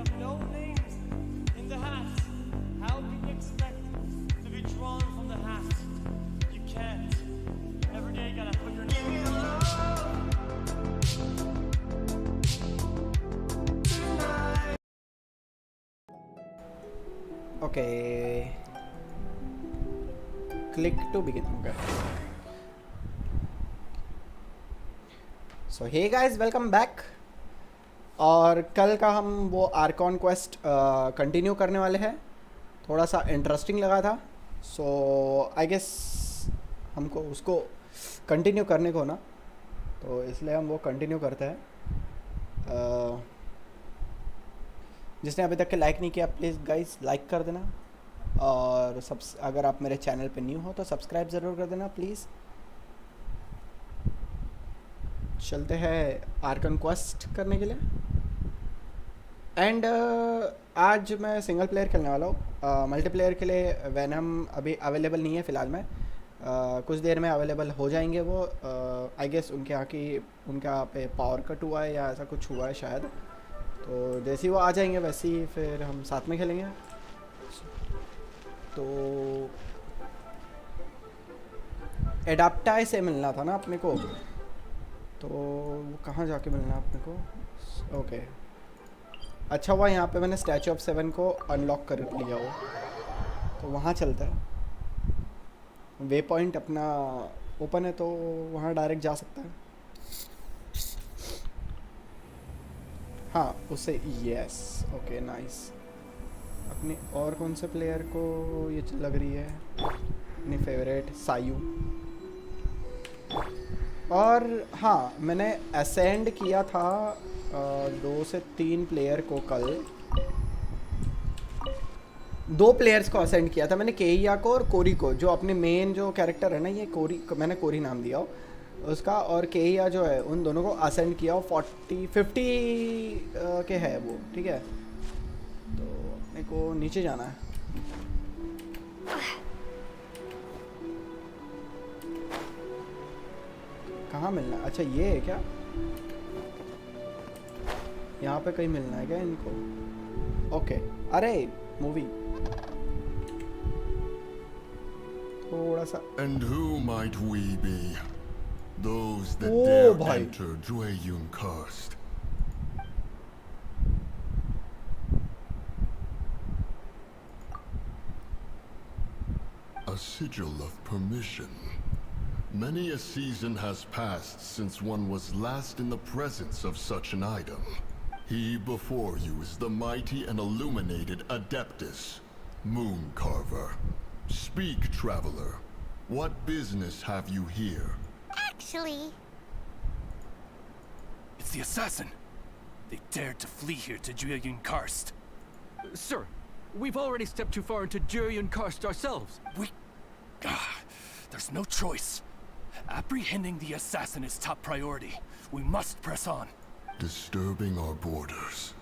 have no names in the hat. How can you expect to be drawn from the hat? You can't. Every day you gotta put your name in. Okay. Click to begin. Okay. So hey guys, welcome back. और कल का हम वो Arcon quest continue करने वाले हैं. थोड़ा सा इंटरेस्टिंग लगा था, सो आई गेस हमको उसको कंटिन्यू करने को ना, तो इसलिए हम वो कंटिन्यू करते हैं. जिसने अभी तक के लाइक नहीं किया प्लीज़ गाइस लाइक कर देना, और अगर आप मेरे चैनल पे न्यू हो तो सब्सक्राइब ज़रूर कर देना प्लीज़. चलते हैं आर्कन क्वेस्ट करने के लिए. एंड आज मैं सिंगल प्लेयर खेलने वाला हूँ. मल्टीप्लेयर के लिए वेनम अभी अवेलेबल नहीं है फ़िलहाल में. कुछ देर में अवेलेबल हो जाएंगे वो. आई गेस उनके यहाँ पे पावर कट हुआ है या ऐसा कुछ हुआ है शायद, तो जैसे ही वो आ जाएंगे वैसे ही फिर हम साथ में खेलेंगे. तो एडाप्टाई से मिलना था ना अपने को, तो वो कहाँ जाके मिलना है अपने को. ओके, अच्छा हुआ यहाँ पे मैंने स्टैचू ऑफ 7 को अनलॉक कर लिया हो, तो वहाँ चलता है. वे पॉइंट अपना ओपन है तो वहाँ डायरेक्ट जा सकता है. हाँ उससे यस. Okay nice. अपने और कौन से प्लेयर को ये लग रही है अपनी फेवरेट सायू. और हाँ मैंने असेंड किया था 2 से 3 प्लेयर को कल. 2 प्लेयर्स को असेंड किया था मैंने, केइया को और कोरी को. जो अपने मेन जो कैरेक्टर है ना, ये कोरी, मैंने कोरी नाम दिया हो उसका, और केइया जो है उन दोनों को असेंड किया हो. 50 के है वो, ठीक है. तो अपने को नीचे जाना है. कहाँ मिलना है? अच्छा ये है क्या? यहाँ पे कहीं मिलना है क्या इनको? ओके. अरे मूवी थोड़ा सा. And who might we be? Those that dare enter Jueyun Karst. A sigil of permission. Many a season has passed since one was last in the presence of such an item. He before you is the mighty and illuminated Adeptus, Moon Carver. Speak, traveler. What business have you here? Actually... It's the assassin. They dared to flee here to Jueyun Karst. Sir, we've already stepped too far into Jueyun Karst ourselves. There's no choice. Apprehending the assassin is top priority. We must press on. Disturbing our borders.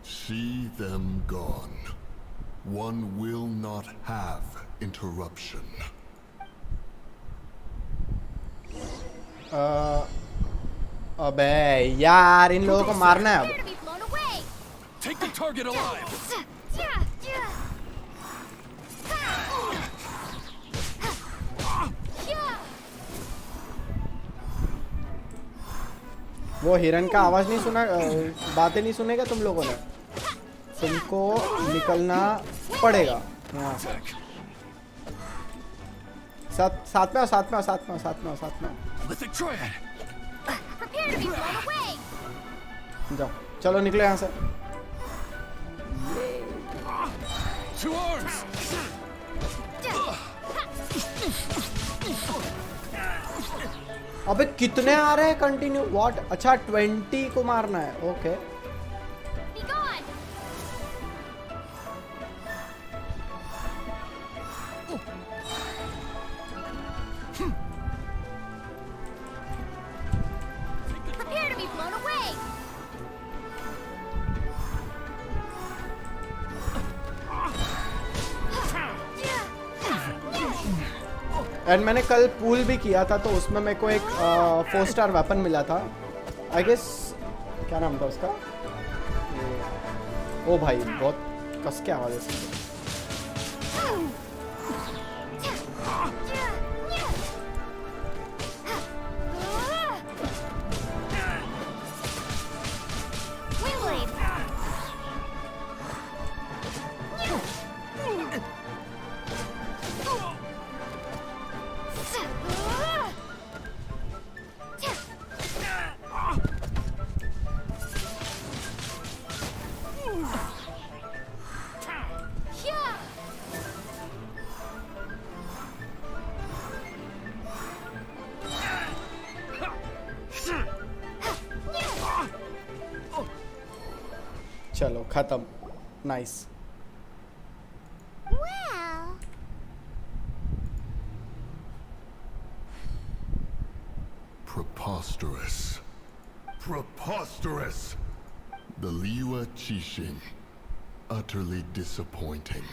See them gone. One will not have interruption. अबे यार इन लोगों को मारना है अब. Take the target alive. वो हिरन का आवाज नहीं सुना, बातें नहीं सुनेगा तुम लोगों ने. तुमको निकलना पड़ेगा यहाँ से. साथ में जाओ. चलो निकलो यहाँ से. अबे कितने आ रहे हैं कंटिन्यू? व्हाट? अच्छा 20 को मारना है. ओके. एंड मैंने कल पूल भी किया था, तो उसमें मेरे को एक 4 स्टार वेपन मिला था. आई गेस क्या नाम था उसका, ओ भाई बहुत कस के आवाज है इसकी। चलो खत्म। Nice. Well, Preposterous. Preposterous! The Liua Qixing. Utterly disappointing.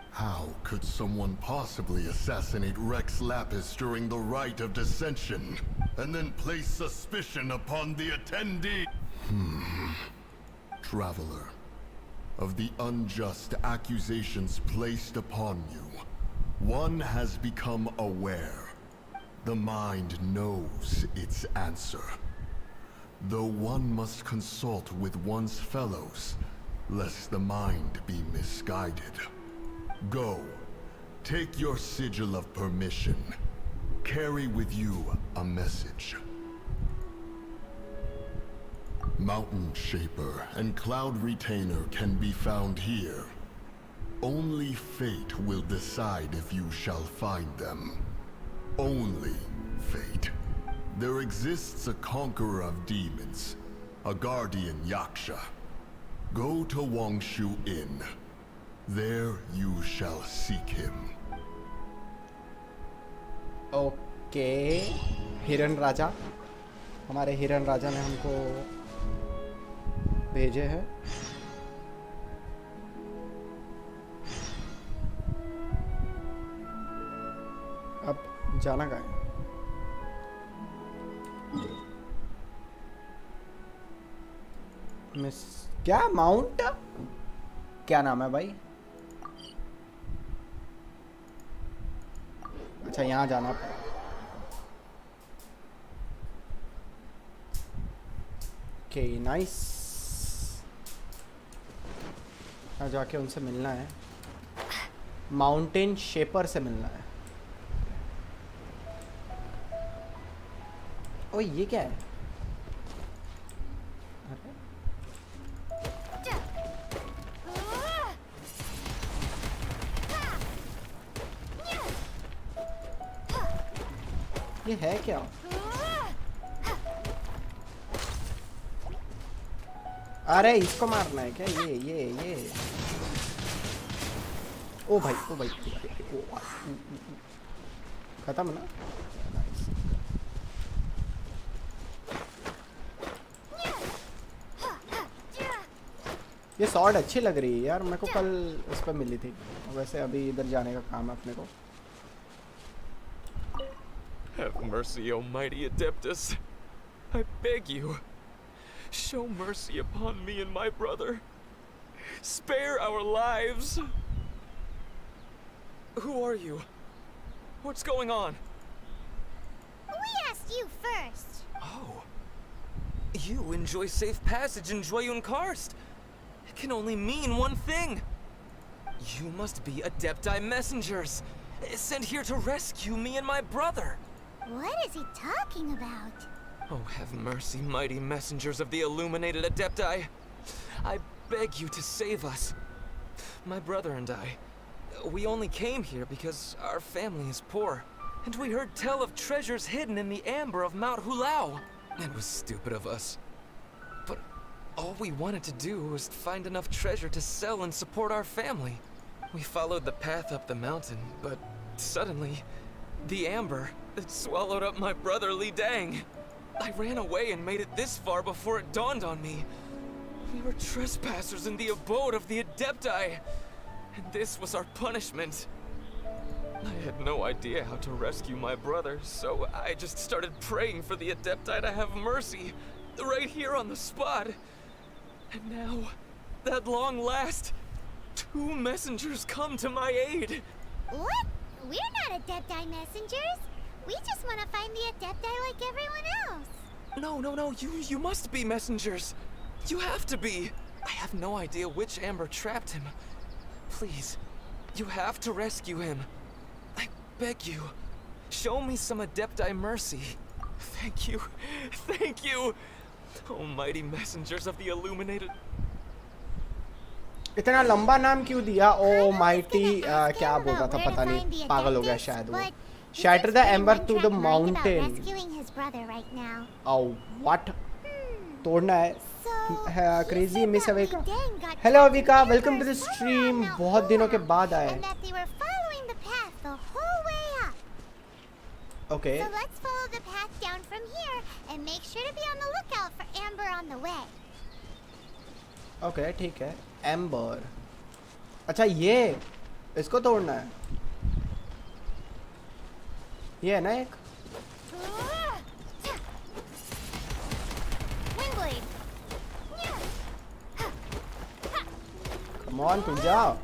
How could someone possibly assassinate Rex Lapis during the rite of dissension, and then place suspicion upon the attendee? Traveler, of the unjust accusations placed upon you, one has become aware. The mind knows its answer. Though one must consult with one's fellows, lest the mind be misguided. Go, take your sigil of permission. Carry with you a message. Mountain Shaper and Cloud Retainer can be found here. Only fate will decide if you shall find them. Only fate. There exists a conqueror of demons, a guardian Yaksha. Go to Wangshu Inn. There you shall seek him. Okay, हिरन राजा, हमारे हिरन राजा ने हमको भेजे हैं। अब जाना कहाँ है? मिस क्या माउंट, क्या नाम है भाई? अच्छा यहाँ जाना। Okay nice. यहाँ जाके उनसे मिलना है, माउंटेन शेपर से मिलना है। ओ ये क्या है? अरे ये है क्या? अरे इसको मारना है क्या? ये ओ भाई ओ भाई खत्म ना। ये सॉर्ड अच्छी लग रही है यार, मेरे को कल उस पर मिली थी। वैसे अभी इधर जाने का काम है अपने को। Have mercy, O mighty Adeptus. I beg you, show mercy upon me and my brother. Spare our lives. Who are you? What's going on? we asked you first. Oh. You enjoy safe passage in Joyun Karst. It can only mean one thing. You must be Adepti messengers, sent here to rescue me and my brother. What is he talking about? Oh, have mercy, mighty messengers of the illuminated Adepti. I beg you to save us. My brother and I, we only came here because our family is poor, and we heard tell of treasures hidden in the amber of Mount Hulao. It was stupid of us. But all we wanted to do was find enough treasure to sell and support our family. We followed the path up the mountain, but suddenly, the amber, it swallowed up my brother Li Dang. I ran away and made it this far before it dawned on me. We were trespassers in the abode of the Adepti, and this was our punishment. I had no idea how to rescue my brother, so I just started praying for the Adepti to have mercy, right here on the spot. And now, that long last, 2 messengers come to my aid. What? We're not Adepti messengers. We just want to find the Adepti like everyone else. No, you must be messengers. You have to be. I have no idea which Amber trapped him. Please, you have to rescue him. I beg you, show me some Adepti mercy. Thank you. Oh, mighty messengers of the illuminated. इतना लंबा नाम क्यों दिया? ओ mighty क्या बोल रहा था पता नहीं, पागल हो गया शायद वो. Shatter the ember to the mountain. Oh, what? तोड़ना है. Crazy Miss Avika. Hello Avika, welcome to the stream. बहुत दिनों के बाद आए. Okay. So let's follow the path down from here and make sure to be on the lookout for Amber on the way. Okay, ठीक है. Amber. अच्छा ये इसको तोड़ना है. ये है ना एक. Come on, तुम जाओ.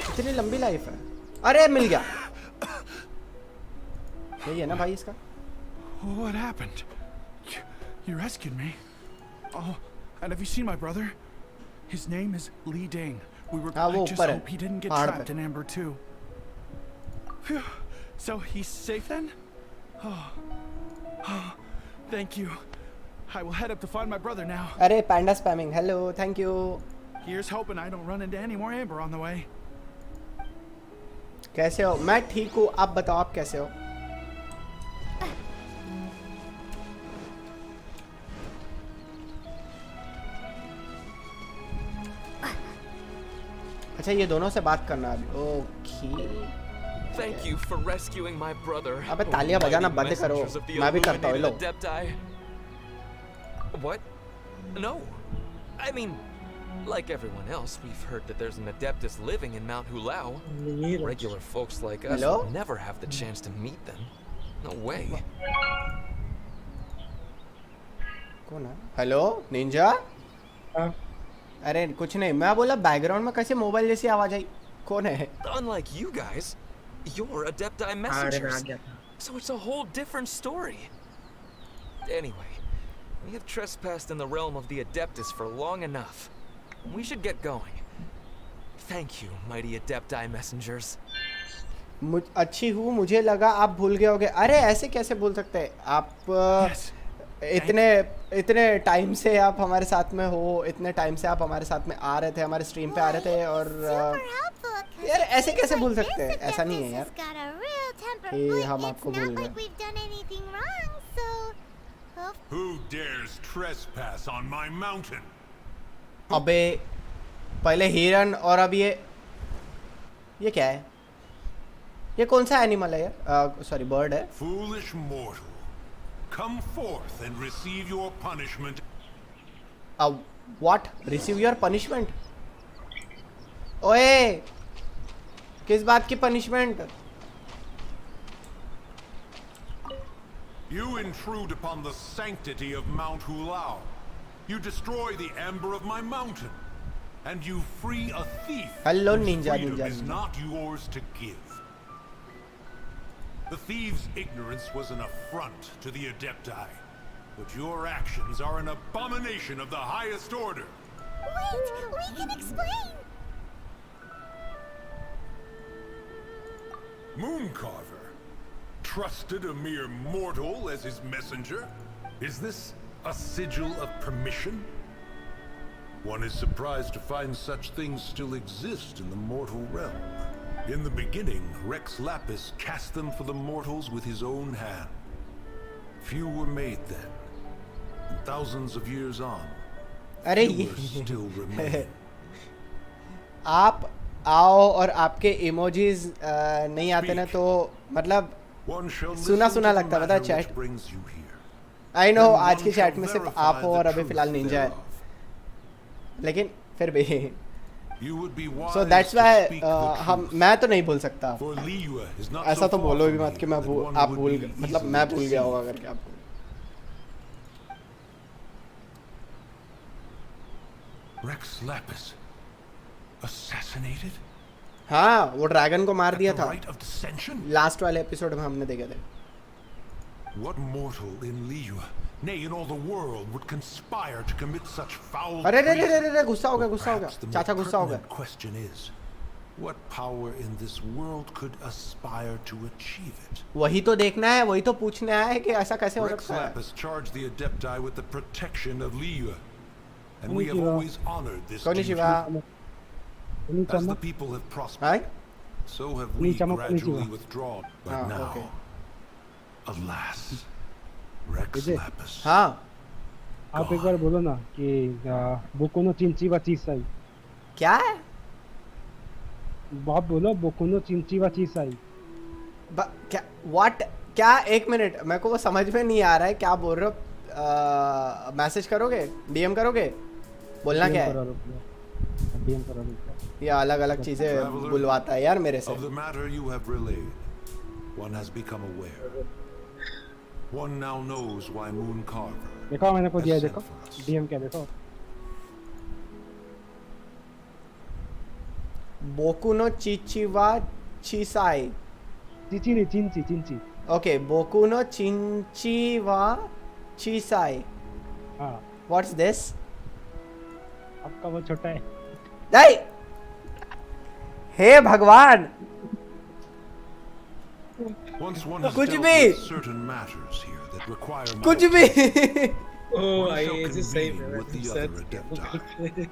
इतनी लंबी लाइफ है. अरे मिल गया. यही है ना भाई इसका. What happened? You rescued me. Oh, and have you seen my brother? His name is Li Ding. I just hope he didn't get trapped in Amber too. Phew. So he's safe then? Oh, thank you. I will head up to find my brother now. अरे panda spamming. Hello, thank you. Here's hoping I don't run into any more Amber on the way. कैसे हो? मैं ठीक हूँ. आप बताओ आप कैसे हो? अच्छा ये दोनों से बात करना है. Okay. Thank you for rescuing my brother. अबे तालियां बजाना बंद करो. मैं भी करता हूँ लो. What? No. I mean, like everyone else, we've heard that there's an Adeptus living in Mount Hulao. Regular folks like us will never have the chance to meet them. No way. कौन है? Hello Ninja. अरे कुछ नहीं, मैं बोला background में कैसे mobile जैसी आवाज आई. कौन है? Unlike you guys, you're Adepti messengers. So it's a whole different story. Anyway, we have trespassed in the realm of the Adeptus for long enough. We should get going. Thank you, mighty Adepti messengers. अच्छी हूँ, मुझे लगा आप भूल गए होगे. अरे ऐसे कैसे भूल सकते हैं आप? इतने टाइम से आप हमारे साथ में हो. इतने टाइम से आप हमारे साथ में आ रहे थे, हमारे स्ट्रीम पे आ रहे थे. और यार ऐसे कैसे भूल सकते हैं? ऐसा नहीं है यार कि हम आपको भूल गए. Who dares trespass on my mountain? अबे पहले हिरन और अब ये क्या है? ये कौन सा एनिमल है यार? सॉरी बर्ड है. Foolish mortal, come forth and receive your punishment. What? Receive your punishment? ओए किस बात की punishment? You intrude upon the sanctity of Mount Hulao. You destroy the amber of my mountain, and you free a thief. Hello, whose ninja, freedom ninja, is ninja. not yours to give. The thief's ignorance was an affront to the Adepti, but your actions are an abomination of the highest order. Wait, we can explain. Mooncarver trusted a mere mortal as his messenger? Is this a sigil of permission? One is surprised to find such things still exist in the mortal realm. In the beginning, Rex Lapis cast them for the mortals with his own hand. Few were made then, and thousands of years on, fewer still remain. आप आओ और आपके emojis नहीं आते ना तो मतलब सुना लगता है चैट. आई नो आज की चैट में सिर्फ आप हो और अभी फिलहाल निंजा है, लेकिन फिर भी सो दैट्स व्हाई मैं तो नहीं भूल सकता. ऐसा तो बोलो भी मत कि मैं आप भूल मतलब मैं भूल गया होगा करके आपको. Rex Lapis assassinated? हाँ, वो ड्रैगन को मार दिया At the था rite of dissension? लास्ट वाले एपिसोड में हमने देखे थे. What mortal in Liyue, nay in all the world, would conspire to commit such foul अरे रे रे treason? रे रे गुस्सा हो गया Perhaps the more चाचा गुस्सा हो गया. pertinent question is, what power in this world could aspire to achieve it? वही तो देखना है, वही तो पूछने आया है कि ऐसा कैसे हो Rex सकता है. Lapis charged the Adepti with the protection of Liyue, and we have always honored this Konnichiwa. duty. As the people have prospered, Hi. so have we gradually withdrawn. But now, okay. alas, Rex Lapis. हाँ. आप एक बार बोलो ना कि Boko no चिंची वा चीसाई. क्या है? आप बोलो बोको नो चिंची वा चीसाई. क्या व्हाट क्या एक मिनट मेरे को वो समझ में नहीं आ रहा है क्या बोल रहे हो. मैसेज करोगे, डीएम करोगे, बोलना क्या है. डीएम करो. ये अलग अलग चीजें बुलवाता है यार मेरे से. Of the matter you have relayed, one has become aware. One now knows why Moon Carver. देखो मैंने को दिया, देखो डीएम क्या देखो. बोकु नो चिचिवा चिसाई. चिची नहीं, चिंची चिंची. Okay, बोकु no चिंचिवा चिसाई. हाँ. What's this? आपका वो छोटा है. नहीं. हे भगवान. Once one has कुछ dealt भी. with certain matters here that require my कुछ भी. one shall convene with the other Adepti.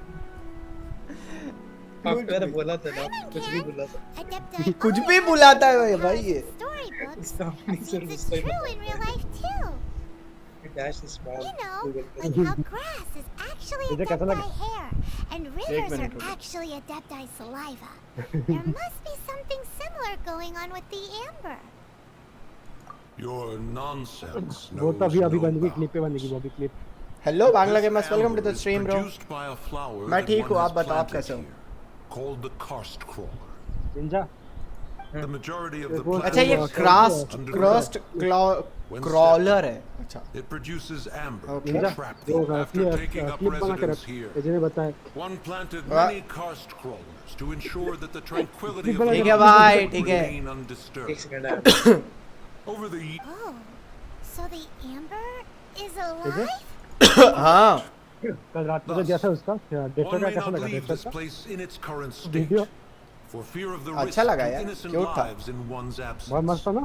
मैंने बोला था ना, कुछ भी बोला था. कुछ भी बुलाता है भाई ये. It's true in real life too. You know, like how grass is actually Adepti hair, and rivers are actually Adepti saliva. There must be something similar going on with the amber. Your nonsense वो तो knows अभी no बनेगी, bounds. Clip पे बनेगी वो भी clip. Hello Bangladesh, This welcome to amber the is stream bro. produced by a flower मैं that ठीक one हूँ, has आप बताओ आप planted कैसे हो. here, called the karst crawler. Ninja. The majority of the वो- अच्छा ये plants क्रास्ट under क्रास्ट When क्रॉलर है. अच्छा. It produces amber Okay. Ninja. trapped वो after taking up क्लिप बना के residence रख. here. मुझे बताया. One planted What? many karst crawlers to ensure that the tranquility of ठीक the है land भाई, would ठीक है. remain undisturbed. Over the Oh, so the amber is alive? हाँ. कल रात को जैसा उसका देखो one क्या may कैसा not लगा leave देखो this उसका. place in its current state, video for fear of the अच्छा risk लगा to यार, innocent cute था. lives in one's बहुत absence. मस्त था ना.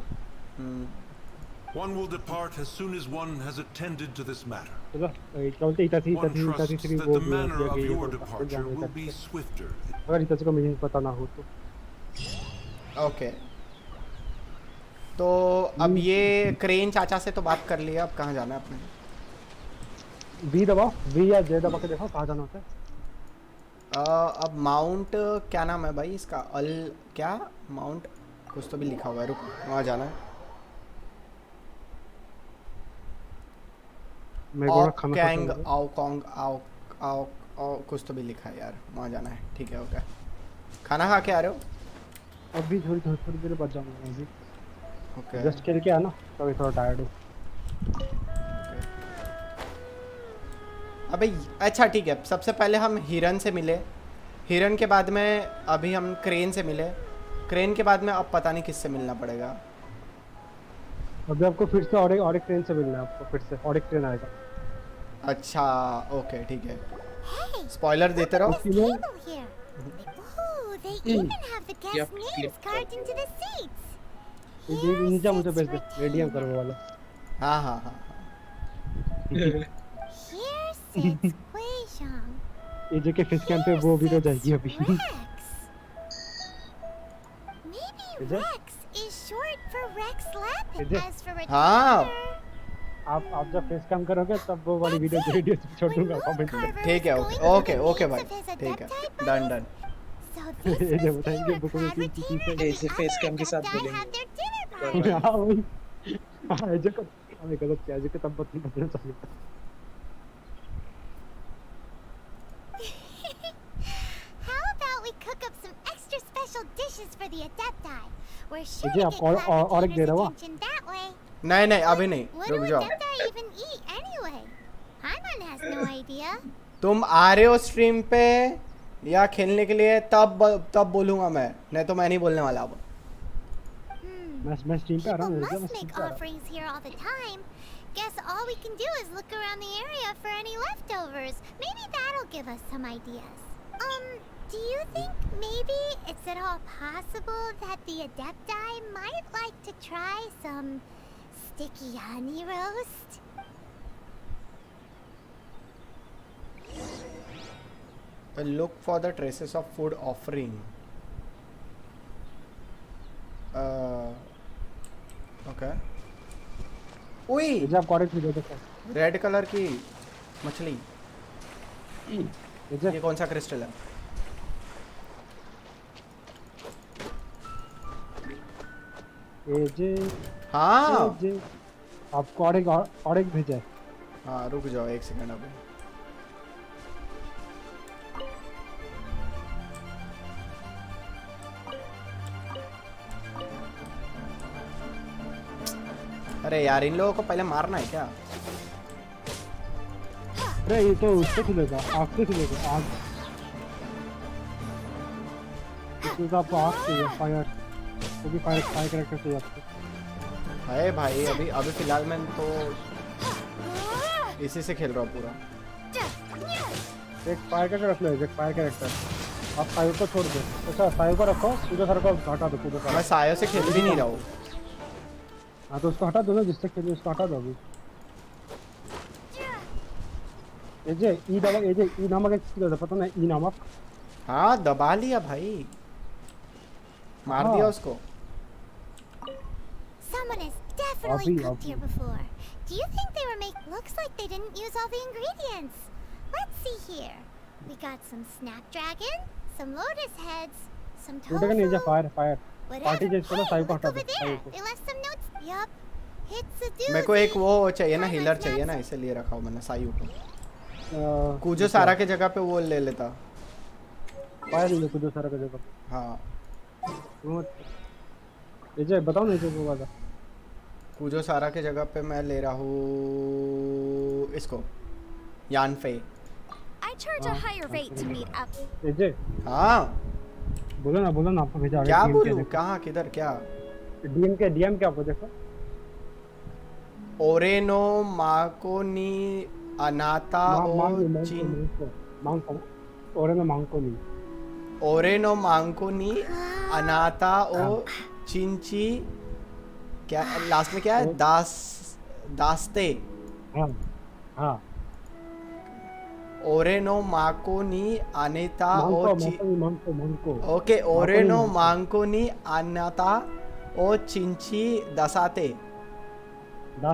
One will depart as soon as one has attended to this matter. चलो कहते इतासी One इतासी trusts इतासी that वो the manner of ये your ये departure will be swifter. अगर इतासी को मुझे पता ना हो तो. ओके. तो अब ये क्रेन चाचा से तो बात कर लिया, अब कहाँ जाना है अपने. वी दबाओ, वी या जे दबा के देखो कहाँ जाना होता है. अब माउंट क्या नाम है भाई इसका, क्या माउंट कुछ तो भी लिखा हुआ है, रुक वहाँ जाना है. कैंग आओ कॉन्ग आओ आओ आओ कुछ तो भी लिखा है यार, वहाँ जाना है. ठीक है, ओके. खाना खा के आ रहे हो? अभी थोड़ी देर बाद जाऊंगा अभी. ओके. जस्ट खेल के आना, तभी थोड़ा टायर्ड हूँ. अबे अच्छा ठीक है, सबसे पहले हम हिरन से मिले, हिरन के बाद में अभी हम क्रेन से मिले, क्रेन के बाद में अब पता नहीं किससे मिलना पड़ेगा. अभी आपको फिर से और एक ट्रेन से मिलना है. आपको फिर से और एक ट्रेन आएगा. अच्छा ओके ठीक है. स्पॉइलर देते रहो. Table here. Oh, they even have the guest names carved into the seats. ये निंजा मुझे भेज दे, रेडियम करो वाला. हाँ हाँ हाँ. Here sits Guizhong. ये जो के फेस कैम पे वो भी तो जाएगी अभी. Maybe Rex is short for Rex Lapis. Is it? As for हाँ. आप जब फेस कैम करोगे तब वो वाली वीडियो वीडियो छोड़ दूंगा कमेंट में. ठीक है, ओके ओके भाई, ठीक है, डन डन. ये जो बताएंगे बुक में की चीज है ऐसे फेस कैम के साथ बोलेंगे. हां वही. हां जो को हमें गलत किया जो तब बदलना चाहिए. How about we cook up some extra special dishes for the Adepti? We're sure मुझे to आप get और एक दे रहा हूं. attention that way. नहीं अभी नहीं, What रुक do जाओ. Adepti even eat anyway? Paimon has no idea. तुम आ रहे हो स्ट्रीम पे या खेलने के लिए तब बोलूंगा मैं, नहीं तो मैं नहीं बोलने वाला अब। मैं स्ट्रीम पे आ रहा हूँ, People must make offerings here all the time. Guess all we can do is look around the area for any leftovers. Maybe that'll give us some ideas. Do you think maybe it's at all possible that the Adepti might like to try some sticky honey roast? Look for the traces of food offering. Okay. उई जब cord video देखो red colour की मछली, ये कौन सा crystal है? एजे हाँ एजे आपको और एक भेजा है। हाँ रुक जाओ एक सेकंड अभी। अरे यार इन लोगों को पहले मारना है क्या? अरे ये तो उससे खुलेगा, आग से खुलेगा, आग इसमें तो आपको आग चाहिए, फायर, क्योंकि फायर कैरेक्टर चाहिए आपको। है भाई अभी फिलहाल मैं तो इसी से खेल रहा हूँ पूरा। एक फायर कैरेक्टर रख लो, एक फायर कैरेक्टर। आप सायो को छोड़ दो। अच्छा सायो को रखो, पूजा सर को हटा दो, पूजा सर। मैं सायो से खेल भी नहीं रहा हूँ। हाँ तो उसको हटा दो ना, जिससे खेलो उसको हटा दो अभी। एजे ई नामक एक स्किल है, पता ना ई नामक। हाँ दबा लिया भाई, मार दिया उसको। Someone has definitely cooked here before. Do you think they were looks like they didn't use all the ingredients. Let's see here. We got some snapdragon, some lotus heads, some tofu. उधर नीचे fire party जैसे को सायो को हटा दो। They left some notes. Yup. It's a dude. मेरे को एक वो चाहिए ना, हीलर चाहिए ना, इसलिए रखा हूँ मैंने सायो को। कुजो सारा के जगह पे वो ले लेता। फायर ले कुजो सारा के जगह। हाँ एजे बताओ ना, एजे को बता। कुजो सारा के जगह पे मैं ले रहा हूँ इसको, यानफे। I charge a higher rate to meet up. एजे हाँ बोलो ना आपको भेजा। क्या बोलूँ, कहाँ किधर क्या? डीएम क्या आपको देखो। ओरेनो माको नी अनाता ओ चिन मांको ओरेनो मांको नी अनाता ओ चिंची, क्या लास्ट में क्या है? दास्ते। हाँ ओरेनो माको नी अनेता ओ मांको ओके, ओरेनो मांको नी अनाता ओ चिंची दास्ते। हाँ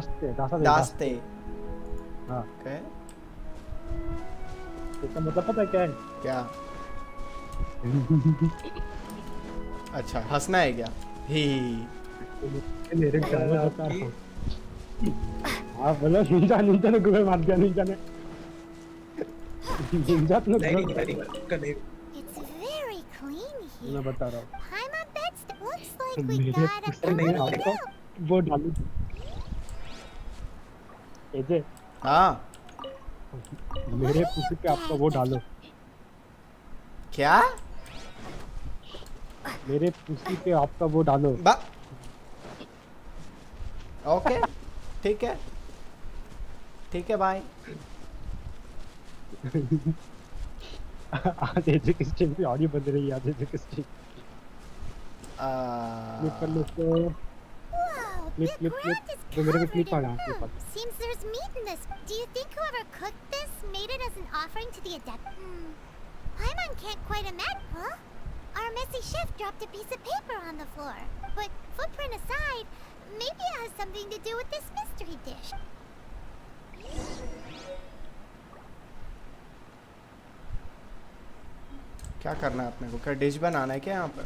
ओके, इसका मतलब पता है क्या है? क्या? अच्छा हंसना है क्या? ही मेरे हाँ बोलो, निंजा ने गूगल मार दिया, निंजा ने It's very clean here. मैं बता रहा हूँ। I'm on beds. Looks like we got a couple of वो डालू एजे। हाँ मेरे पुसी पे आपका वो डालो। क्या? मेरे पुसी पे आपका वो डालो। ओके ठीक है भाई। आज एजे की स्ट्रीम पे ऑडियो बंद रही है, आज एजे की stream Seems there's meat in this. Do you think whoever cooked this made it as an offering to the adept? Paimon can't quite imagine, huh? Our messy chef dropped a piece of paper on the floor. But footprint aside, maybe it has something to do with this mystery dish. क्या करना है अपने को? क्या dish बनाना है क्या यहाँ पर?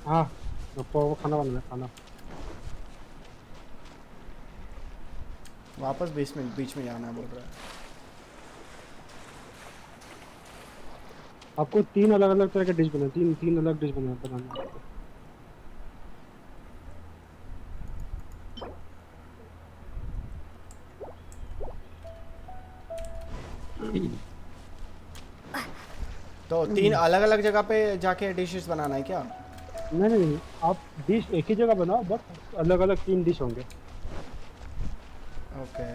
हाँ वो खाना बनाना है, खाना। वापस बीच में जाना बोल रहा है। आपको 3 अलग-अलग तरह के डिश बनाना, 3 अलग डिश बनाना है। तो 3 अलग-अलग जगह पे जाके डिशेस बनाना है क्या? नहीं, आप डिश एक ही जगह बनाओ, बस अलग-अलग 3 डिश होंगे। ओके।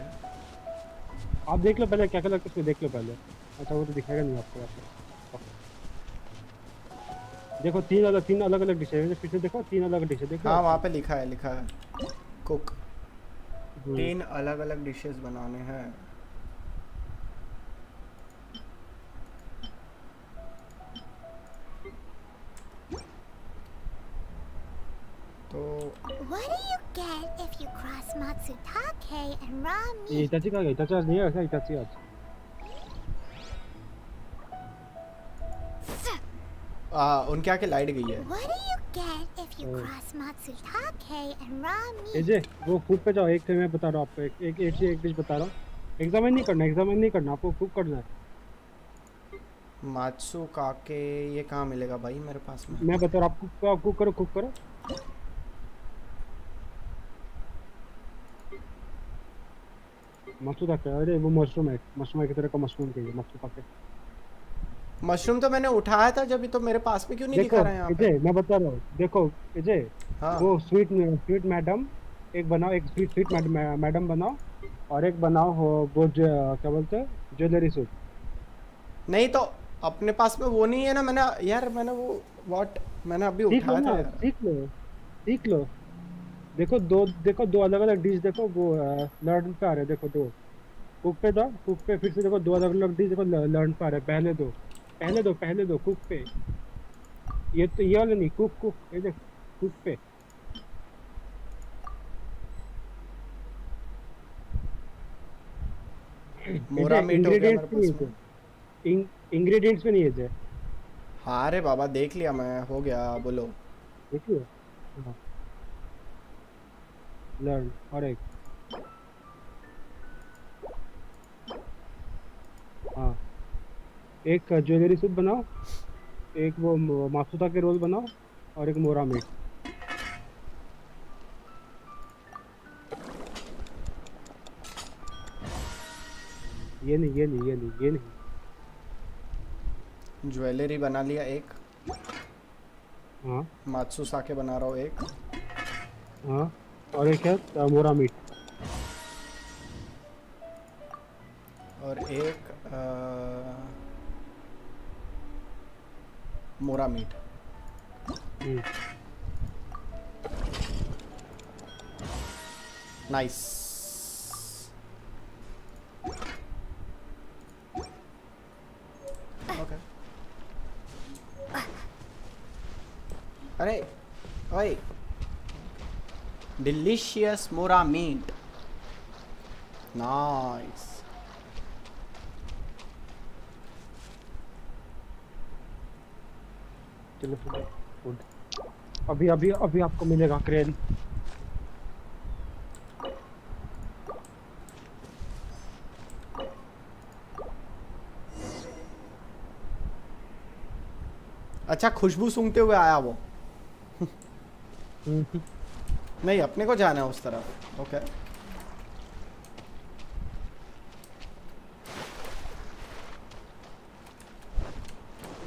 आप देख लो पहले क्या-क्या लगता है उसमें, देख लो पहले। अच्छा वो तो दिखेगा नहीं आपको वैसे। देखो 3 अलग-अलग डिश है, पीछे देखो 3 अलग डिश है, देखो। हाँ वहाँ पे लिखा है कुक। 3 अलग-अलग डिशेस बनाने हैं। तो What do you get if you cross Matsutake and raw meat? ये इटाची का इटाची आज नहीं है ऐसा, इटाची आज। उनके आके लाइट गई है। What do you get if you cross Matsutake and raw meat? एजे वो कुक पे जाओ, एक थे मैं बता रहा हूँ आपको, एक डिश बता रहा हूँ। एग्जामिन नहीं करना, आपको कुक करना है। मात्सु काके ये कहाँ मिलेगा भाई मेरे पास में? मैं बता रहा हूँ, आप कुक करो। मशरूम का, अरे वो मशरूम है की तरह का मशरूम चाहिए, मशरूम का। मशरूम तो मैंने उठाया था जब, तो मेरे पास में क्यों नहीं दिखा रहा है यहाँ पे? मैं बता रहा हूँ, देखो अजय, हाँ। वो स्वीट मैडम एक बनाओ, एक स्वीट मैडम बनाओ, और एक बनाओ वो क्या बोलते हैं, ज्वेलरी सूट। नहीं तो अपने पास में वो नहीं है ना, मैंने वो मैंने अभी उठाया था यार। सीख लो। देखो दो अलग-अलग डिश, देखो वो लर्न पे आ रहे हैं, देखो दो कुक पे फिर से देखो 2 अलग-अलग डिश, देखो लर्न पे आ रहे हैं। पहले दो कुक पे, ये तो ये वाला नहीं, कुक ये देख, कुक पे। मोरा मीट हो गया मेरे पास में। इंग्रेडिएंट्स में नहीं है। हाँ रे बाबा देख लिया मैं, हो गया, बोलो। देख लिया लर्न, और एक हाँ, एक ज्वेलरी सूट बनाओ, एक वो मासुता के रोल बनाओ, और एक मोरा मीट। ये नहीं। ज्वेलरी बना लिया एक। हाँ। मात्सु साके बना रहा हूँ एक। हाँ, और एक है मोरा मीट। और एक मोरा मीट। नाइस। ओके। अरे ओए, डिलीशियस मोरा मीट। नाइस। चलो फूड, अभी आपको मिलेगा क्रेन। अच्छा खुशबू सूंघते हुए आया वो। नहीं अपने को जाना है उस तरफ। ओके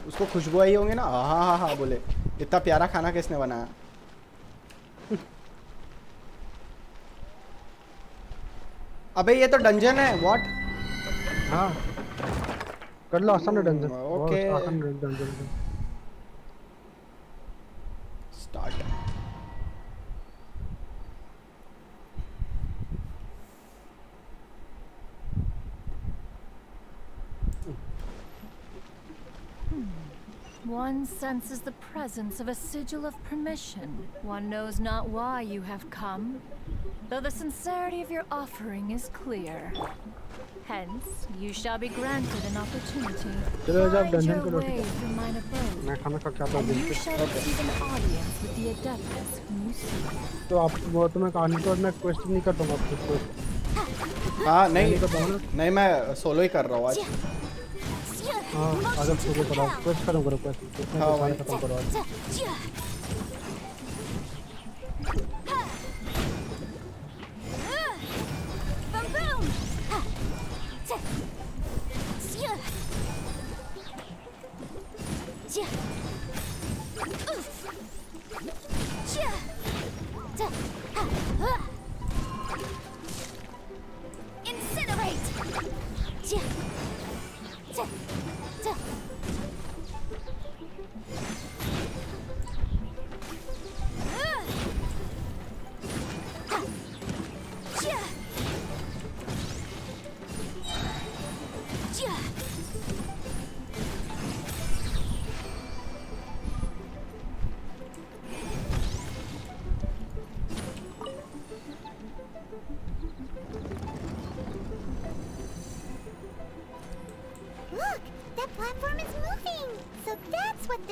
उसको खुशबू आई होंगे ना। हाँ बोले इतना प्यारा खाना किसने बनाया। अबे ये तो डंजन है। व्हाट? हाँ कर लो, आसान है डंजन। ओके आसान dungeon. Start. One senses the presence of a sigil of permission. One knows not why you have come, though the sincerity of your offering is clear. Hence, you shall be granted an opportunity. Find your way through mine abode, and you shall receive an audience with the adeptus whom you seek. तो आप वो तो मैं कहानी तो मैं question नहीं करता हूँ आपको। हाँ नहीं मैं सोलो ही कर रहा हूँ आज। हाँ अगर सोलो करो, क्वेश्चन करो क्वेश्चन। हाँ भाई खत्म करो आज।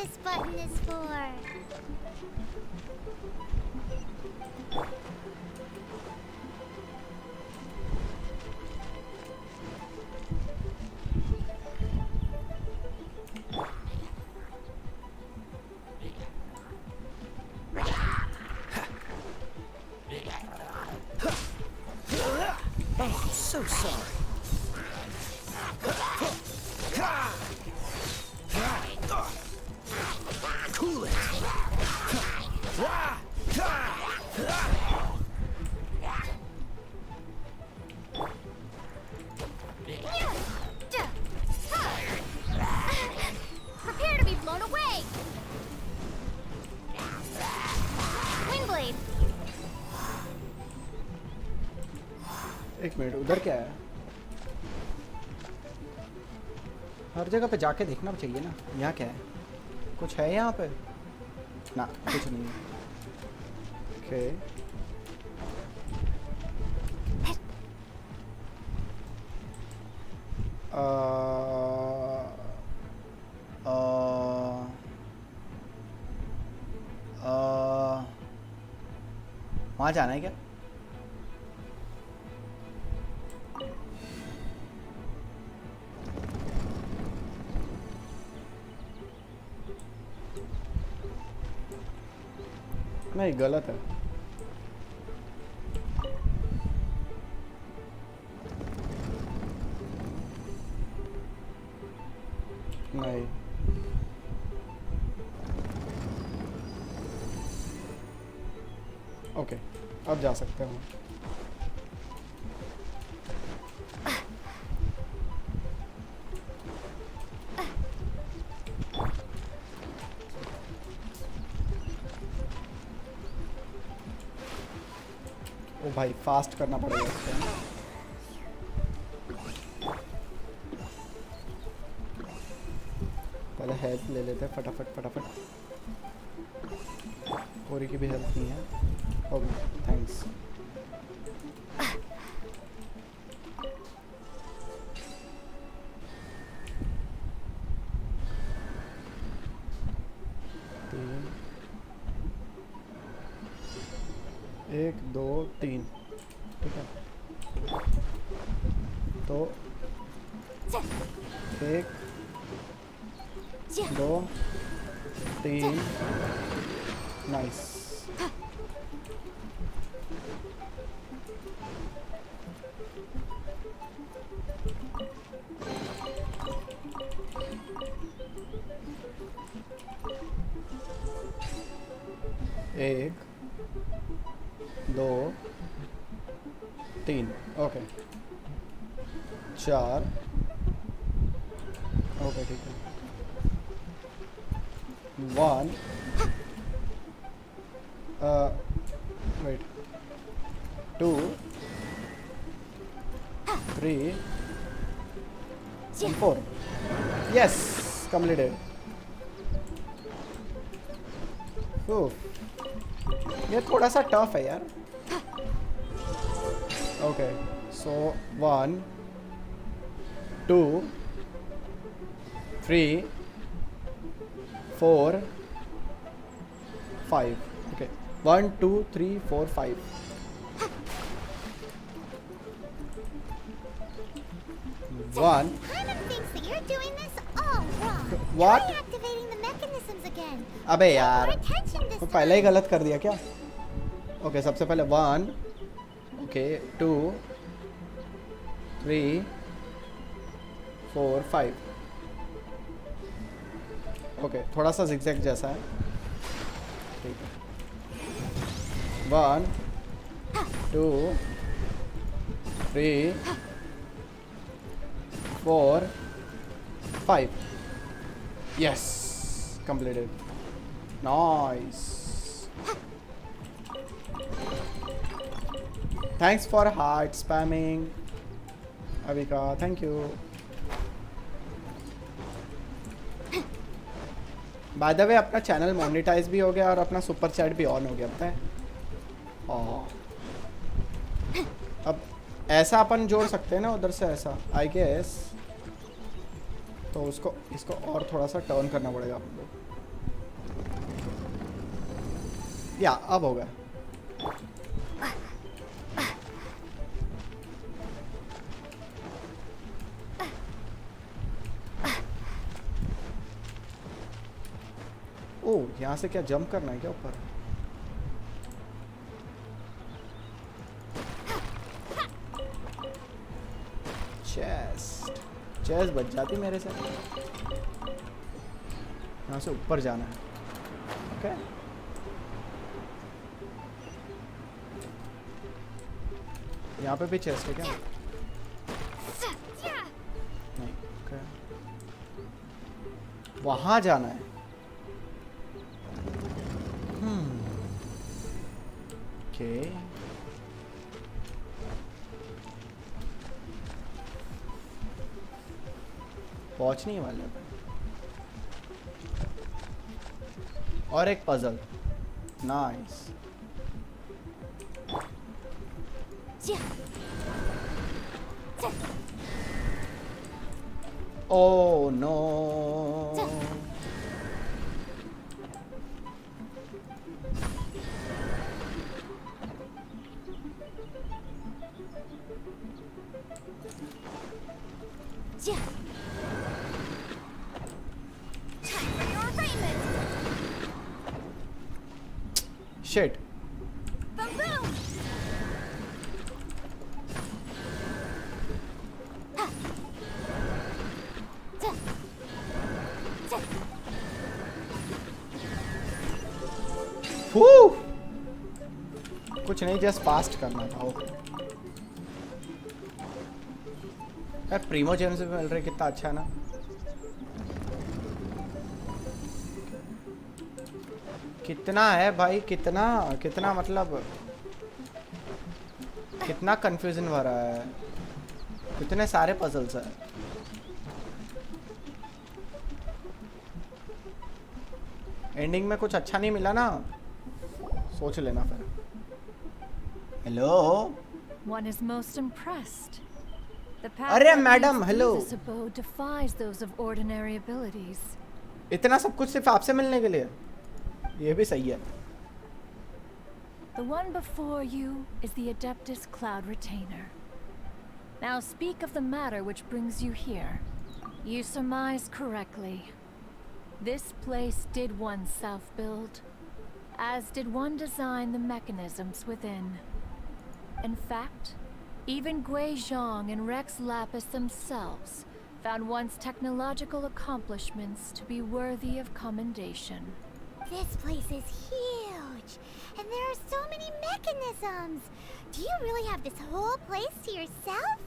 this button is for. Oh, so sorry. Cool it. Prepare to be blown away. Windblade. एक मिनट, उधर क्या है? हर जगह पे जाके देखना चाहिए ना। यहाँ क्या है? कुछ है यहाँ पे? ना, कुछ नहीं है। ओके। वहाँ जाना है क्या? नहीं, गलत है। नहीं, ओके, अब जा सकते हैं। ओ भाई, फास्ट करना पड़ेगा इसको। पहले हेल्प ले लेते हैं फटाफट फटाफट। पूरी की भी हेल्प नहीं है। Okay, thanks. एक दो तीन, ठीक है। तो एक दो तीन, नाइस। एक दो तीन, ओके। चार, ओके, ठीक है। One, wait, two, three, four. Yes, completed. ये थोड़ा सा टफ है यार। Okay, so 1 2 3 4 5। Okay, 1 2 3 4 5। One. What? अबे यार, तो पहले ही गलत कर दिया क्या? ओके, सबसे पहले 1, ओके, 2 3 4 5। ओके, थोड़ा सा zigzag जैसा है, ठीक है। 1 2 3 4 5। Yes, completed. Nice. Thanks for heart spamming, Avika. Thank you. By the way, अपना चैनल मोनेटाइज भी हो गया और अपना सुपर चैट भी ऑन हो गया, पता है? अब ऐसा अपन जोड़ सकते हैं ना उधर से, ऐसा आई गेस। तो उसको इसको और थोड़ा सा टर्न करना पड़ेगा अपन को। या अब होगा. ओ यहाँ से क्या जंप करना है क्या ऊपर? चेस्ट बच जाती मेरे से. यहाँ से ऊपर जाना है. ओके यहाँ पे भी चेस्ट है क्या? नहीं. ओके वहाँ जाना है. ओके पहुंचने वाले हैं. और एक puzzle. Nice. Oh no. Shit. कुछ नहीं, जस्ट फास्ट करना था. ओके यार प्रीमो जेम्स भी मिल रहे, कितना अच्छा है ना. कितना है भाई, कितना कितना मतलब कितना कंफ्यूजन भरा है. कितने सारे पजल्स है. एंडिंग में कुछ अच्छा नहीं मिला ना, सोच लेना फिर. Hello. One is most impressed. The अरे madam hello. defies those of ordinary abilities. इतना सब कुछ सिर्फ आपसे मिलने के लिए, ये भी सही है. The one before you is the Adeptus Cloud Retainer. Now speak of the matter which brings you here. You surmise correctly. This place did one self-build, as did one design the mechanisms within. In fact, even Gui Zhang and Rex Lapis themselves found one's technological accomplishments to be worthy of commendation. This place is huge, and there are so many mechanisms. Do you really have this whole place to yourself?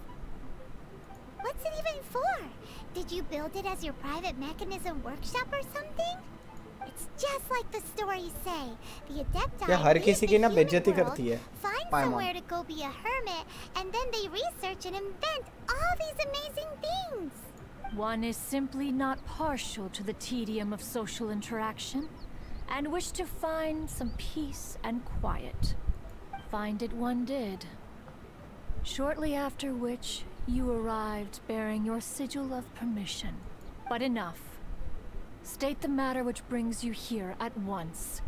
What's it even for? Did you build it as your private mechanism workshop or something? It's just like the stories say. The Adepti क्या हर किसी की ना leave the बेइज्जती human करती है. world, find somewhere to go be a hermit, and then they research and invent all these amazing things. One is simply not partial to the tedium of social interaction, and wished to find some peace and quiet. Find it one did. Shortly after which, you arrived bearing your sigil of permission. But enough. State the matter which brings you here at once.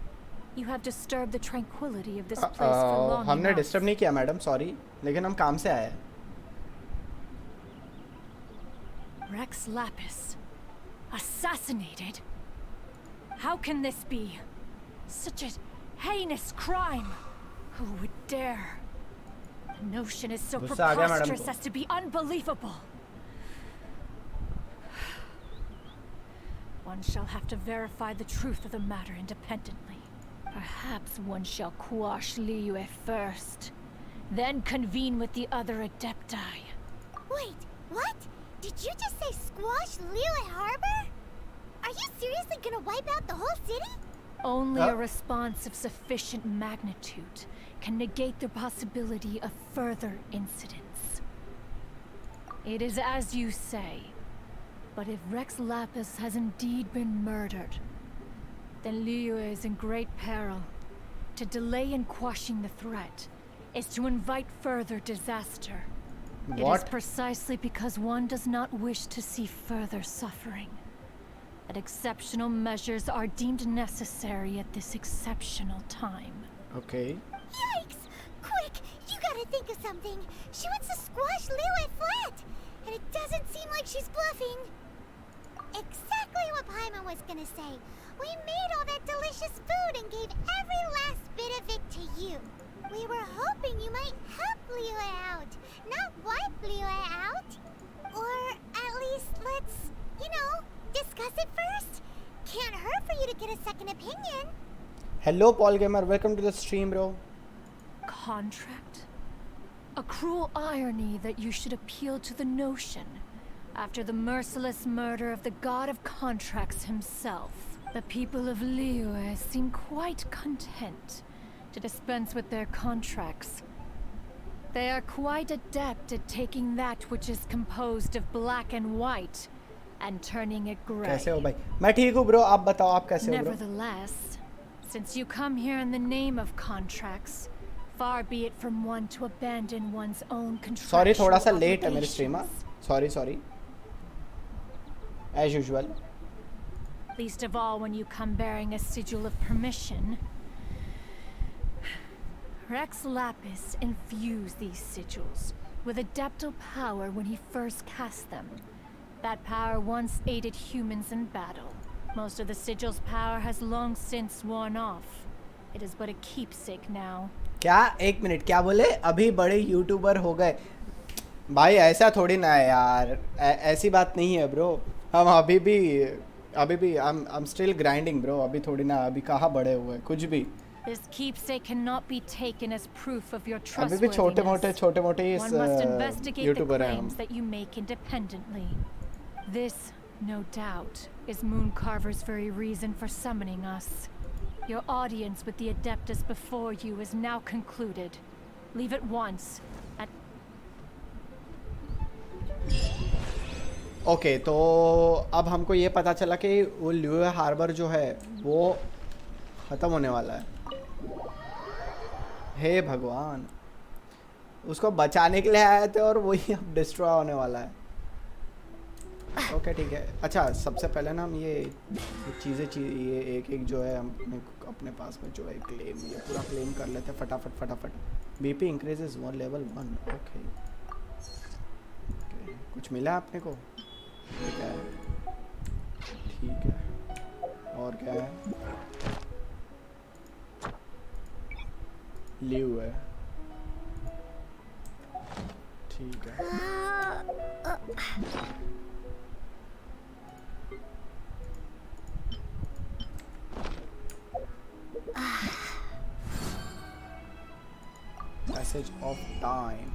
You have disturbed the tranquility of this place for long enough. हमने disturb नहीं किया madam, sorry, लेकिन हम काम से आए. Rex Lapis, assassinated? How can this be? Such a heinous crime. Who would dare? The notion is so preposterous as to be unbelievable. One shall have to verify the truth of the matter independently. Perhaps one shall quash Liyue first, then convene with the other Adepti. Wait, what? Did you just say squash Liyue Harbor? Are you seriously gonna wipe out the whole city? Only a response of sufficient magnitude can negate the possibility of further incidents. It is as you say. But if Rex Lapis has indeed been murdered, then Liyue is in great peril. To delay in quashing the threat is to invite further disaster. It is precisely because one does not wish to see further suffering that exceptional measures are deemed necessary at this exceptional time. Okay. Yikes! Quick, you gotta think of something. She wants to squash Liyue flat, and it doesn't seem like she's bluffing. Exactly what Paimon was gonna say. We made all that delicious food and gave every last bit of it to you. We were hoping you might help Liyue out, not wipe Liyue out. Or at least let's, discuss it first. Can't hurt for you to get a second opinion. Hello, Paul Gamer. Welcome to the stream, bro. Contract? A cruel irony that you should appeal to the notion after the merciless murder of the god of contracts himself. The people of Liyue seem quite content to dispense with their contracts. They are quite adept at taking that which is composed of black and white and turning it gray. कैसे हो भाई? मैं ठीक हूँ bro. आप बताओ आप कैसे हो bro? Nevertheless, since you come here in the name of contracts, far be it from one to abandon one's own contractual Sorry, थोड़ा सा late है मेरी stream. Sorry. As usual. Least of all when you come bearing a sigil of permission. Rex Lapis infused these sigils with adeptal power when he first cast them. That power once aided humans in battle. Most of the sigil's power has long since worn off. It is but a keepsake now. क्या? एक minute, क्या बोले? अभी बड़े YouTuber हो गए? भाई ऐसा थोड़ी ना है यार. ऐसी बात नहीं है ब्रो. हम अभी भी I'm still grinding bro. अभी थोड़ी ना, अभी कहाँ बड़े हुए कुछ भी. This keepsake cannot be taken as proof of your अभी भी trustworthiness. छोटे मोटे One must investigate the YouTuber हैं हम. claims that you make independently. This, no doubt, is Mooncarver's very reason for summoning us. Your audience with the Adeptus before you is now concluded. Leave at once. Okay तो अब हमको ये पता चला कि वो ल्यूए हार्बर जो है वो ख़त्म होने वाला है. हे भगवान, उसको बचाने के लिए आए थे और वही अब डिस्ट्रॉय होने वाला है. ओके ठीक है. अच्छा, सबसे पहले ना हम ये चीज़ें ये एक जो है हम अपने पास में जो है क्लेम, ये पूरा क्लेम कर लेते हैं फटाफट. BP increases 1 level 1. ओके, कुछ मिला आपने को? ठीक है. और क्या है? ल्यू है. ठीक है. मैसेज ऑफ टाइम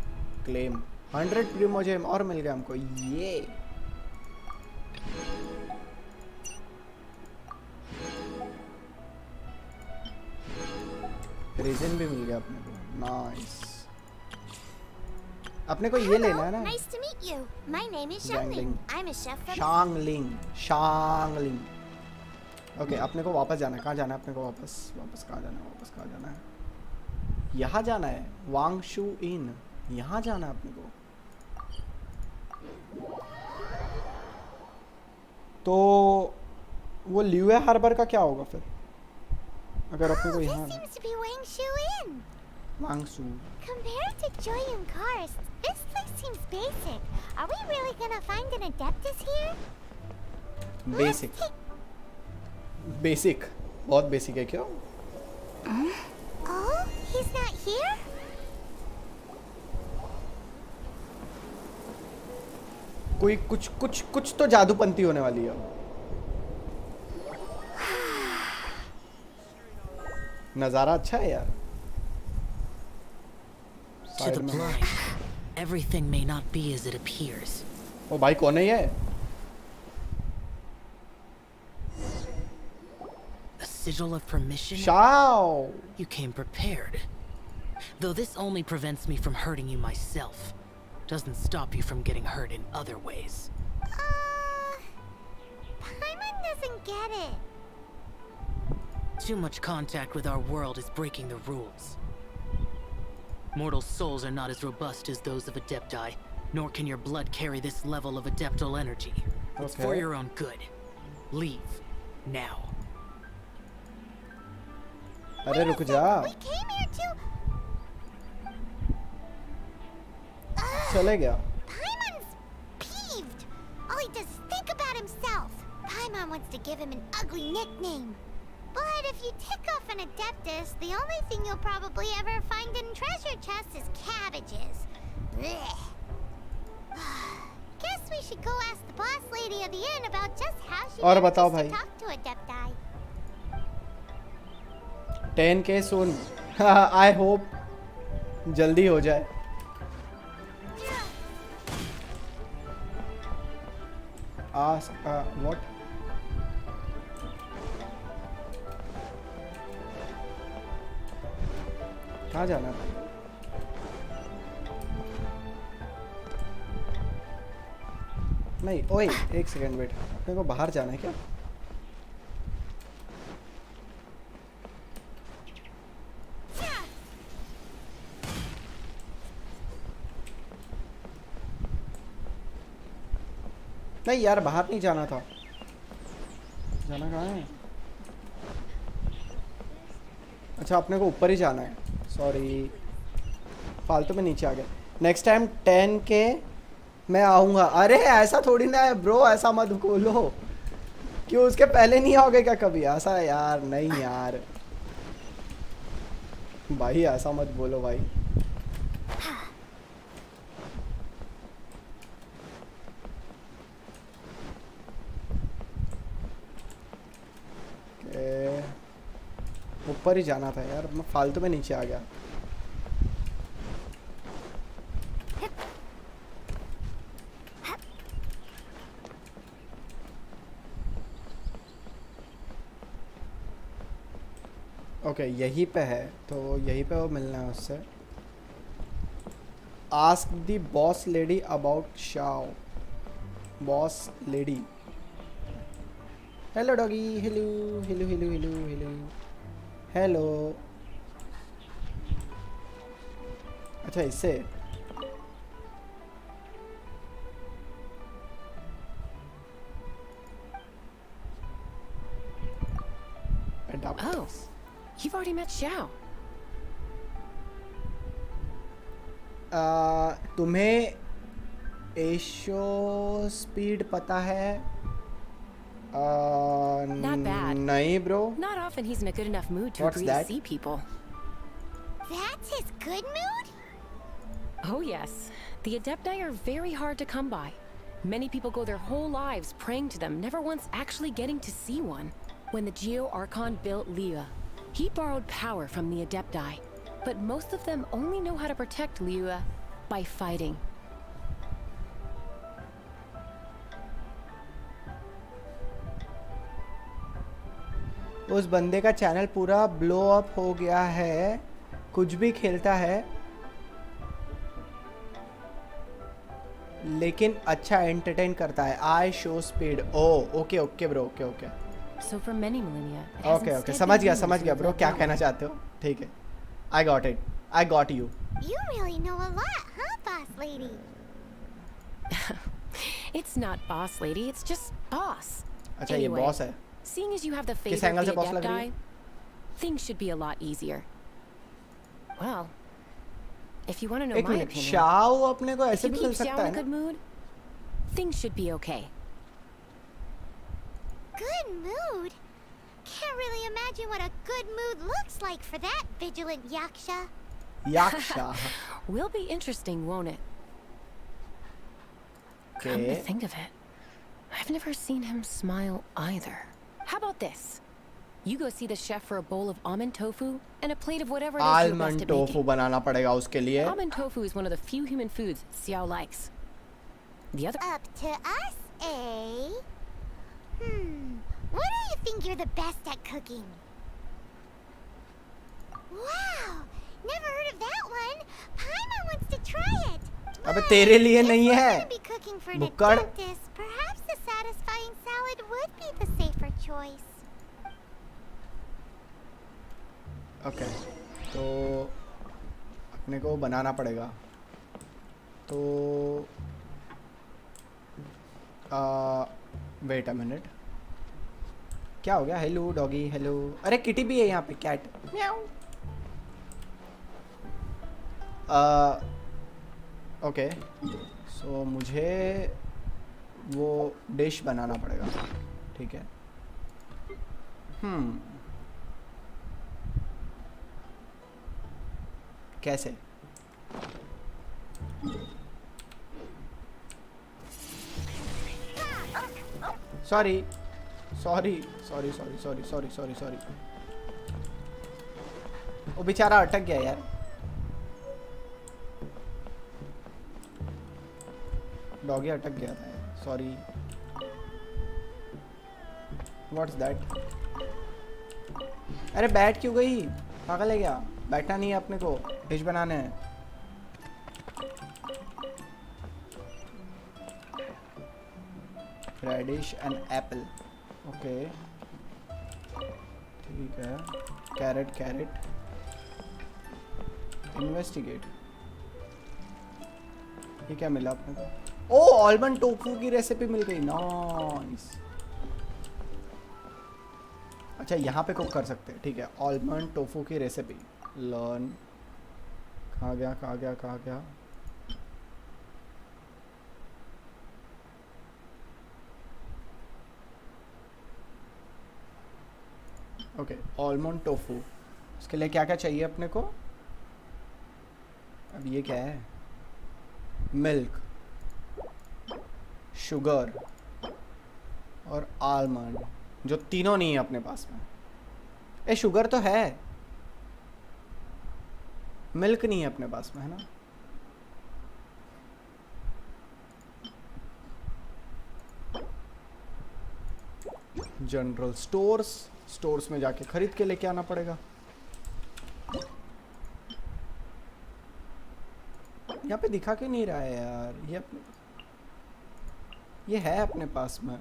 क्लेम 100 प्रीमोजेम और मिल गया हमको. ये रीजन भी मिल गया अपने को. नाइस. अपने को ये लेना है ना. Nice to meet you. My name is Xiangling. I'm a chef from शांगलिंग. ओके, अपने को वापस जाना है. कहाँ जाना है अपने को? वापस कहाँ जाना है? यहाँ जाना है. वांगशू इन, यहाँ जाना है अपने को. तो वो ल्यूए हार्बर का क्या होगा फिर अगर अपने को यहाँ? वांगशू. Compared to Joyum Karst, this place seems basic. Are we really gonna find an Adeptus here? Basic बहुत बेसिक है क्यों? Oh, he's not here? कोई कुछ तो जादूपंती होने वाली है. नज़ारा अच्छा है यार. To the blind, everything may not be as it appears. ओ भाई कौन है ये? A sigil of permission? Shao! You came prepared. Though this only prevents me from hurting you myself, doesn't stop you from getting hurt in other ways. Paimon doesn't get it. Too much contact with our world is breaking the rules. Mortal souls are not as robust as those of Adepti, nor can your blood carry this level of adeptal energy. It's for your own good. Leave. Now. अरे रुक जा. We came here to... चले गया. Paimon's peeved. All he does is think about himself. Paimon wants to give him an ugly nickname. But if you tick off an Adeptus, the only thing you'll probably ever find in treasure chests is cabbages. Blech. Guess we should go ask the boss lady of the inn about just how she manages to talk to Adepti. 10k soon. I hope जल्दी हो जाए. Ask what? कहाँ जाना है? नहीं, ओए एक second wait. अपने को बाहर जाना है क्या? नहीं यार, बाहर नहीं जाना था. जाना कहाँ है? अच्छा, अपने को ऊपर ही जाना है. सॉरी, फालतू में नीचे आ गया. नेक्स्ट टाइम 10k मैं आऊँगा. अरे ऐसा थोड़ी ना है ब्रो, ऐसा मत बोलो. क्यों, उसके पहले नहीं आओगे क्या कभी? ऐसा यार नहीं यार भाई, ऐसा मत बोलो भाई. ऊपर ही जाना था यार, मैं फालतू में नीचे आ गया. ओके, यहीं पे है तो यहीं पे वो मिलना है उससे. Ask the boss lady about Shao. Boss lady. Hello doggy. Hello hello hello hello hello hello. अच्छा, इससे Oh, you've already met Xiao. तुम्हें एशो स्पीड पता है? Not bad. नहीं bro. Not often he's in a good enough mood to agree to see people. That's his good mood? Oh yes. The Adepti are very hard to come by. Many people go their whole lives praying to them, never once actually getting to see one. When the Geo Archon built Liyue, he borrowed power from the Adepti. But most of them only know how to protect Liyue by fighting. उस बंदे का channel पूरा blow up हो गया है. कुछ भी खेलता है लेकिन अच्छा एंटरटेन करता है. IShowSpeed. Oh okay okay bro. Okay okay So for many millennia, okay okay, समझ गया ब्रो क्या कहना चाहते हो. ठीक है, I got it. I got you. You really know a lot, huh, boss lady? It's not boss lady, it's just boss. अच्छा, ये बॉस है. Seeing as you have the किस favor एंगल of से the बॉस लग रही है? Adepti, things should be a lot easier. Well, if you want to know एक my minute, opinion, Shao अपने को if ऐसे you भी मिल keep Xiao सकता in है a ना? good mood, things should be okay. Good mood? Can't really imagine what a good mood looks like for that vigilant Yaksha. Yaksha. Will be interesting, won't it? Come to Okay. think of it, I've never seen him smile either. How about this? You go see the chef for a bowl of almond tofu and a plate of whatever it is you're best Almond at tofu making. बनाना पड़ेगा उसके लिए. Almond tofu is one of the few human foods Xiao likes. The other... Up to us, eh? What do you think you're the best at cooking? Wow! Never heard of that one. Paimon wants to try it. अबे तेरे लिए नहीं If we're है. gonna be cooking for an बुक्कड़. Adeptus, perhaps a satisfying salad would be the safer choice. Okay, तो अपने को बनाना पड़ेगा. तो वेट अ मिनट. क्या हो गया? Hello doggy, hello. अरे किटी भी है यहाँ पे, कैट। म्याऊ। ओके, सो मुझे वो डिश बनाना पड़ेगा, ठीक है। कैसे? Sorry sorry sorry sorry sorry sorry sorry sorry. वो बेचारा अटक गया यार। डॉगी अटक गया था, सॉरी। What's that? अरे बैठ क्यों गई? पागल है क्या? बैठना नहीं है अपने को, डिश बनाने हैं। रेडिश एंड एप्पल, ओके ठीक है। Carat carat, investigate. ये क्या मिला अपने को? ओ, आलमंड टोफू की रेसिपी मिल गई, नाइस। अच्छा, यहाँ पे कुक कर सकते हैं, ठीक है। आलमंड टोफू की रेसिपी लर्न। कहाँ गया कहाँ गया कहाँ गया? Okay, almond tofu. इसके लिए क्या क्या चाहिए अपने को? अब ये क्या है? मिल्क, शुगर और आलमंड, जो तीनों नहीं है अपने पास में। ए, शुगर तो है, मिल्क नहीं है अपने पास में, है ना? जनरल स्टोर्स में जाके खरीद के लेके आना पड़ेगा। यहाँ पे दिखा क्यों नहीं रहा है यार? ये है अपने पास में।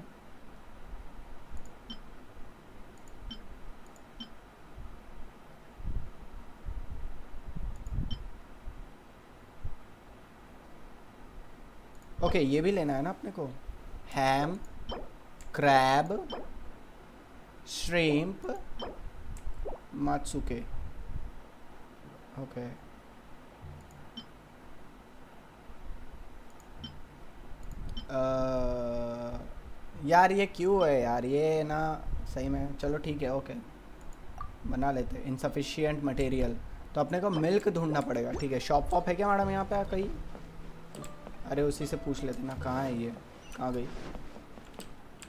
ओके, ये भी लेना है ना अपने को। हैम, क्रैब, श्रिम्प, मात्सुके। ओके, यार ये क्यों है यार? ये ना सही में। चलो ठीक है, ओके बना लेते हैं। इनसफिशिएंट मटेरियल, तो अपने को मिल्क ढूंढना पड़ेगा, ठीक है। शॉप वॉप है क्या मैडम यहाँ पे कहीं? अरे उसी से पूछ लेते ना, कहाँ है ये? कहाँ गई?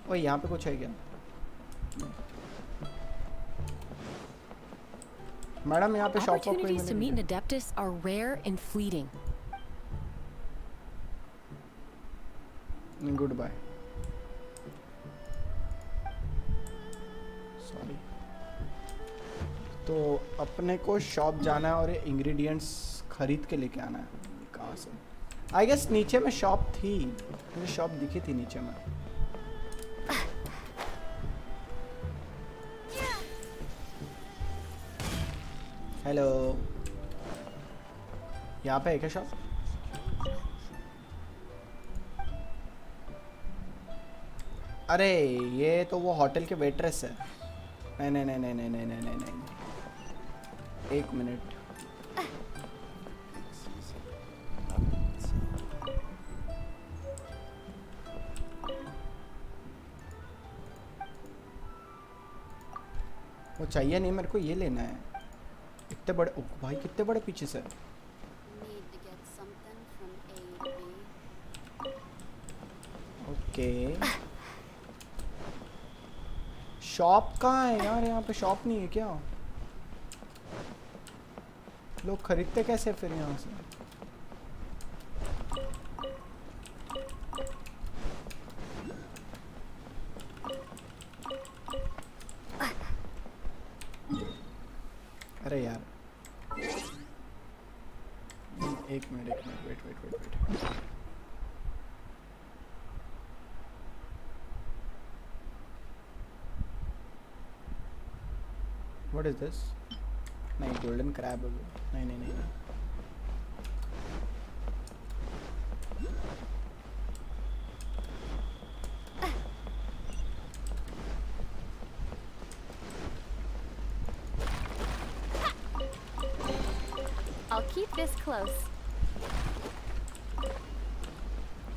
ओ, यहाँ पे कुछ है क्या मैडम? यहाँ पे शॉप वॉप कोई Opportunities to meet an adeptus are rare and fleeting. Good bye, sorry. तो अपने को शॉप जाना है और ये इंग्रेडिएंट्स खरीद के लेके आना है। कहाँ से? आई गेस नीचे में शॉप थी, मुझे शॉप दिखी थी नीचे में। हेलो, यहाँ पे है क्या शॉप? अरे ये तो वो होटल के वेट्रेस है। नहीं नहीं नहीं नहीं नहीं नहीं नहीं नहीं नहीं, एक मिनट। वो चाहिए नहीं मेरे को, ये लेना है। इतने बड़े, ओ भाई कितने बड़े पीछे से। ओके, शॉप कहाँ है यार? यहाँ पे शॉप नहीं है क्या? लोग खरीदते कैसे फिर यहाँ से? अरे यार, एक minute, wait. What is this? नहीं, गोल्डन क्रैब है वो। नहीं नहीं नहीं, this close.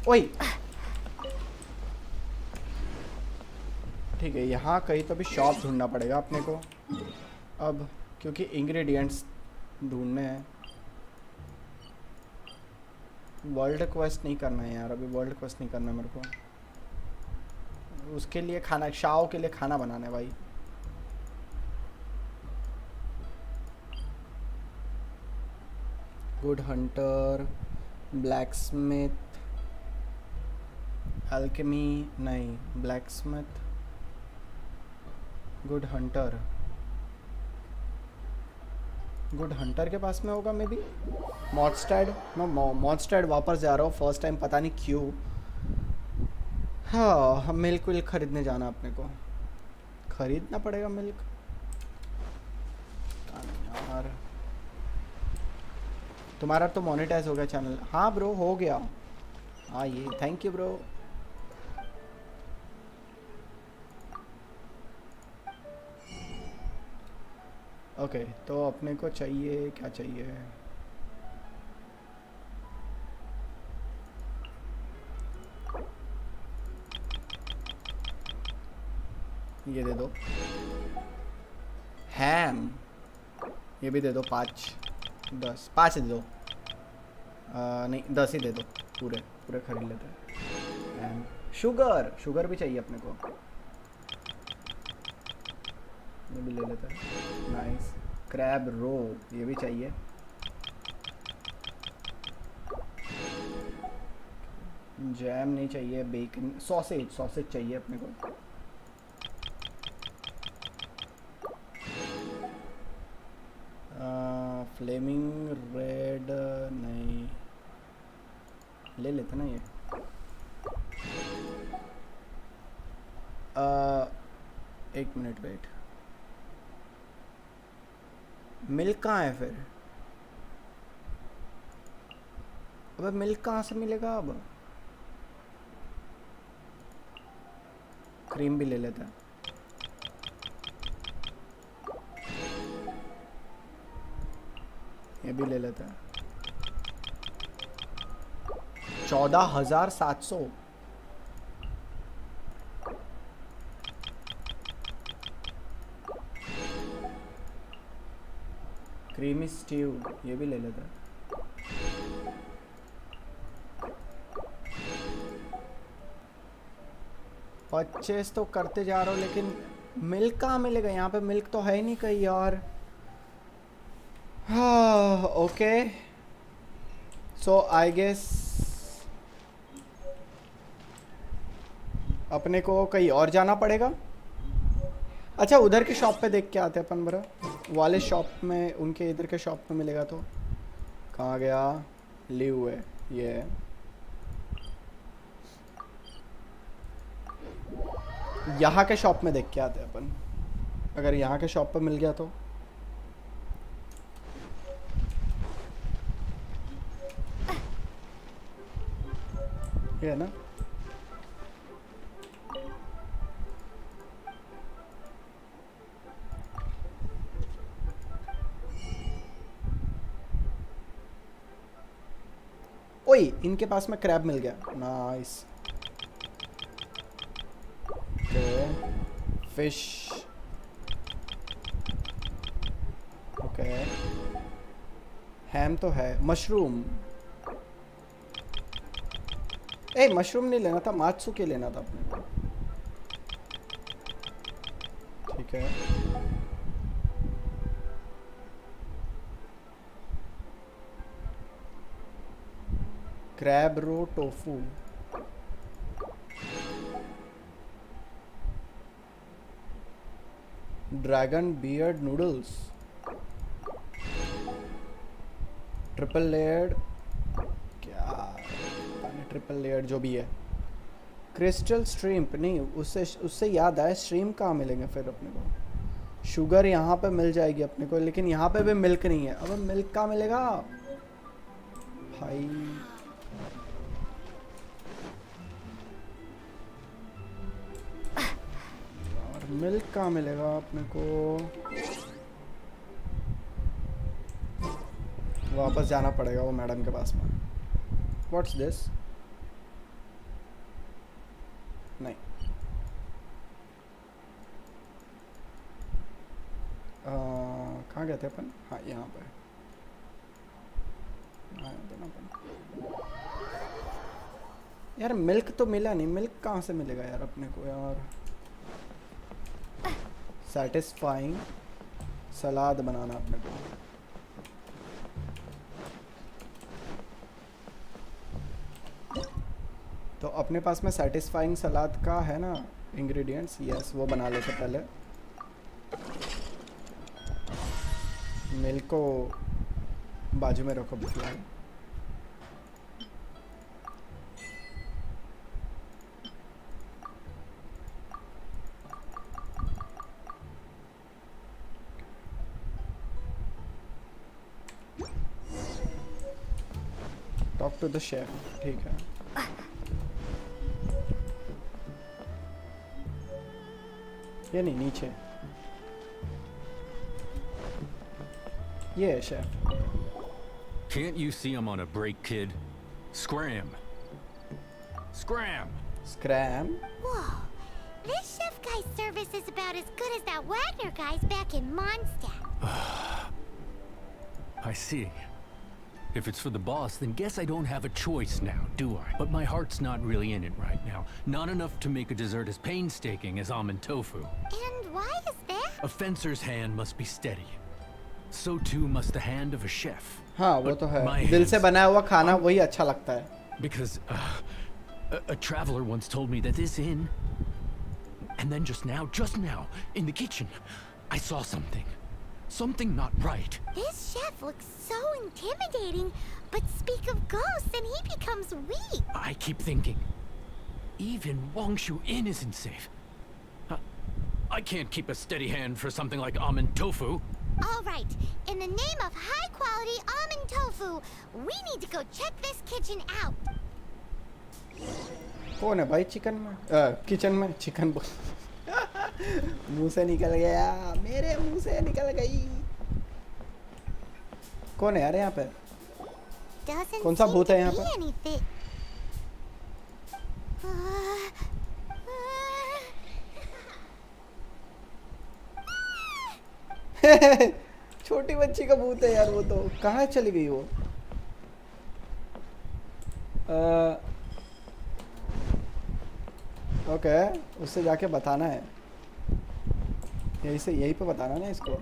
ओए ठीक है, यहाँ कहीं तो भी शॉप ढूंढना पड़ेगा अपने को अब, क्योंकि इंग्रेडिएंट्स ढूंढने हैं। वर्ल्ड क्वेस्ट नहीं करना है यार, अभी वर्ल्ड क्वेस्ट नहीं करना है मेरे को। उसके लिए खाना, शाओ के लिए खाना बनाना है भाई। गुड हंटर, ब्लैकस्मिथ, अल्केमी नहीं, blacksmith, good Hunter. Good Hunter के पास में होगा मे बी। मॉन्स्टर्ड, मैं मॉन्स्टर्ड वापस जा रहा हूँ फर्स्ट टाइम, पता नहीं क्यों। हाँ, हम मिल्क विल्क खरीदने जाना अपने को, खरीदना पड़ेगा मिल्क यार। तुम्हारा तो मोनेटाइज हो गया चैनल? हाँ ब्रो हो गया। हाँ ये थैंक यू ब्रो। ओके तो अपने को चाहिए, क्या चाहिए? ये दे दो। हैम ये भी दे दो, 5 10 5 दे दो। नहीं 10 ही दे दो, पूरे पूरे खरीद लेते हैं। एंड शुगर, शुगर भी चाहिए अपने को, ये भी ले लेते हैं। नाइस। क्रैब रो ये भी चाहिए। जैम नहीं चाहिए, बेकन, सॉसेज, सॉसेज चाहिए अपने को। फ्लेमिंग रेड नहीं, ले लेते ना ये। एक मिनट वेट, मिल्क कहाँ है फिर? अबे मिल्क कहाँ से मिलेगा अब? क्रीम भी ले लेता है। ये भी ले लेता है। 14,700। क्रीमी स्ट्यू ये भी ले लेता है। परचेस तो करते जा रहा हूँ, लेकिन मिल्क कहाँ मिलेगा? यहाँ पे मिल्क तो है ही नहीं कहीं यार। हाँ ओके, सो आई गेस अपने को कहीं और जाना पड़ेगा। अच्छा उधर की शॉप पे देख के आते हैं अपन बरा, वाले शॉप में, उनके इधर के शॉप में मिलेगा तो। कहाँ गया? लिव है ये। यहाँ के शॉप में देख के आते हैं अपन, अगर यहाँ के शॉप पे मिल गया तो। ये है ना? ओए इनके पास में क्रैब मिल गया, नाइस। ओके फिश, ओके हैम तो है। मशरूम, ए मशरूम नहीं लेना था, मात्सुके लेना था अपने को। ठीक है crab roe tofu, dragon beard noodles, triple layered, क्या ट्रिपल लेयर जो भी है। क्रिस्टल स्ट्रीम्प नहीं, उससे याद आया, स्ट्रीम कहाँ मिलेंगे फिर अपने को? शुगर यहाँ पे मिल जाएगी अपने को, लेकिन यहाँ पे भी मिल्क नहीं है। अब मिल्क कहाँ मिलेगा भाई? और मिल्क कहाँ मिलेगा अपने को? वापस जाना पड़ेगा वो मैडम के पास में. What's this? नहीं. कहाँ गए थे अपन? हाँ यहाँ पे. यार मिल्क तो मिला नहीं. मिल्क कहाँ से मिलेगा यार अपने को यार. सैटिस्फाइंग सलाद बनाना अपने को. तो अपने पास में सैटिस्फाइंग सलाद का है ना इंग्रेडिएंट्स. यस वो बना लेते पहले. मिल्क को बाजू में रखो फिलहाल. Talk to the chef. ठीक है. ये नहीं नीचे. ये है chef. Can't you see I'm on a break, kid? Scram. Scram. Scram? Whoa. This chef guy's service is about as good as that Wagner guy's back in Mondstadt. I see. If it's for the boss, then guess I don't have a choice now, do I? But my heart's not really in it right now. Not enough to make a dessert as painstaking as almond tofu. And why is that? A fencer's hand must be steady. So too must the hand of a chef. हाँ वो तो है. दिल से बनाया हुआ खाना वही अच्छा लगता है. Because a traveler once told me that this inn, and then just now, in the kitchen, I saw something. Something not right. This chef looks so intimidating, but speak of ghosts and he becomes weak. I keep thinking, even Wangshu Inn isn't safe. I can't keep a steady hand for something like almond tofu. All right, in the name of high-quality almond tofu, we need to go check this kitchen out. कौन है भाई chicken में? Kitchen में chicken मुंह से निकल गया. मेरे मुंह से निकल गई. कौन है यार यहाँ पे? कौन सा भूत है यहाँ पे? छोटी बच्ची का भूत है यार वो तो. कहाँ चली गई वो? ओके उससे जाके बताना है. यही पे बताना ना इसको.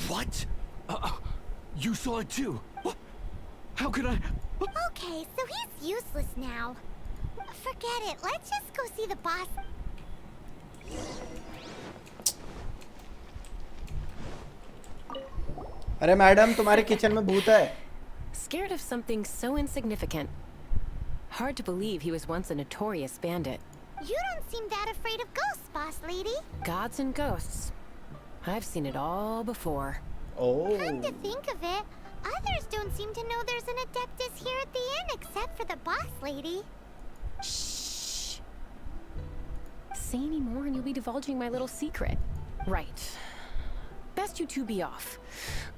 What? You saw it too? How could I? Okay, so he's useless now. Forget it. Let's just go see the boss. अरे मैडम तुम्हारे किचन में भूत है. Scared of something so insignificant. Hard to believe he was once a notorious bandit. You don't seem that afraid of ghosts, boss lady. Gods and ghosts. I've seen it all before. Oh. Come to think of it, others don't seem to know there's an Adeptus here at the inn except for the boss lady. Shh. Say any more and you'll be divulging my little secret. Right. Best you two be off.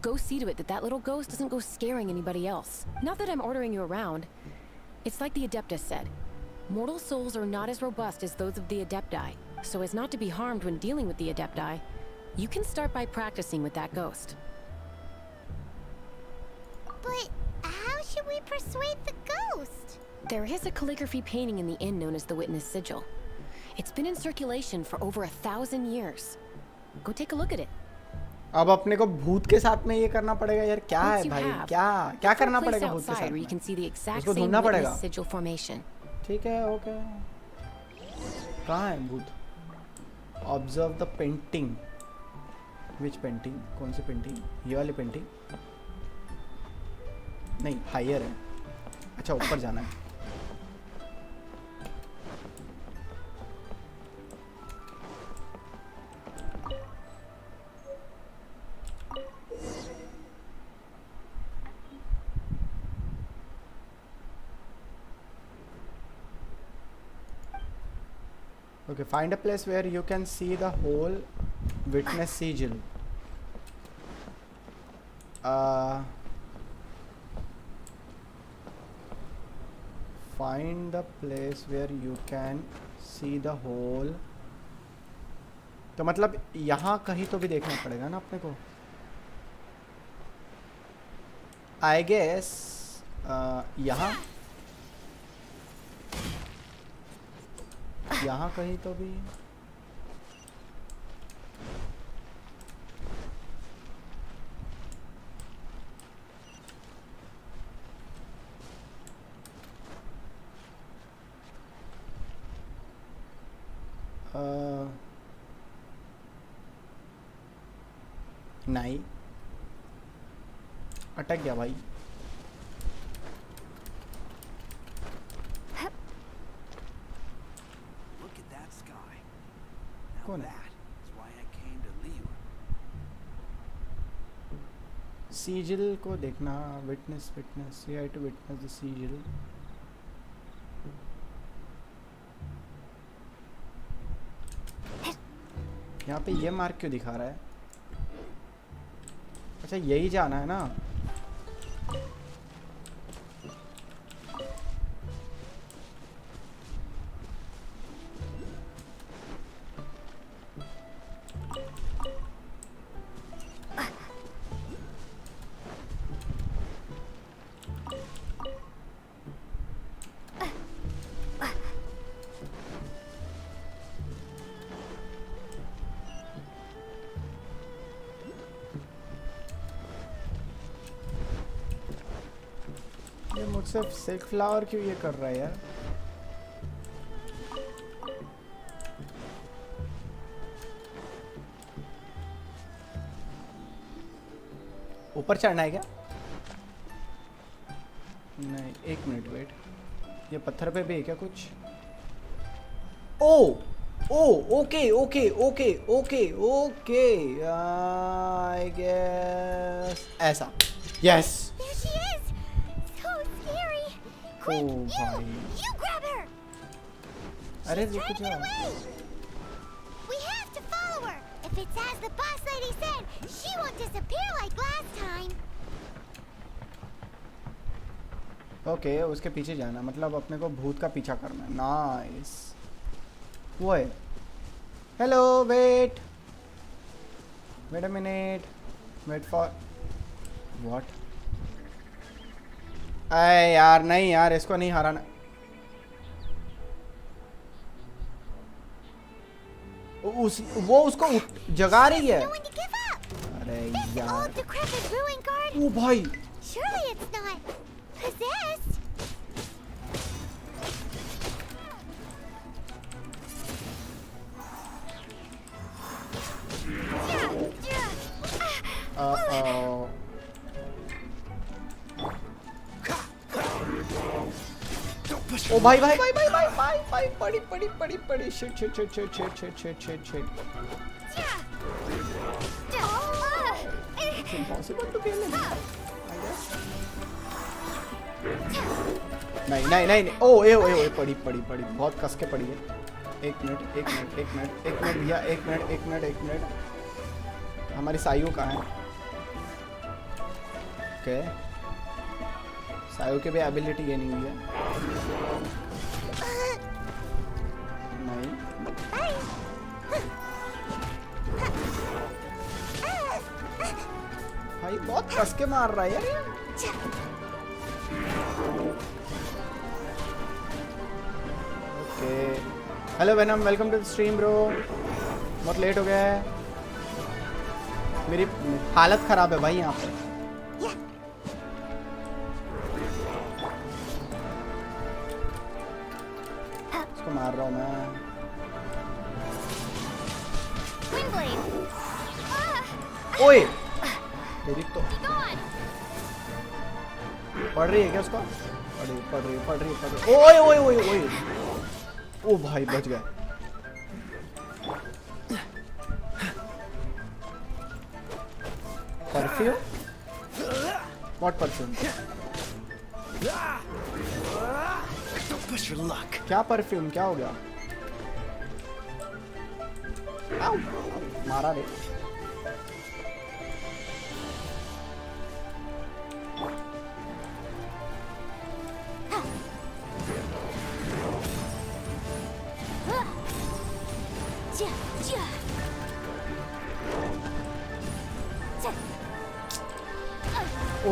Go see to it that little ghost doesn't go scaring anybody else. Not that I'm ordering you around. It's like the Adeptus said. Mortal souls are not as robust as those of the Adepti, so as not to be harmed when dealing with the Adepti, you can start by practicing with that ghost. But how should we persuade the ghost? There is a calligraphy painting in the inn known as the Witness Sigil. It's been in circulation for over 1,000 years. Go take a look at it. अब अपने को भूत के साथ में ये करना पड़ेगा यार. क्या है भाई? क्या करना पड़ेगा भूत के साथ में? उसको ढूंढना पड़ेगा. ठीक है ओके. कहाँ है भूत? Observe the painting. Which painting? कौन सी पेंटिंग? ये वाली पेंटिंग नहीं हायर है. अच्छा ऊपर जाना है. Okay, find a place where you can see the whole witness sigil. find the place where you can see the hole. तो मतलब यहाँ कहीं तो भी देखना पड़ेगा ना अपने को. I guess यहाँ कहीं तो भी. नहीं, अटक गया भाई. कौन है? सीजिल को देखना. Witness witness you have to witness the sigil. यहाँ पे ये मार्क क्यों दिखा रहा है? अच्छा यही जाना है ना. मुझसे सिल्क फ्लावर क्यों ये कर रहा है यार? ऊपर चढ़ना है क्या? नहीं, एक मिनट वेट. ये पत्थर पे भी है क्या कुछ? Oh okay okay okay okay okay. I guess ऐसा. यस. Oh भाई. अरे रुक जाओ. We have to follow her. If it's as the boss lady said, she won't disappear like last time. Okay उसके पीछे जाना मतलब अपने को भूत का पीछा करना है. नाइस. वो है. Hello wait a minute. Wait for what? अरे यार नहीं यार, इसको नहीं हराना. वो उसको जगा रही है. अरे यार. ओ भाई. ओ भाई भाई भाई भाई भाई भाई भाई पड़ी पड़ी पड़ी पड़ी. Shit shit shit shit shit shit shit shit shit. Impossible to kill him I guess. नहीं नहीं नहीं. ओ ए ओ पड़ी पड़ी पड़ी. बहुत कस के पड़ी है. एक मिनट एक मिनट एक मिनट एक मिनट भैया. एक मिनट एक मिनट एक मिनट. हमारी सायु कहाँ है? ओके सायु के भी एबिलिटी गेनिंग हुई है. नहीं भाई बहुत कस के मार रहा है यार. Okay hello Venom welcome to the stream bro. बहुत लेट हो गया है. मेरी हालत खराब है भाई यहाँ पे. मार रहा हूँ मैं. ओए तेरी तो पड़ रही है क्या उसको? पड़ रही. ओए ओए ओए ओए. ओ भाई बच गया. परफ्यूम? What perfume? क्या परफ्यूम? क्या हो गया? आओ, मारा रे.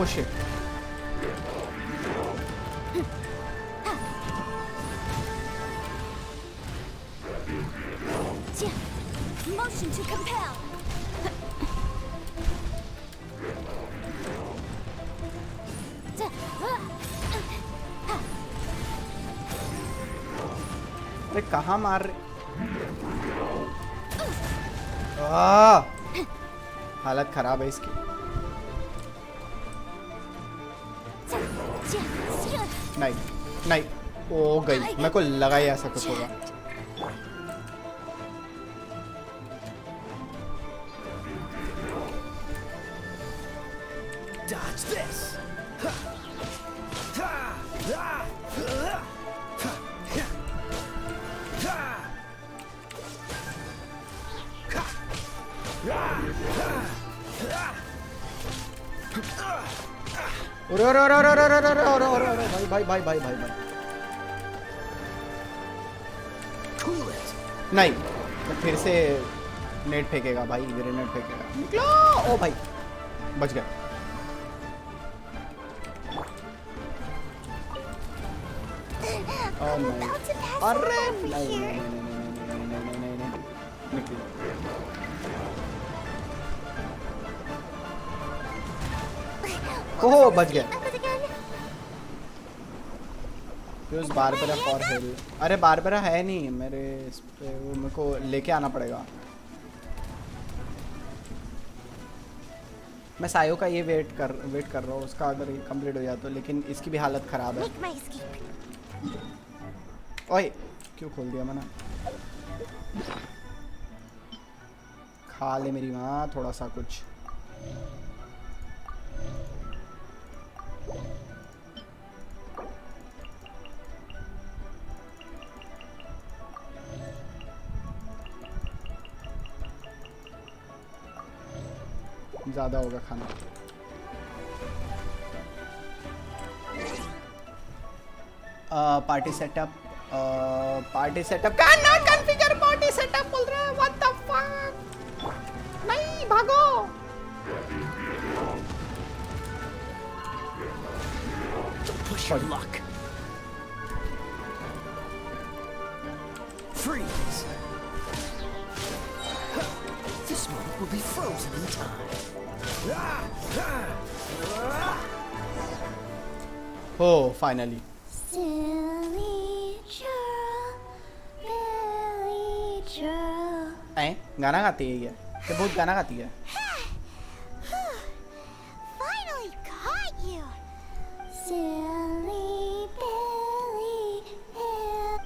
Oh shit. Motion to compel. अरे कहाँ मार रहे? हालत खराब है इसकी. नहीं नहीं, ओ गई. मेरे को लगा ही ऐसा कुछ होगा. Dodge this. भाई भाई भाई भाई भाई भाई. नहीं, तो फिर से नेट फेंकेगा भाई, ग्रेनेड फेंकेगा. निकलो. ओ भाई बच गया. अरे नहीं नहीं नहीं नहीं. ओह बच गया. उस बारबरा फॉर हेल. अरे बारबरा है नहीं मेरे इस पे, वो मेरे को लेके आना पड़ेगा. मैं सायो का ये वेट कर रहा हूँ उसका, अगर ये कंप्लीट हो जाए तो. लेकिन इसकी भी हालत खराब है. ओए क्यों खोल दिया मैंने? खा ले मेरी माँ थोड़ा सा कुछ. ज़्यादा होगा खाना. Party setup. पार्टी सेटअप का नॉट कॉन्फ़िगर. पार्टी सेटअप बोल रहा है. What the fuck. नहीं भागो. Push your luck. Freeze. This moment will be frozen in time. Oh, finally. Silly girl, Billy girl. गाना गाती है ये. ये बहुत गाना गाती है. Finally caught you. Silly Billy.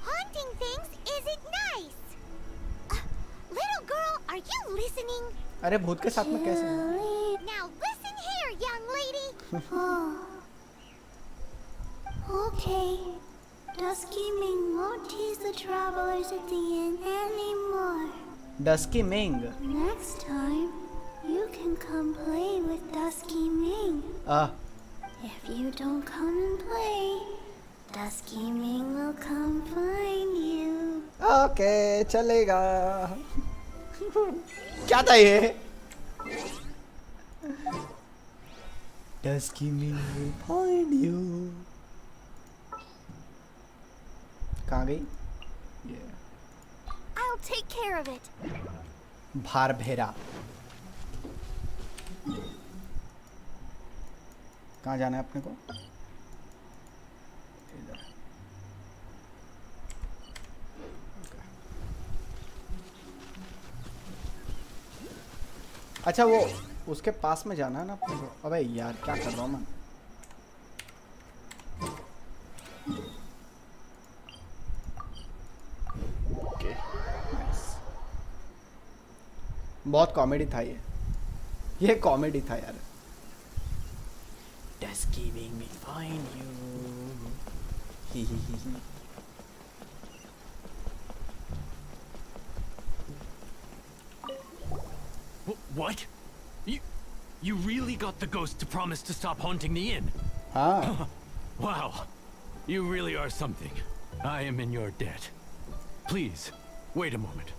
Haunting things isn't nice. Little girl, are you listening? अरे भूत के साथ में कैसे? Now listen here, young lady. Okay. Dusky Ming won't tease the travelers at the inn anymore. Dusky Ming. Next time, you can come play with Dusky Ming. If you don't come and play, Dusky Ming will come find you. Okay, चलेगा. क्या था ये? Dusky Ming will find you. कहाँ गई? I'll take care of it. भार भेरा. कहाँ जाना है अपने को? इधर. अच्छा वो उसके पास में जाना है ना अपने को. अबे यार क्या कर रहा हूँ मैं? बहुत कॉमेडी था ये कॉमेडी था यार. Dusky Ming will find you. What? You really got the ghost to promise to stop haunting the inn? Ah. Wow. You really are something. I am in your debt. Please, wait a moment.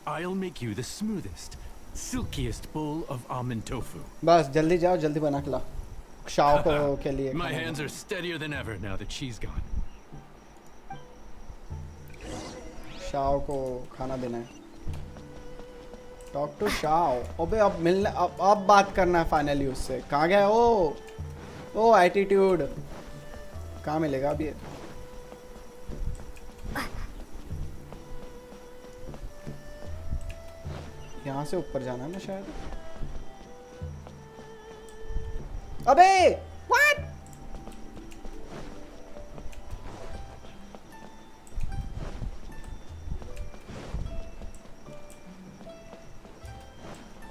I'll make you the smoothest, silkiest bowl of almond tofu. बस जल्दी जाओ, जल्दी बना के ला. Shao को के लिए My hands are steadier than ever now that she's gone. Shao को खाना देना है. Talk to Shao. अबे अब मिलना, अब बात करना है फाइनली उससे. कहाँ गया ओ एटीट्यूड. कहाँ मिलेगा अब ये? यहाँ से ऊपर जाना है ना शायद. अबे व्हाट?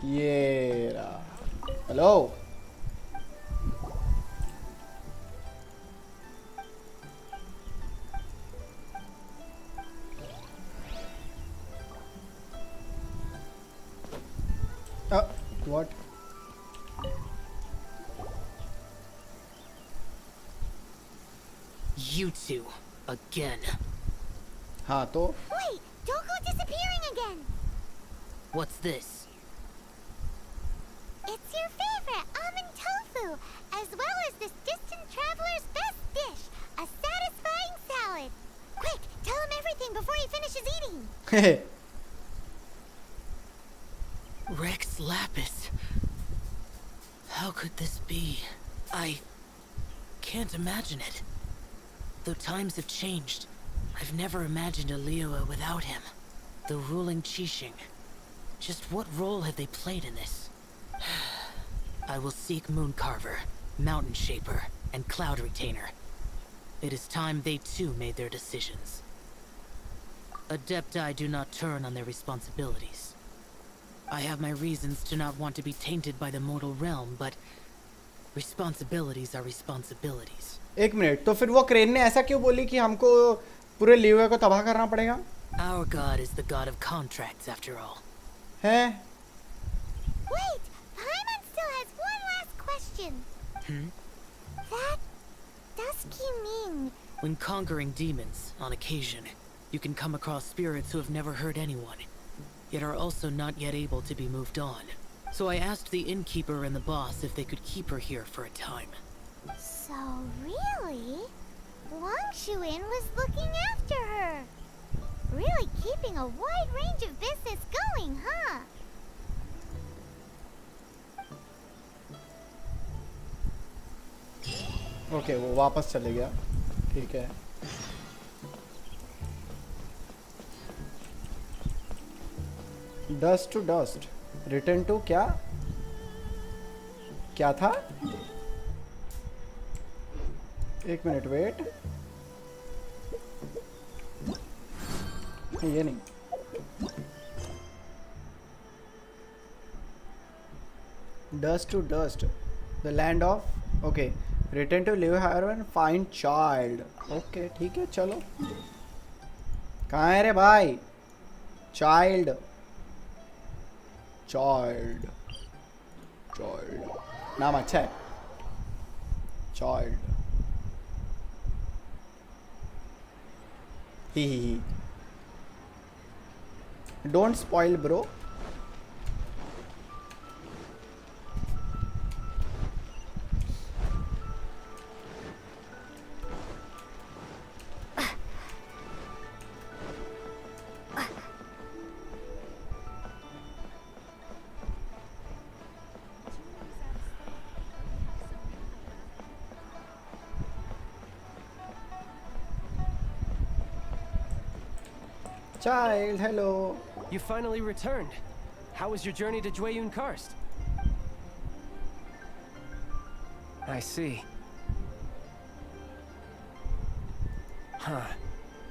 ये रहा. Hello. What? You two, again. हाँ तो. Wait, don't go disappearing again. What's this? It's your favorite almond tofu, as well as this distant traveler's best dish, a satisfying salad. Quick, tell him everything before he finishes eating. Rex Lapis. How could this be? I can't imagine it. Though times have changed, I've never imagined a Liyue without him. The ruling Qixing. Just what role have they played in this? I will seek Mooncarver, Mountain Shaper, and Cloud Retainer. It is time they too made their decisions. Adepti do not turn on their responsibilities. I have my reasons to not want to be tainted by the mortal realm, but responsibilities are responsibilities. एक minute, तो फिर वो crane ने ऐसा क्यों बोली कि हमको पूरे लियुए को तबाह करना पड़ेगा? Our god is the god of contracts, after all. है? Wait, Paimon still has one last question. That does he mean? When conquering demons, on occasion, you can come across spirits who have never hurt anyone, yet are also not yet able to be moved on. So I asked the innkeeper and the boss if they could keep her here for a time. So really, Wang Shuin was looking after her. Really keeping a wide range of business going, huh? Okay, वो वापस चले गया. ठीक है. Dust to dust. Return to क्या? क्या था? एक मिनट वेट. ये नहीं. Dust to dust. The land of. Okay. Return to live here and find child. Okay, ठीक है चलो. कहाँ है रे भाई? Child. Child. Child. नाम अच्छा है. Child. He. Don't spoil, bro. Child, hello. You finally returned. How was your journey to Jueyun Karst? I see. Huh.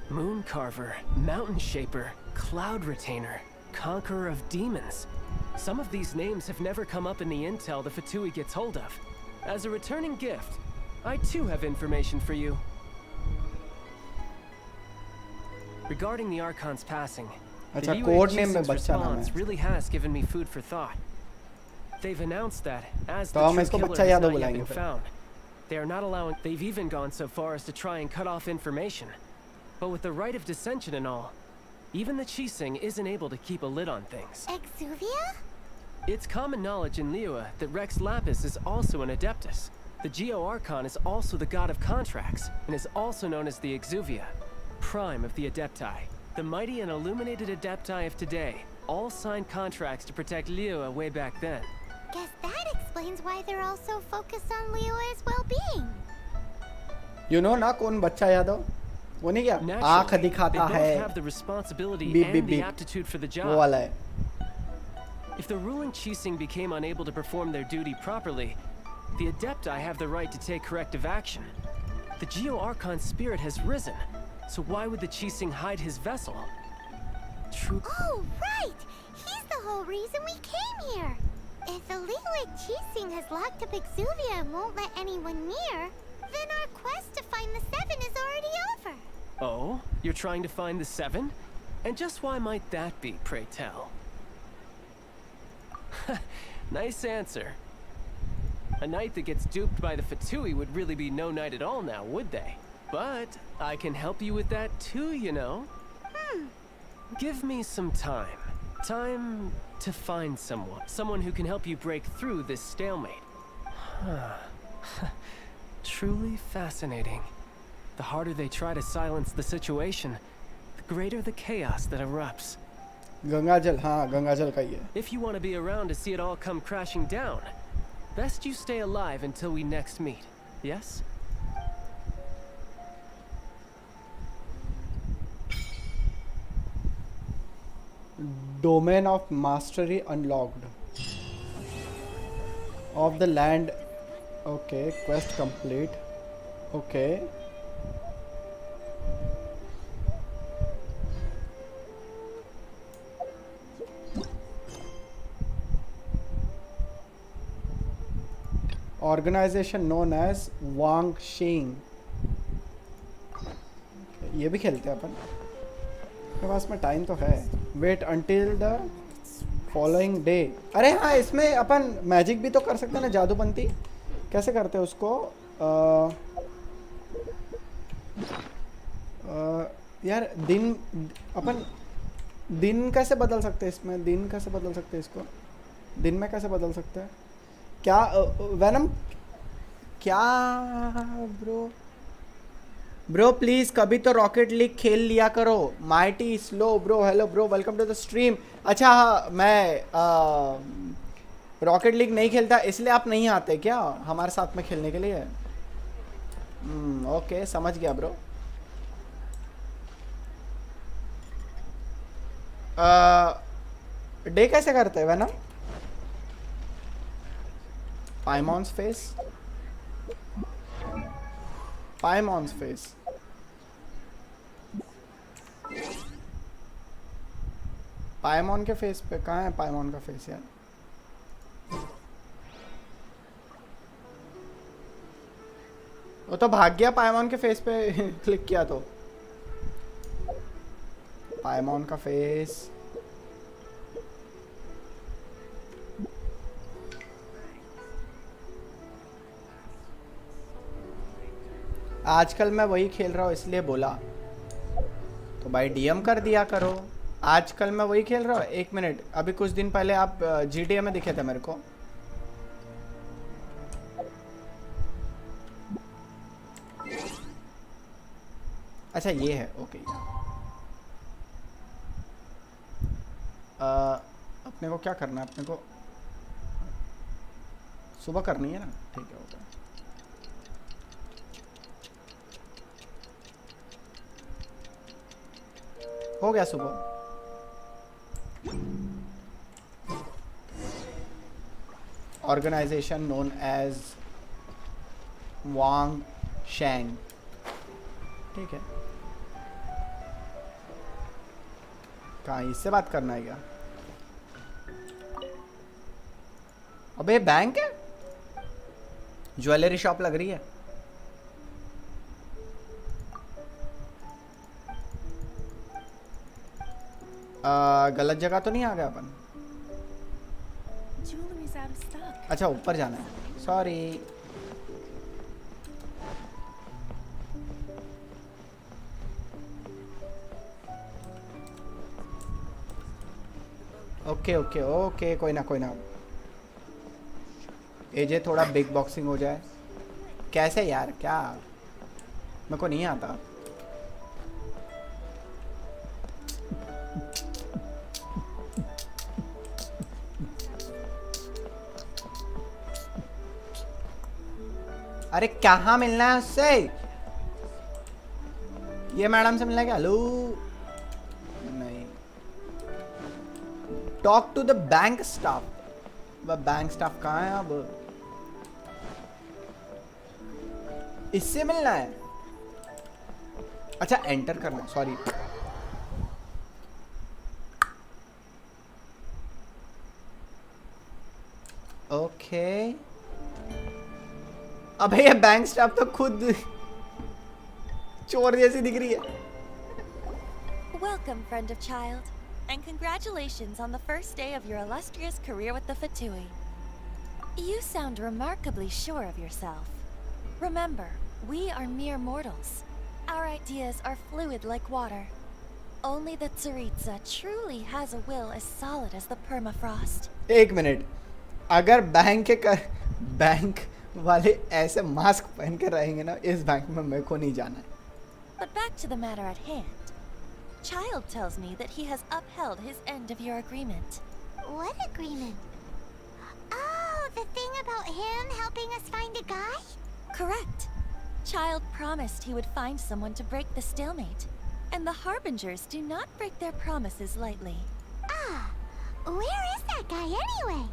Moon Carver, Mountain Shaper, Cloud Retainer, Conqueror of Demons. Some of these names have never come up in the intel the Fatui gets hold of. As a returning gift, I too have information for you. Regarding the Archon's passing, the Qixing's response really has given me food for thought. They've announced that, as the true killer has not yet been found, they are not allowing. They've even gone so far as to try and cut off information. But with the right of dissension and all, even the Qixing isn't able to keep a lid on things. Exuvia? It's common knowledge in Liyue that Rex Lapis is also an Adeptus. The Geo Archon is also the god of contracts, and is also known as the Exuvia, prime of the Adepti. The mighty and illuminated Adepti of today all signed contracts to protect Liyue way back then. Guess that explains why they're all so focused on Liyue's well-being. You know ना कौन बच्चा यादव? वो नहीं क्या? आँख दिखाता है. They both have the responsibility and the aptitude for the job. वो वाला है. If the ruling Qixing became unable to perform their duty properly, the Adepti have the right to take corrective action. The Geo Archon's spirit has risen, so why would the Qixing hide his vessel? True. Oh, right! He's the whole reason we came here! If the Liyue Qixing has locked up Exuvia and won't let anyone near, then our quest to find the Seven is already over. Oh? You're trying to find the Seven? And just why might that be, pray tell? Nice answer. A knight that gets duped by the Fatui would really be no knight at all now, would they? But I can help you with that too, you know? Give me some time. Time to find someone. Someone who can help you break through this stalemate. Truly fascinating. The harder they try to silence the situation, the greater the chaos that erupts. गंगाजल, हाँ गंगाजल का ही है. If you want to be around to see it all come crashing down, best you stay alive until we next meet. Yes? Domain of mastery unlocked. Of the land. Okay, quest complete. Okay. Organization known as Wang Xing. ये भी खेलते हैं अपन. मेरे पास में time तो है. Wait until the following day. अरे हाँ, इसमें अपन मैजिक भी तो कर सकते हैं ना, जादूबंती. कैसे करते हैं उसको? यार दिन अपन दिन कैसे बदल सकते हैं इसमें? दिन कैसे बदल सकते हैं इसको? दिन में कैसे बदल सकते हैं? क्या वैनम क्या ब्रो प्लीज कभी तो रॉकेट लीग खेल लिया करो. Mighty slow bro, hello bro, welcome to the stream. अच्छा हाँ, मैं रॉकेट लीग नहीं खेलता इसलिए आप नहीं आते क्या हमारे साथ में खेलने के लिए? ओके, समझ गया ब्रो. डे कैसे करते हैं Venom? Paimon's face. Paimon's face. Paimon के फेस पे कहाँ है? Paimon का फेस यार. वो तो भाग गया. Paimon के फेस पे क्लिक किया तो. Paimon का फेस. आजकल मैं वही खेल रहा हूँ इसलिए बोला. तो भाई डीएम कर दिया करो. आजकल मैं वही खेल रहा हूँ. एक मिनट, अभी कुछ दिन पहले आप GTA में दिखे थे मेरे को. अच्छा ये है, ओके. अपने को क्या करना है? अपने को सुबह करनी है ना? ठीक है, ओके. हो गया सुबह. ऑर्गेनाइजेशन नोन एज वांग शैंग. ठीक है. कहाँ इससे बात करना है क्या? अबे बैंक है? ज्वेलरी शॉप लग रही है. गलत जगह तो नहीं आ गया अपन? अच्छा ऊपर जाना है. सॉरी. ओके ओके ओके, कोई ना कोई ना. एजे थोड़ा बिग बॉक्सिंग हो जाए. कैसे यार, क्या मेरे को नहीं आता। अरे कहाँ मिलना है उससे? ये मैडम से मिलना है क्या? हेलो नहीं, talk to the bank staff. वह बैंक स्टाफ कहाँ है अब? इससे मिलना है? अच्छा एंटर करना, सॉरी। ओके अबे ये बैंक स्टाफ तो खुद चोर जैसी दिख रही है। Welcome, friend of child, and congratulations on the first day of your illustrious career with the Fatui. You sound remarkably sure of yourself. Remember, we are mere mortals. Our ideas are fluid like water. Only the Tsaritsa truly has a will as solid as the permafrost. एक minute, अगर bank वाले ऐसे mask पहन के रहेंगे ना, इस bank में मेरे को नहीं जाना है। But back to the matter at hand. Child tells me that he has upheld his end of your agreement. What agreement? Oh, the thing about him helping us find a guy? Correct. Child promised he would find someone to break the stalemate. And the Harbingers do not break their promises lightly. Ah, where is that guy anyway?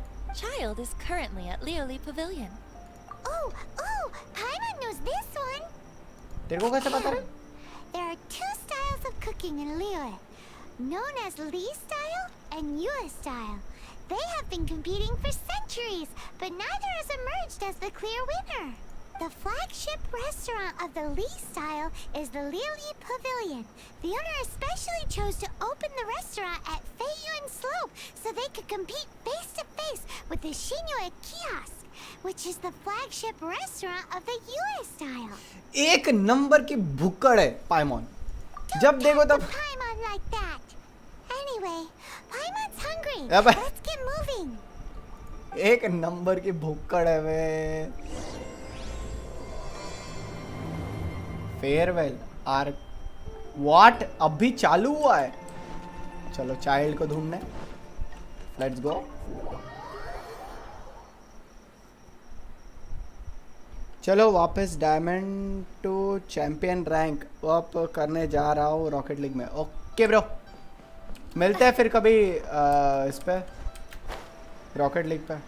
Child is currently at Lioli Pavilion. Oh, Paimon knows this one. तेरे को कैसे पता है? There are two styles of cooking in Lioli, known as Li style and Yue style. They have been competing for centuries, but neither has emerged as the clear winner. The flagship restaurant of the Li style is the Lioli Pavilion. The owner especially chose to open the restaurant at Feiyuan Slope so they could compete face to face with the Shinue Kiosk, which is the flagship restaurant of the Yue style. एक number की भुक्कड़ है पाइमॉन। जब देखो तब Paimon like that. Anyway, Paimon's hungry. अबे Let's get moving. एक number की भुक्कड़ है वे। फेयरवेल आर व्हाट अभी चालू हुआ है। चलो चाइल्ड को ढूंढने, लेट्स गो। चलो वापस diamond to champion rank up करने जा रहा हूँ रॉकेट लीग में। ओके ब्रो, मिलते हैं फिर कभी इस पे रॉकेट लीग पे।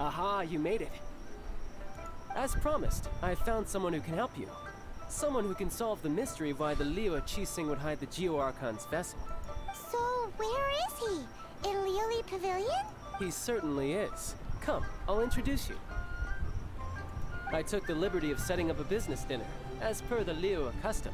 Aha, you made it. As promised, I found someone who can help you. Someone who can solve the mystery of why the Leo Chising would hide the Geo Archon's vessel. So, where is he? In Lioli Pavilion? He certainly is. Come, I'll introduce you. I took the liberty of setting up a business dinner, as per the Leo custom.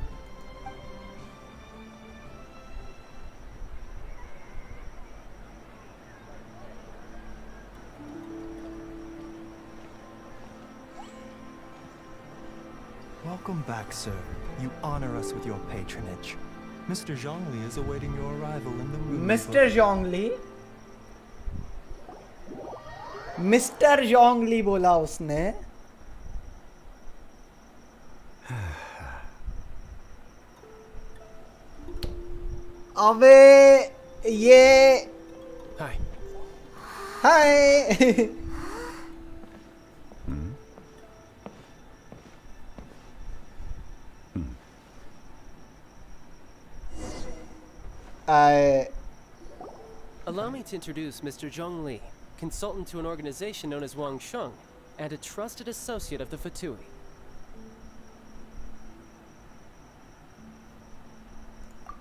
Welcome back, sir. You honor us with your patronage. Mr. Zhongli is awaiting your arrival in the room. Mr. Zhongli? Mr. Zhongli बोला उसने। अबे ये Hi. Hi. Allow me to introduce Mr. Zhong Li, consultant to an organization known as Wang Sheng, and a trusted associate of the Fatui.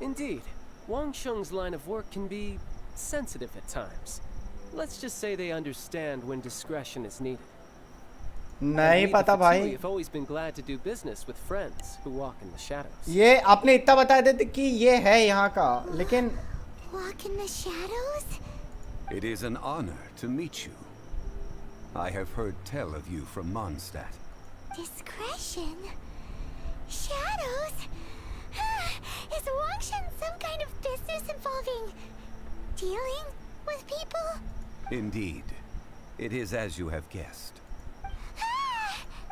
Indeed, Wang Sheng's line of work can be sensitive at times. Let's just say they understand when discretion is needed. नहीं पता भाई। We've always been glad to do business with friends who walk in the shadows. ये आपने इतना बता देते कि ये है यहाँ का, लेकिन Walk in the shadows? It is an honor to meet you. I have heard tell of you from Mondstadt. Discretion? Shadows? Is Wangshan some kind of business involving dealing with people? Indeed. It is as you have guessed.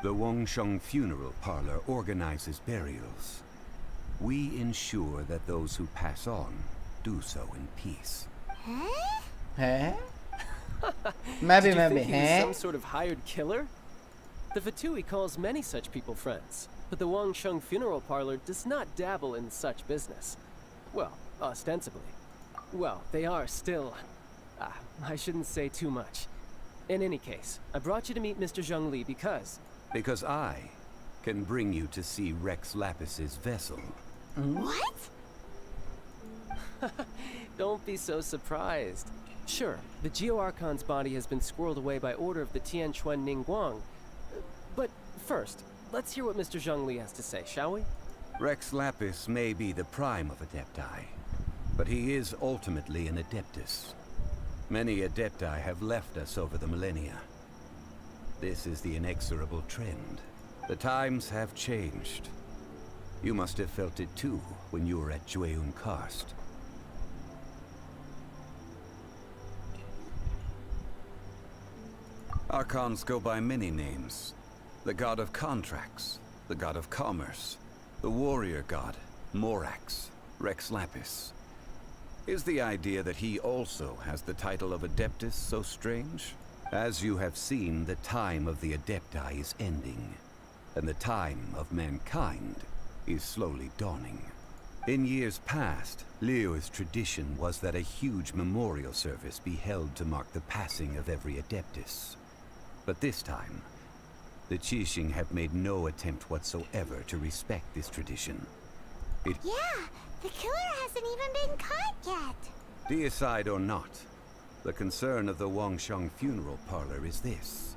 The Wangsheng Funeral Parlor organizes burials. We ensure that those who pass on do so in peace. Huh? Did you think he was some sort of hired killer? The Fatui calls many such people friends, but the Wangsheng Funeral Parlor does not dabble in such business. Well, ostensibly. Well, they are still... I shouldn't say too much. In any case, I brought you to meet Mr. Zhongli because... Because I can bring you to see Rex Lapis's vessel. What? Don't be so surprised. Sure, the Geo Archon's body has been squirreled away by order of the Tianquan Ningguang. But first, let's hear what Mr. Zhongli has to say, shall we? Rex Lapis may be the prime of Adepti, but he is ultimately an Adeptus. Many Adepti have left us over the millennia. This is the inexorable trend. The times have changed. You must have felt it too when you were at Jueyun Karst. Archons go by many names. The god of contracts, the god of commerce, the warrior god, Morax, Rex Lapis. Is the idea that he also has the title of Adeptus so strange? As you have seen, the time of the Adepti is ending, and the time of mankind is slowly dawning. In years past, Liyue's tradition was that a huge memorial service be held to mark the passing of every Adeptus. But this time, the Qixing have made no attempt whatsoever to respect this tradition. Yeah, the killer hasn't even been caught yet. Deicide or not, the concern of the Wangsheng Funeral Parlor is this.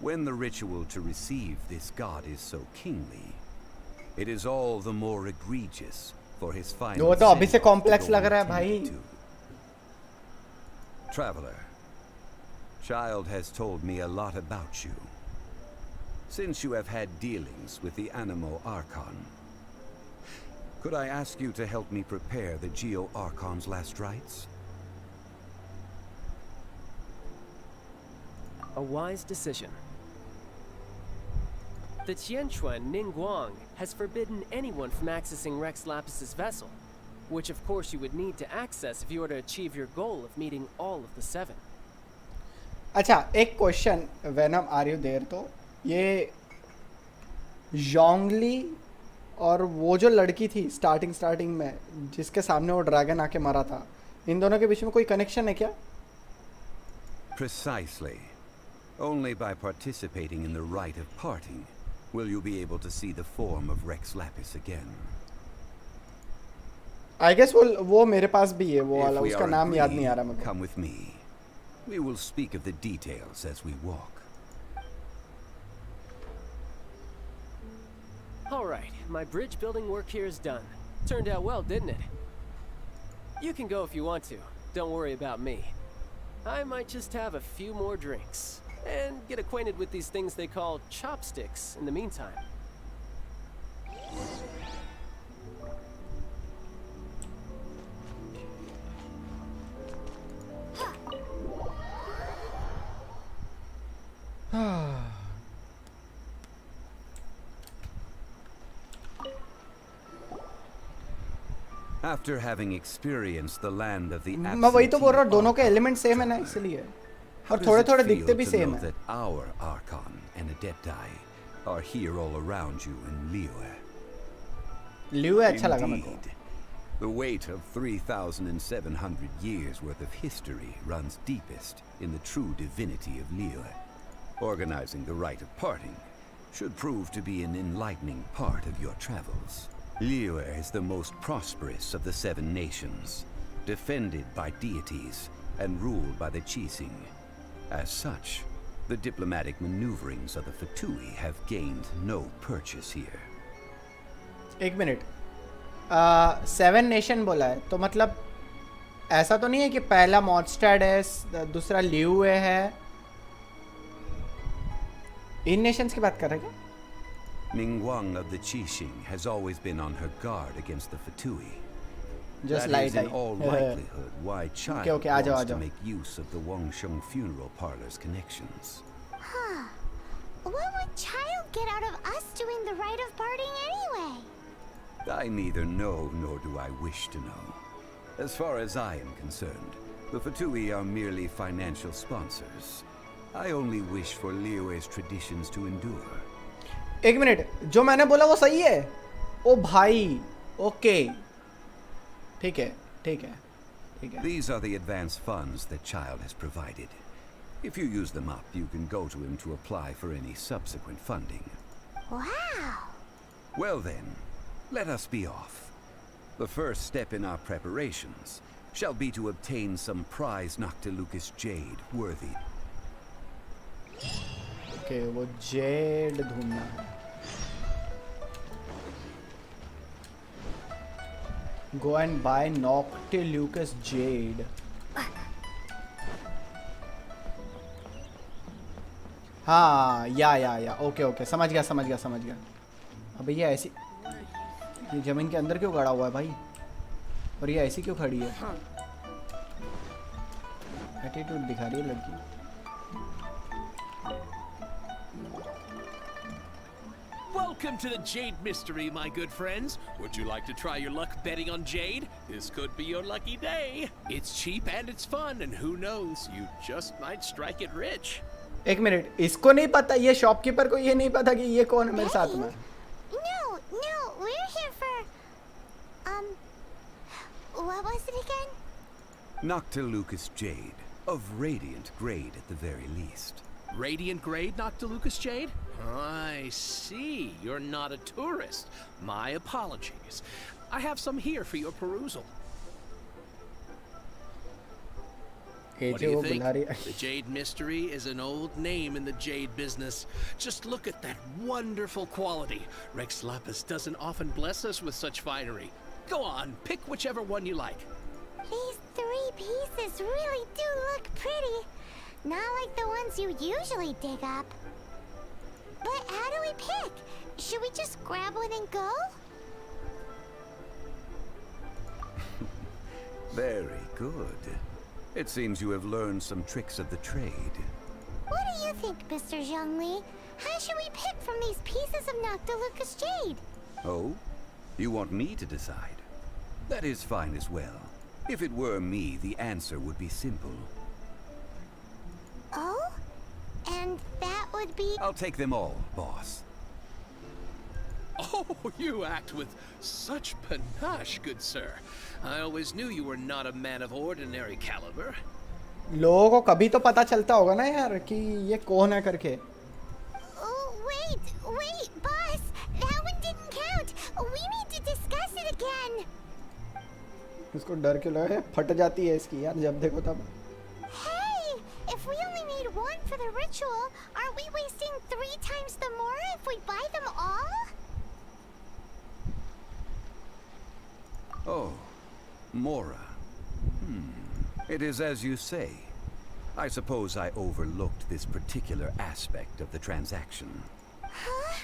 When the ritual to receive this god is so kingly, it is all the more egregious for his final वो तो अभी से complex लग रहा है भाई. Traveler, Child has told me a lot about you. Since you have had dealings with the Animo Archon, could I ask you to help me prepare the Geo Archon's last rites? A wise decision. The Tianquan Ningguang has forbidden anyone from accessing Rex Lapis's vessel, which of course you would need to access if you were to achieve your goal of meeting all of the seven. अच्छा, एक question Venom are you there? तो ये जोंगली और वो जो लड़की थी starting में जिसके सामने वो ड्रैगन आके मारा था, इन दोनों के बीच में कोई कनेक्शन है क्या? Precisely. Only by participating in the rite of parting will you be able to see the form of Rex Lapis again. I guess वो मेरे पास भी है वो वाला, उसका नाम याद नहीं आ रहा मुझे. Come with me. We will speak of the details as we walk. All right, my bridge building work here is done. Turned out well, didn't it? You can go if you want to. Don't worry about me. I might just have a few more drinks and get acquainted with these things they call chopsticks in the meantime. After having experienced the land of the मैं वही तो बोल रहा हूँ, दोनों के element same है ना, इसलिए और थोड़े-थोड़े दिखते भी सेम है. That our Archon and Adepti are here all around you in Liyue. Liyue अच्छा लगा मेरे को. The weight of 3,700 years worth of history runs deepest in the true divinity of Liyue. Organizing the rite of parting should prove to be an enlightening part of your travels. Liyue is the most prosperous of the seven nations, defended by deities and ruled by the Qixing. As such, the diplomatic maneuverings of the Fatui have gained no purchase here. एक minute, 7 nation बोला है तो मतलब ऐसा तो नहीं है कि पहला मॉडस्टैड है, दूसरा लियुए है, इन नेशंस की बात कर रहे हैं क्या? Ningguang of the Qixing has always been on her guard against the Fatui. Just that light is in eye. all likelihood why Child Okay, aa jao, wants aa to jao. make use of the Wangsheng funeral parlor's connections. Huh. What would Child get out of us doing the rite of parting anyway? I neither know nor do I wish to know. As far as I am concerned, the Fatui are merely financial sponsors. I only wish for Liyue's traditions to endure. एक minute, जो मैंने बोला वो सही है? ओ भाई, okay, ठीक है, ठीक है, ठीक है. These are the advance funds that Child has provided. If you use them up, you can go to him to apply for any subsequent funding. Wow. Well then, let us be off. The first step in our preparations shall be to obtain some prize Noctilucus jade worthy. Okay, वो jade ढूंढना है. Go and buy Noctilucus jade. हाँ, या, okay, समझ गया. अब ये ऐसी, ये जमीन के अंदर क्यों गड़ा हुआ है भाई? और ये ऐसी क्यों खड़ी है? एटीट्यूड दिखा रही है लड़की. Welcome to the Jade Mystery, my good friends. Would you like to try your luck betting on Jade? This could be your lucky day. It's cheap and it's fun, and who knows, you just might strike it rich. एक minute, इसको नहीं पता, ये shopkeeper को ये नहीं पता कि ये कौन है मेरे साथ में. No, we're here for what was it again? Noctilucus jade, of radiant grade at the very least. Radiant grade Noctilucus jade? I see. You're not a tourist. My apologies. I have some here for your perusal. What do you think? The Jade Mystery is an old name in the jade business. Just look at that wonderful quality. Rex Lapis doesn't often bless us with such finery. Go on, pick whichever one you like. These 3 pieces really do look pretty. Not like the ones you usually dig up. But how do we pick? Should we just grab one and go? Very good. It seems you have learned some tricks of the trade. What do you think, Mr. Zhongli? How should we pick from these pieces of Noctilucus jade? Oh? You want me to decide? That is fine as well. If it were me, the answer would be simple. Oh? And that would be... I'll take them all, boss. Oh, you act with such panache, good sir. I always knew you were not a man of ordinary caliber. लोगों को कभी तो पता चलता होगा ना यार कि ये कौन है करके. Oh, wait, boss. That one didn't count. We need to discuss it again. इसको डर क्यों लगा है? फट जाती है इसकी यार जब देखो तब. Hey, if we only need one for the ritual, aren't we wasting 3 times the more if we buy them all? Oh, Mora. It is as you say. I suppose I overlooked this particular aspect of the transaction. Huh?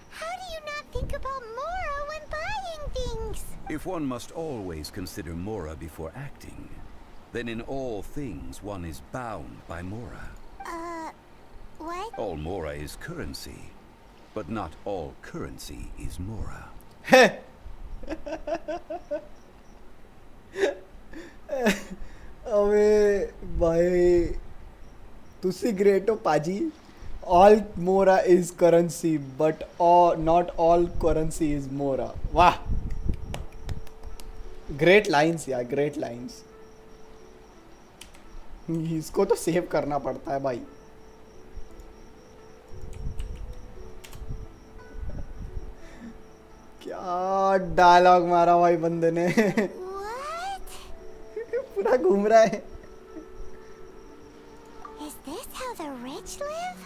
How do you not think about Mora when buying things? If one must always consider Mora before acting, then in all things one is bound by Mora. What? All Mora is currency, but not all currency is Mora. अबे भाई तुसी great हो पाजी. All Mora is currency, but not all currency is Mora. वाह, great lines यार, great lines. इसको तो save करना पड़ता है भाई. क्या डायलॉग मारा भाई बंदे ने. पूरा घूम रहा है. Is this how the rich live?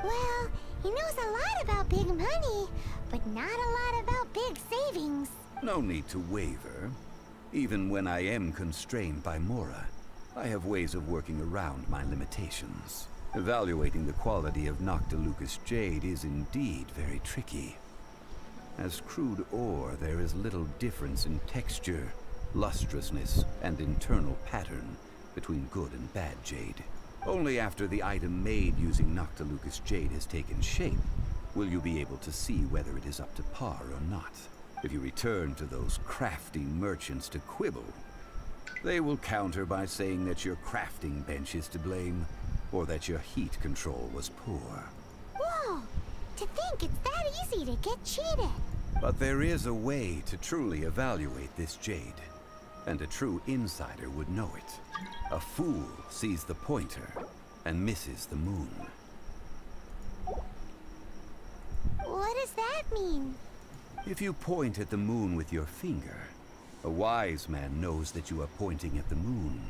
Well, he knows a lot about big money, but not a lot about big savings. No need to waver. Even when I am constrained by Mora, I have ways of working around my limitations. Evaluating the quality of Noctilucus jade is indeed very tricky. As crude ore, there is little difference in texture, lustrousness, and internal pattern between good and bad jade. Only after the item made using Noctilucous jade has taken shape will you be able to see whether it is up to par or not. If you return to those crafting merchants to quibble, they will counter by saying that your crafting bench is to blame, or that your heat control was poor. Whoa! To think it's that easy to get cheated. But there is a way to truly evaluate this jade, and a true insider would know it. A fool sees the pointer and misses the moon. What does that mean? If you point at the moon with your finger, a wise man knows that you are pointing at the moon,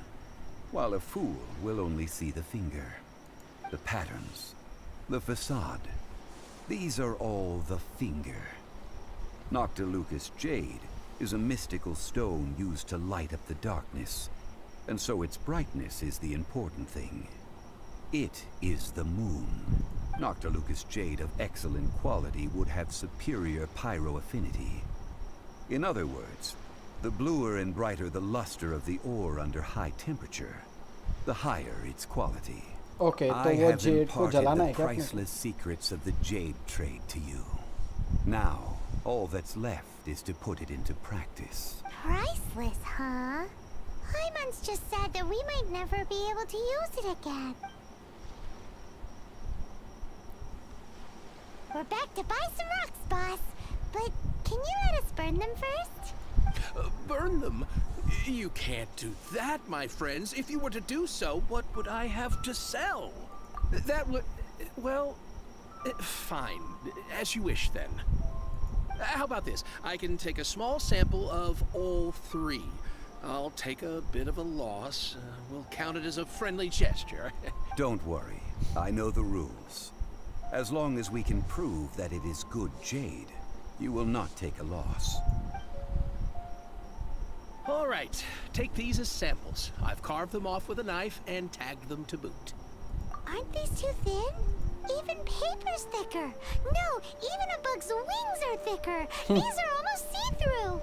while a fool will only see the finger, the patterns, the facade. These are all the finger. Noctilucous jade is a mystical stone used to light up the darkness, and so its brightness is the important thing. It is the moon. Noctilucous jade of excellent quality would have superior pyro affinity. In other words, the bluer and brighter the luster of the ore under high temperature, the higher its quality. Okay, I have imparted the priceless secrets of the jade trade to you. Now, all that's left is to put it into practice. Priceless, huh? Hyman's just said that we might never be able to use it again. We're back to buy some rocks, boss. But can you let us burn them first? Burn them? You can't do that, my friends. If you were to do so, what would I have to sell? That would... well... fine. As you wish, then. How about this? I can take a small sample of all three. I'll take a bit of a loss. We'll count it as a friendly gesture. Don't worry. I know the rules. As long as we can prove that it is good jade, you will not take a loss. All right. Take these as samples. I've carved them off with a knife and tagged them to boot. Aren't these too thin? Even paper's thicker. No, even a bug's wings are thicker. These are almost see-through.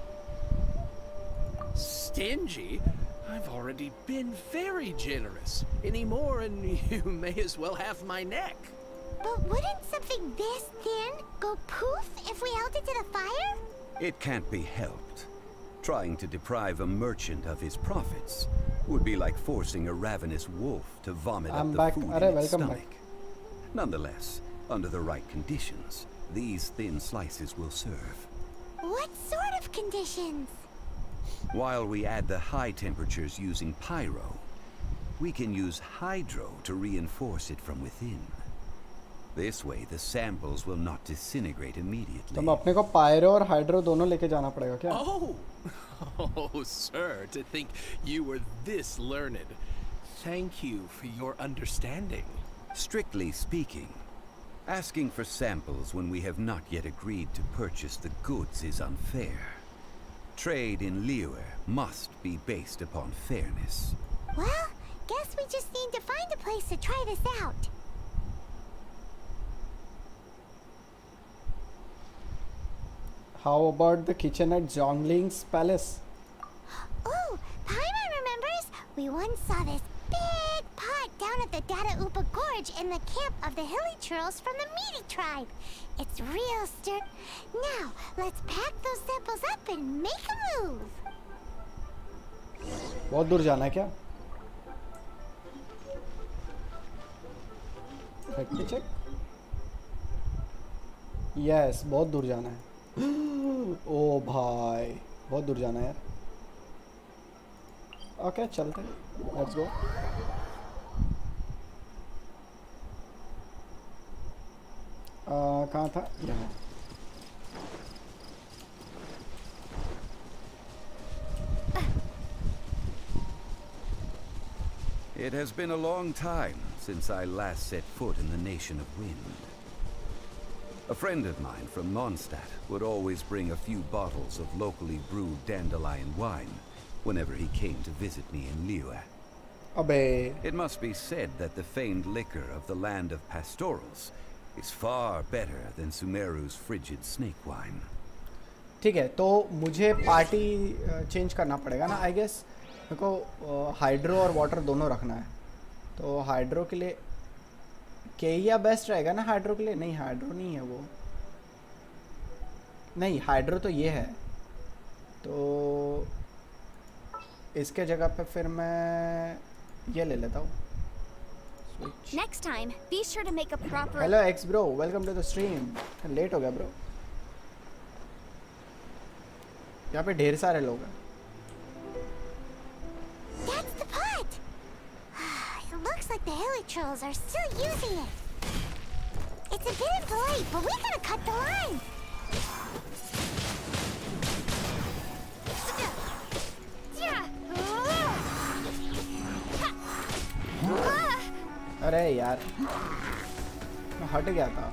Stingy? I've already been very generous. Any more and you may as well have my neck. But wouldn't something this thin go poof if we held it to the fire? It can't be helped. Trying to deprive a merchant of his profits would be like forcing a ravenous wolf to vomit up the food in its stomach. Nonetheless, under the right conditions, these thin slices will serve. What sort of conditions? While we add the high temperatures using pyro, we can use hydro to reinforce it from within. This way, the samples will not disintegrate immediately. तो अपने को pyro और hydro दोनों लेके जाना पड़ेगा क्या? Oh, sir, to think you were this learned. Thank you for your understanding. Strictly speaking, asking for samples when we have not yet agreed to purchase the goods is unfair. Trade in Liyue must be based upon fairness. Well, guess we just need to find a place to try this out. How about the kitchen at Zhongling's palace? Oh, Paimon remembers? We once saw this big pot down at the Data Upa Gorge in the camp of the hilly churls from the Meaty tribe. It's real stir. Now, let's pack those samples up and make a move. बहुत दूर जाना है क्या? Let me check. Yes, बहुत दूर जाना है. ओ भाई, बहुत दूर जाना है यार. Okay, चलते हैं. Let's go. कहाँ था? यहाँ. It has been a long time since I last set foot in the Nation of Wind. A friend of mine from Mondstadt would always bring a few bottles of locally brewed dandelion wine whenever he came to visit me in Liyue. It must be said that the famed liquor of the land of pastorals is far better than Sumeru's frigid snake wine. ठीक है, तो मुझे party change करना पड़ेगा ना I guess. मेरे को hydro और वाटर दोनों रखना है। तो हाइड्रो के लिए केया बेस्ट रहेगा ना हाइड्रो के लिए? नहीं हाइड्रो नहीं है वो, नहीं हाइड्रो तो ये है। तो इसके जगह पे फिर मैं ये ले लेता हूँ। Next time, be sure to make a proper. Hello X bro, welcome to the stream. Late हो गया ब्रो, यहाँ पे ढेर सारे लोग हैं। That's the pot. It looks like the hilly trolls are still using it. It's a bit impolite, but we gotta cut the line. अरे यार मैं हट गया था।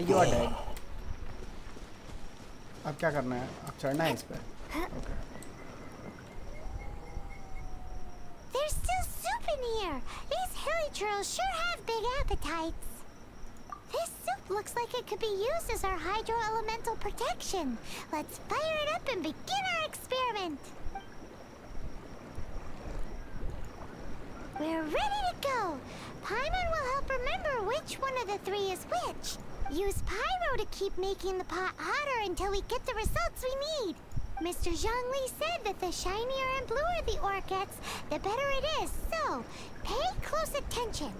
You are dead. अब क्या करना है? अब चढ़ना है इस पे। Okay. There's still soup in here. These hilly trolls sure have big appetites. This soup looks like it could be used as our hydro elemental protection. Let's fire it up and begin our experiment. We're ready to go. Paimon will help remember which one of the three is which. Use pyro to keep making the pot hotter until we get the results we need. Mr. Zhongli said that the shinier and bluer the ore gets, the better it is. So, pay close attention.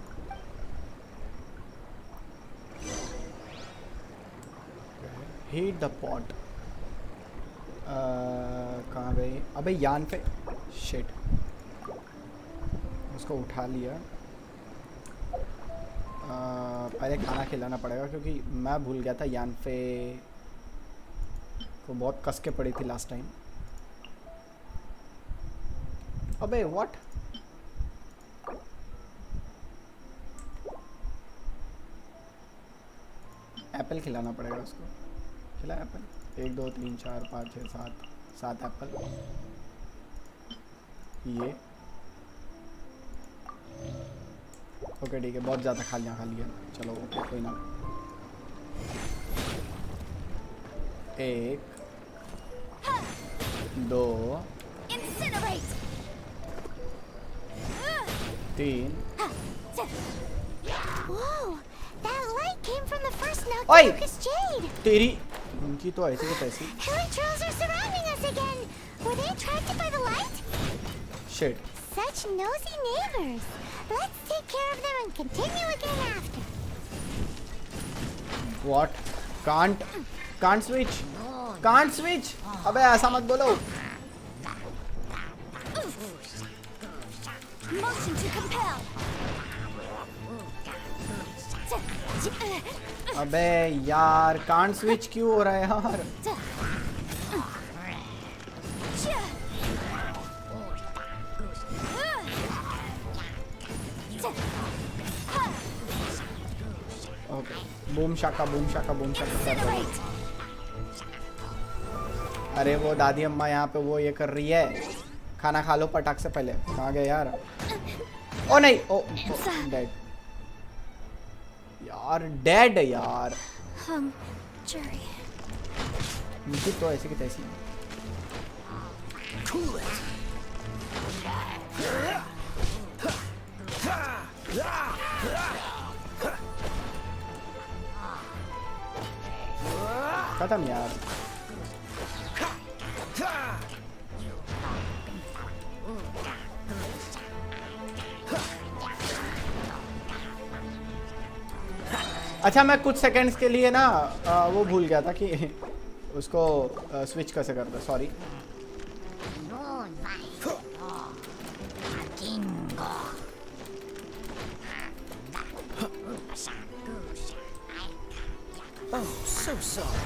Heat the pot. कहाँ गई? अबे यान पे shit, उसको उठा लिया। पहले खाना खिलाना पड़ेगा क्योंकि मैं भूल गया था यान पे को बहुत कस के पड़ी थी लास्ट टाइम। अबे व्हाट? एप्पल खिलाना पड़ेगा उसको। खिला एप्पल 1 2 3 4 5 6 7 एप्पल। ये ओके ठीक है, बहुत ज़्यादा खा लिया। चलो ओके कोई ना। 1 2 3। Whoa! That light came from the first knocked Oi! Lucas Jade. तेरी उनकी तो ऐसी की तैसी। Hilly trolls are surrounding us again. Were they attracted by the light? Shit. Such nosy neighbors. Let's take care of them and continue again after. What? Can't switch. Can't switch. अबे ऐसा मत बोलो। Motion to compel. अबे यार can't switch क्यों हो रहा है यार? ओके बूम शाका कर रहा है। अरे वो दादी अम्मा यहाँ पे वो ये कर रही है, खाना खा लो पटाख से पहले। कहाँ गए यार? ओ नहीं, ओ डेड यार, डेड यार। मुझे तो ऐसे की तैसी। खत्म यार। अच्छा मैं कुछ सेकंड्स के लिए ना वो भूल गया था कि उसको स्विच कैसे करते। Sorry. Oh, so sorry.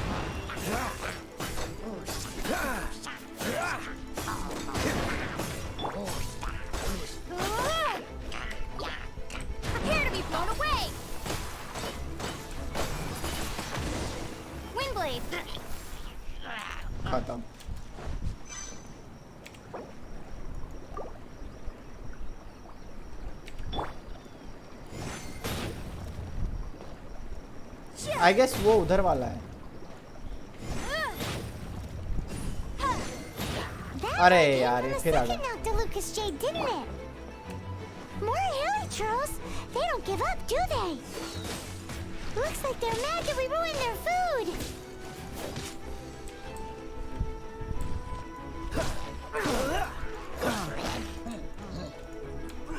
Prepare to be blown away. Wingblade. खत्म। I guess वो उधर वाला है. अरे यार ये फिर आ गया. More hilichurls? They don't give up, do they? Looks like they're mad that we ruined their food.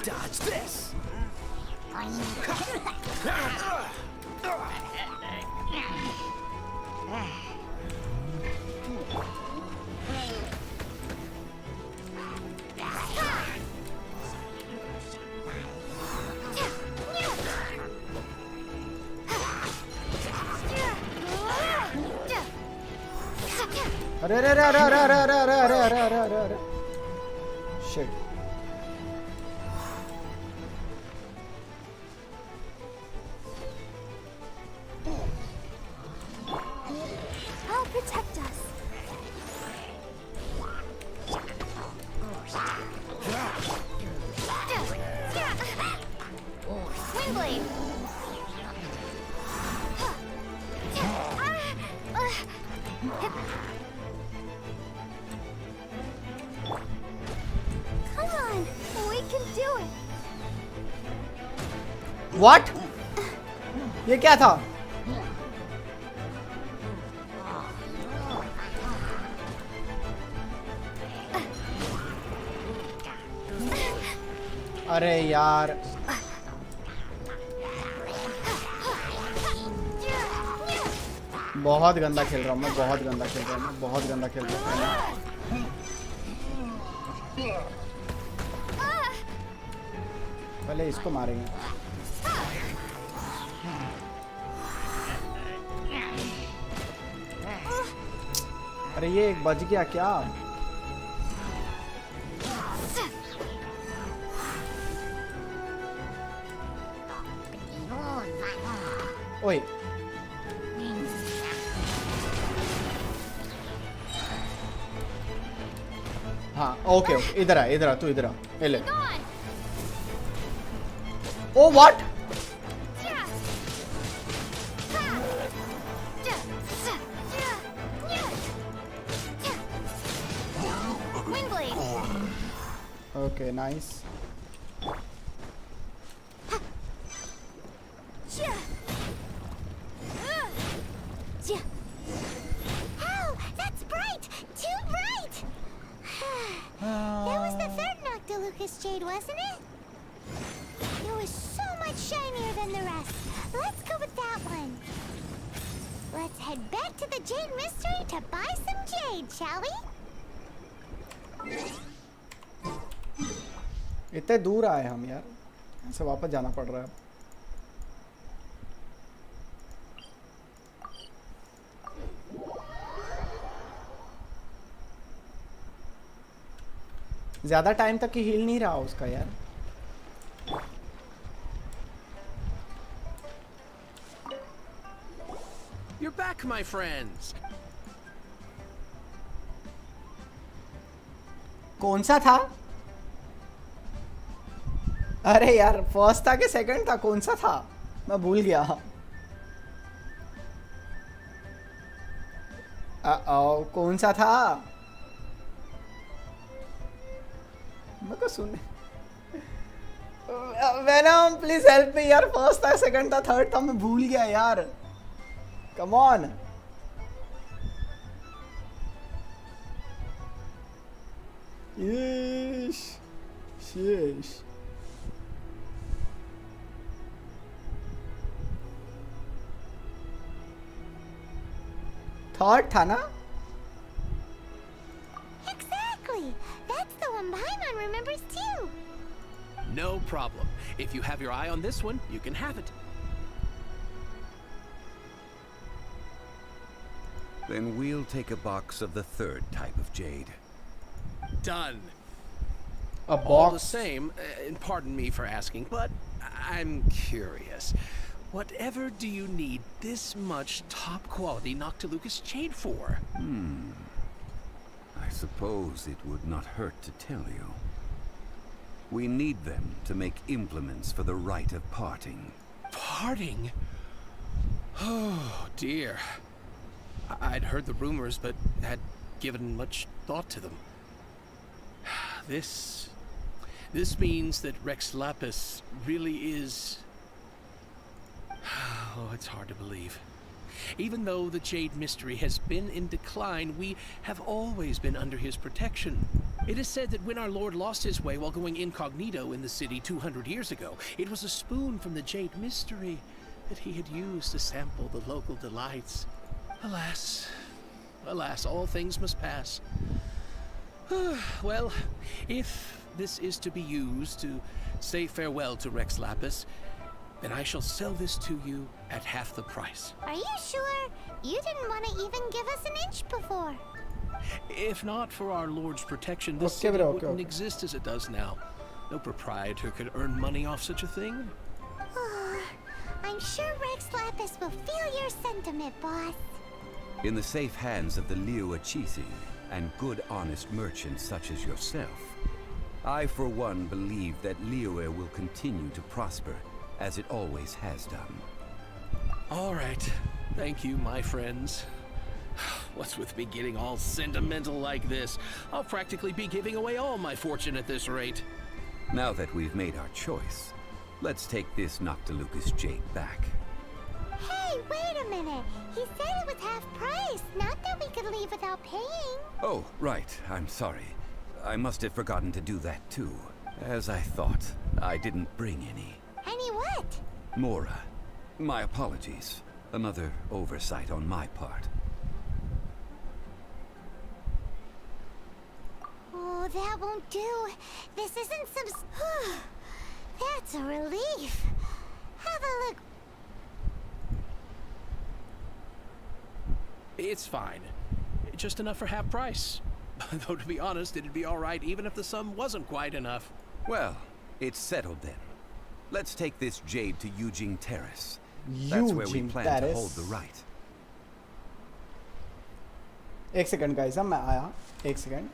Dodge this. अरे अरे अरे अरे अरे अरे अरे अरे अरे अरे अरे अरे shit. I'll protect us. Windblade. Come on, we can do it. What? ये क्या था? अरे यार बहुत गंदा खेल रहा हूँ मैं. बहुत गंदा खेल रहा हूँ मैं. बहुत गंदा खेल रहा हूँ. पहले इसको मारेंगे. अरे ये एक बच गया क्या? ओए हाँ ओके ओके इधर आ तू इधर आ. ले oh what? Okay nice. Ow, that's bright! Too bright! That was the third Noctilucous Jade, wasn't it? It was so much shinier than the rest. Let's go with that one. Let's head back to the Jade Mystery to buy some jade, shall we? इतने दूर आए हम यार. ऐसे वापस जाना पड़ रहा है. ज्यादा टाइम तक ही हील नहीं रहा उसका यार. You're back, my friends. कौन सा था? अरे यार फर्स्ट था कि सेकंड था? कौन सा था? मैं भूल गया. कौन सा था? मेरे को सुन. वेनम प्लीज हेल्प मी यार. फर्स्ट था सेकंड था थर्ड था मैं भूल गया यार. Come on. शीश. थर्ड था ना? Exactly. That's the one Paimon remembers too. No problem. If you have your eye on this one, you can have it. Then we'll take a box of the third type of jade. Done. A box? All the same, and pardon me for asking, but I'm curious. Whatever do you need this much top-quality Noctilucous jade for? I suppose it would not hurt to tell you. We need them to make implements for the rite of parting. Parting? Oh, dear. I'd heard the rumors, but had given much thought to them. This means that Rex Lapis really is... Oh, it's hard to believe. Even though the Jade Mystery has been in decline, we have always been under his protection. It is said that when our Lord lost his way while going incognito in the city 200 years ago, it was a spoon from the Jade Mystery that he had used to sample the local delights. Alas, alas, all things must pass. Well, if this is to be used to say farewell to Rex Lapis, then I shall sell this to you at half the price. Are you sure? You didn't want to even give us an inch before. If not for our Lord's protection, this city wouldn't exist as it does now. No proprietor could earn money off such a thing. I'm sure Rex Lapis will feel your sentiment, boss. In the safe hands of the Liyue Qixing and good honest merchants such as yourself, I for one believe that Liyue will continue to prosper as it always has done. All right. Thank you, my friends. What's with me getting all sentimental like this? I'll practically be giving away all my fortune at this rate. Now that we've made our choice, let's take this Noctilucous jade back. Hey, wait a minute. He said it was half price, not that we could leave without paying. Oh, right. I'm sorry. I must have forgotten to do that too. As I thought, I didn't bring any. Any what? Mora. My apologies. Another oversight on my part. Oh, that won't do. This isn't some... That's a relief. Have a look. It's fine. Just enough for half price. Though to be honest, it'd be all right even if the sum wasn't quite enough. Well, it's settled then. Let's take this jade to Yujing Terrace. That's where we plan to hold the right. एक second guys, अब मैं आया. एक second.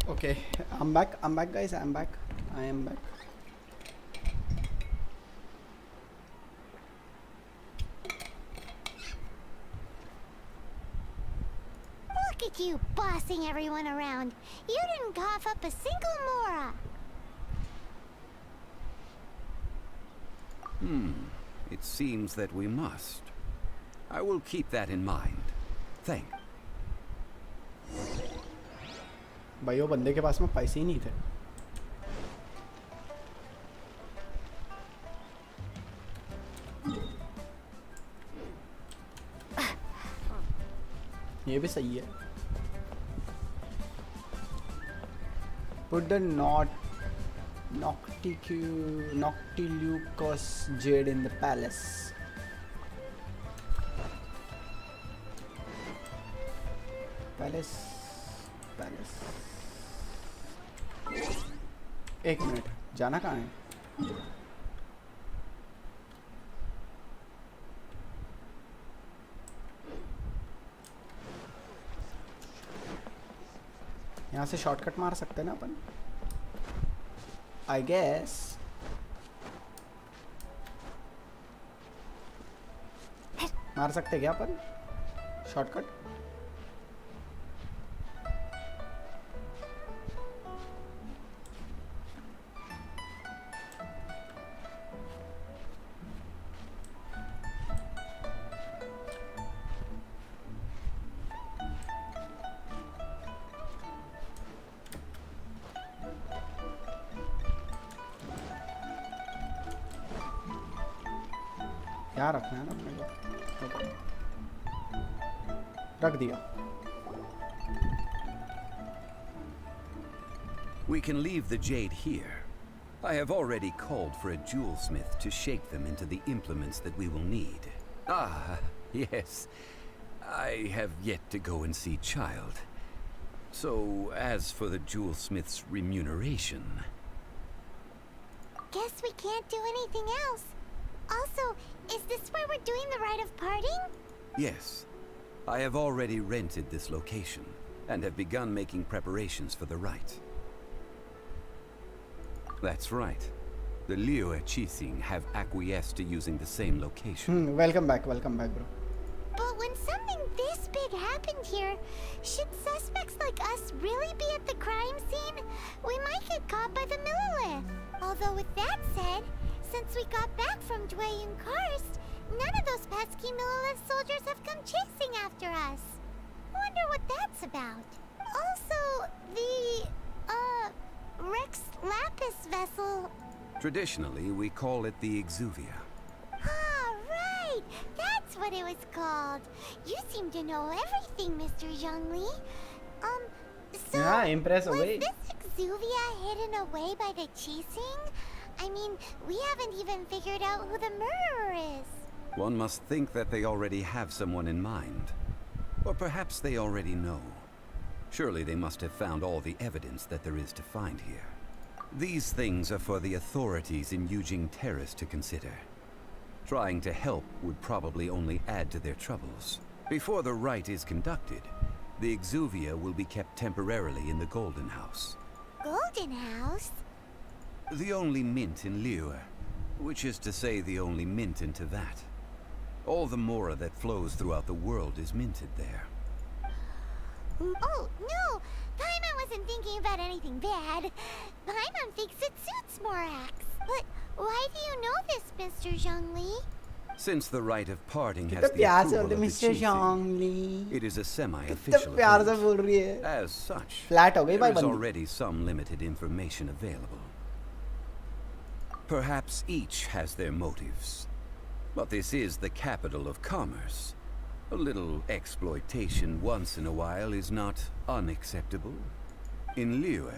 Okay, I'm back guys, I am back. you bossing everyone around. You didn't cough up a single mora. It seems that we must. I will keep that in mind. Thank. भाई वो बंदे के पास में पैसे ही नहीं थे. ये भी सही है. Put the Noctilucos jade in the palace. एक मिनट, जाना कहाँ है? यहाँ से शॉर्टकट मार सकते हैं ना अपन? I guess. मार सकते क्या अपन शॉर्टकट? क्या रखना है ना अपने को? रख दिया. We can leave the jade here. I have already called for a jewelsmith to shape them into the implements that we will need. Ah, yes. I have yet to go and see Child. So, as for the jewelsmith's remuneration... Guess we can't do anything else. Also, is this where we're doing the rite of parting? Yes. I have already rented this location, and have begun making preparations for the rite. That's right. The Liyue Qixing have acquiesced to using the same location. Welcome back, bro. But when something this big happened here, should suspects like us really be at the crime scene? We might get caught by the Millilith. Although with that said, since we got back from Dwayne Karst, none of those pesky Millilith soldiers have come chasing after us. Wonder what that's about. Also, the, Rex Lapis vessel. Traditionally, we call it the Exuvia. Ah, right! That's what it was called. You seem to know everything, Mr. Zhongli. So, yeah, impress away. Was this Exuvia hidden away by the Qixing? I mean, we haven't even figured out who the murderer is. One must think that they already have someone in mind. Or perhaps they already know. Surely they must have found all the evidence that there is to find here. These things are for the authorities in Yujing Terrace to consider. Trying to help would probably only add to their troubles. Before the rite is conducted, the Exuvia will be kept temporarily in the Golden House. Golden House? The only mint in Liyue, which is to say the only mint in Teyvat. All the mora that flows throughout the world is minted there. Oh, no! Paimon wasn't thinking about anything bad. Paimon thinks it suits Morax. But why do you know this, Mr. Zhongli? Since the rite of parting has the approval of the Qixing, it is a semi-official event. As such, there is already some limited information available. Perhaps each has their motives. But this is the capital of commerce. A little exploitation once in a while is not unacceptable. In Liyue,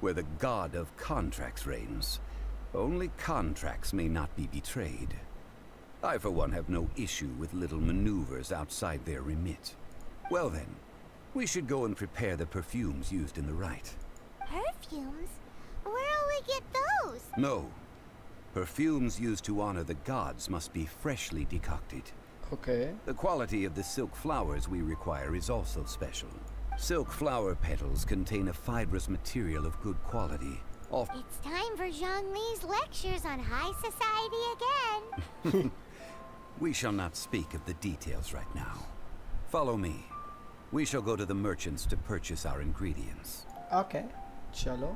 where the god of contracts reigns, only contracts may not be betrayed. I, for one, have no issue with little maneuvers outside their remit. Well then, we should go and prepare the perfumes used in the rite. Perfumes? Where'll we get those? No. Perfumes used to honor the gods must be freshly decocted. Okay. The quality of the silk flowers we require is also special. Silk flower petals contain a fibrous material of good quality. It's time for Zhongli's lectures on high society again. We shall not speak of the details right now. Follow me. We shall go to the merchants to purchase our ingredients. Okay, chalo.